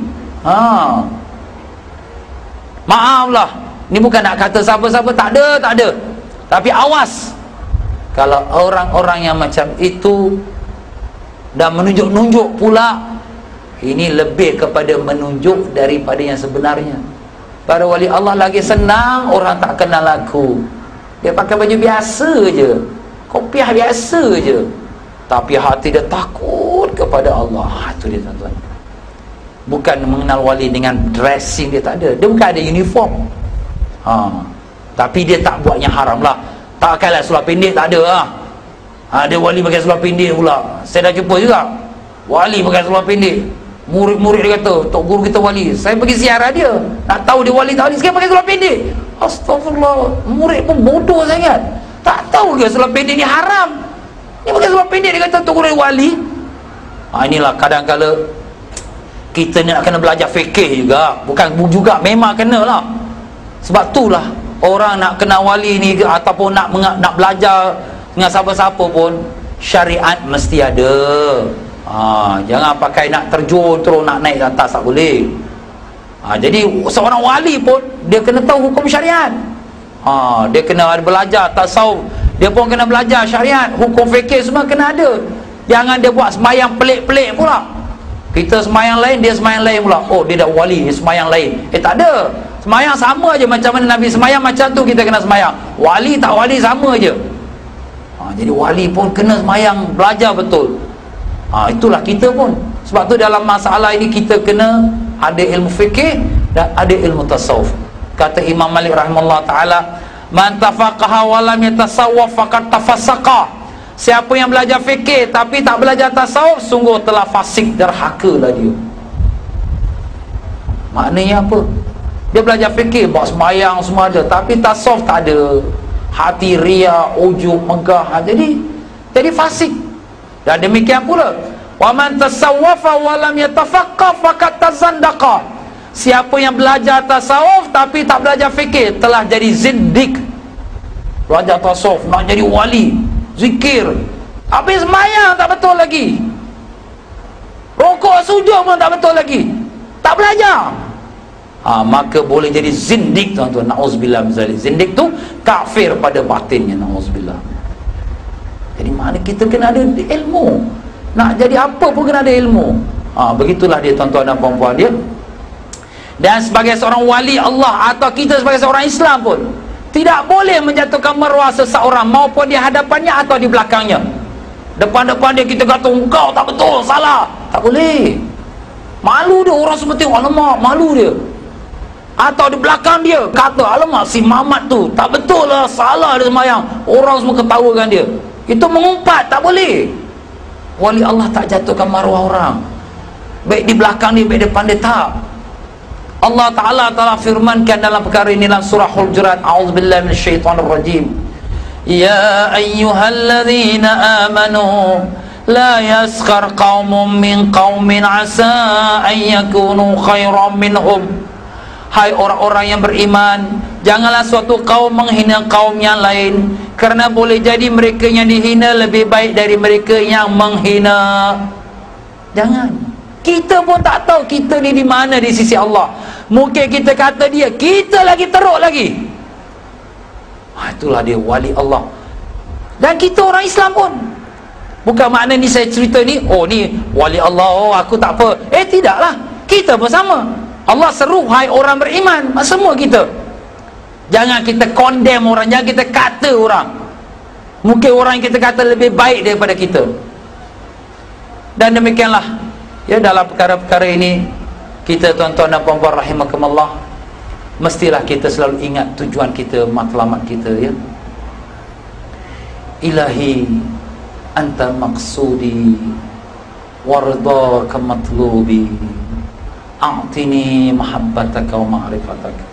Maaflah, ni bukan nak kata siapa-siapa, tak ada. Tapi awas kalau orang-orang yang macam itu dan menunjuk-nunjuk pula, ini lebih kepada menunjuk daripada yang sebenarnya. Para wali Allah lagi senang orang tak kenal aku. Dia pakai baju biasa je, kopiah biasa je, tapi hati dia takut kepada Allah. Itu dia tuan-tuan. Bukan mengenal wali dengan dressing dia, tak ada. Dia bukan ada uniform, tapi dia tak buat yang haram lah. Takkanlah seluar pendek, tak ada lah. Dia wali pakai seluar pendek pula. Saya dah jumpa juga wali pakai seluar pendek. Murid-murid dia kata, tok guru kita wali. Saya pergi ziarah dia, nak tahu dia wali tak wali, sekarang pakai seluar pendek. Astagfirullah. Murid pun bodoh sangat, tak tahu ke seluar pendek ni haram. Ni pakai seluar pendek, dia kata tok guru wali. Inilah kadang-kadang kita nak kena belajar fikih juga. Bukan juga, memang kena lah. Sebab itulah orang nak kenal wali ni ataupun nak belajar dengan siapa-siapa pun, syariat mesti ada. Jangan pakai nak terjun terus nak naik ke atas, tak boleh. Jadi seorang wali pun dia kena tahu hukum syariat. Dia kena belajar tasawuf, dia pun kena belajar syariat, hukum fikih semua kena ada. Jangan dia buat sembahyang pelik-pelik pula. Kita sembahyang lain, dia sembahyang lain pula. Dia dah wali, dia sembahyang lain. Tak ada. Sembahyang sama aja, macam mana Nabi sembahyang, macam tu kita kena sembahyang. Wali tak wali sama aja. Jadi wali pun kena sembahyang, belajar betul. Itulah kita pun. Sebab tu dalam masalah ini kita kena ada ilmu fikih dan ada ilmu tasawuf. Kata Imam Malik rahimahullah ta'ala, man tafaqaha wa lam yatasawwaf faqad tafassaqa. Siapa yang belajar fikih tapi tak belajar tasawuf, sungguh telah fasik, derhakalah dia. Maknanya apa? Dia belajar fikih, buat sembahyang semua ada, tapi tasawuf tak ada. Hati riya, ujub, megah, jadi fasik. Dan demikian pula, wa man tasawwafa wa lam yatafaqqah faqad tazandaqa. Siapa yang belajar tasawuf tapi tak belajar fikih, telah jadi zindik. Belajar tasawuf nak jadi wali, zikir, habis sembahyang tak betul lagi, rokok sujud pun tak betul lagi, tak belajar, maka boleh jadi zindik tuan-tuan. Na'udzubillah min zalik. Zindik tu kafir pada batinnya, na'udzubillah. Jadi mana kita kena ada ilmu. Nak jadi apa pun kena ada ilmu. Begitulah dia tuan-tuan dan puan-puan dia. Dan sebagai seorang wali Allah atau kita sebagai seorang Islam pun tidak boleh menjatuhkan maruah seseorang, maupun di hadapannya atau di belakangnya. Depan-depan dia kita kata engkau tak betul, salah, tak boleh. Malu dia, orang semua tengok, alamak, malu dia. Atau di belakang dia kata, alamak, si Mamat tu tak betul lah, salah dia sembahyang, orang semua ketawakan dia. Itu mengumpat, tak boleh. Wali Allah tak jatuhkan maruah orang, baik di belakang dia, baik depan dia, tak. Allah Ta'ala telah firmankan dalam perkara ini dalam surah Hujurat, a'udzubillahi minasyaitonirrajim, ya ayyuhalladzina amanu la yaskhar qaumun min qaumin asa an yakunu khairan minhum. Hai orang-orang yang beriman, janganlah suatu kaum menghina kaum yang lain, kerana boleh jadi mereka yang dihina lebih baik dari mereka yang menghina. Jangan. Kita pun tak tahu kita ni di mana di sisi Allah. Mungkin kita kata dia, kita lagi teruk lagi. Itulah dia wali Allah. Dan kita orang Islam pun, bukan makna ni saya cerita ni, oh ni wali Allah, oh aku tak apa. Tidaklah. Kita pun sama. Allah seru, hai orang beriman, semua kita. Jangan kita condemn orang, jangan kita kata orang. Mungkin orang yang kita kata lebih baik daripada kita. Dan demikianlah, ya, dalam perkara-perkara ini, kita tuan-tuan dan puan-puan rahimakumullah, mestilah kita selalu ingat tujuan kita, matlamat kita, ya. Ilahi anta maqsudi wardaka matlubi a'tini mahabbataka wa ma'rifataka.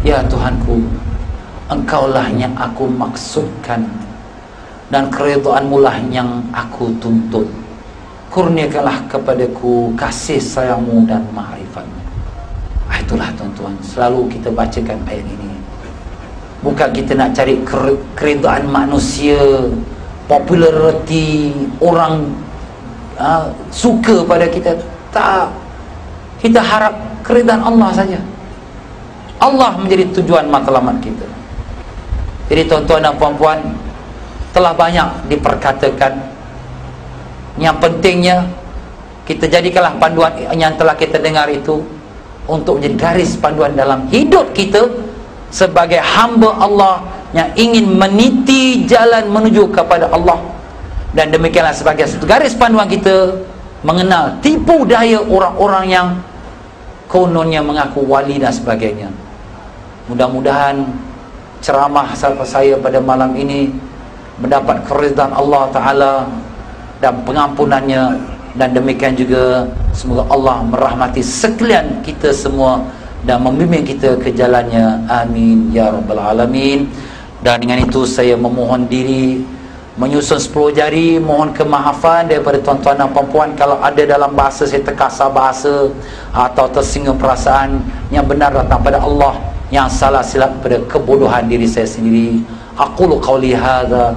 Ya Tuhanku, Engkaulah yang aku maksudkan dan keridhaanmu lah yang aku tuntut. Kurniakanlah kepadaku kasih sayangmu dan ma'rifatmu. Itulah tuan-tuan, selalu kita bacakan ayat ini. Bukan kita nak cari keridhaan manusia, populariti, orang suka pada kita. Tak. Kita harap keridhaan Allah saja. Allah menjadi tujuan matlamat kita. Jadi tuan-tuan dan puan-puan, telah banyak diperkatakan. Yang pentingnya, kita jadikanlah panduan yang telah kita dengar itu untuk menjadi garis panduan dalam hidup kita sebagai hamba Allah yang ingin meniti jalan menuju kepada Allah. Dan demikianlah sebagai satu garis panduan kita mengenal tipu daya orang-orang yang kononnya mengaku wali dan sebagainya. Mudah-mudahan ceramah saya pada malam ini mendapat keridhaan Allah Ta'ala dan pengampunannya, dan demikian juga semoga Allah merahmati sekalian kita semua dan membimbing kita ke jalannya. Amin ya rabbal alamin. Dan dengan itu saya memohon diri, menyusun 10 jari, mohon kemaafan daripada tuan-tuan dan puan-puan kalau ada dalam bahasa saya terkasar bahasa atau tersinggung perasaan. Yang benar datang pada Allah, yang salah silap pada kebodohan diri saya sendiri. Aqulu qawli hadza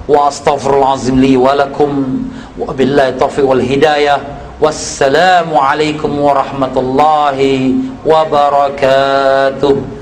wa astaghfirullahazim li wa lakum wa billahi taufiq wal hidayah. Wassalamu alaikum warahmatullahi wabarakatuh.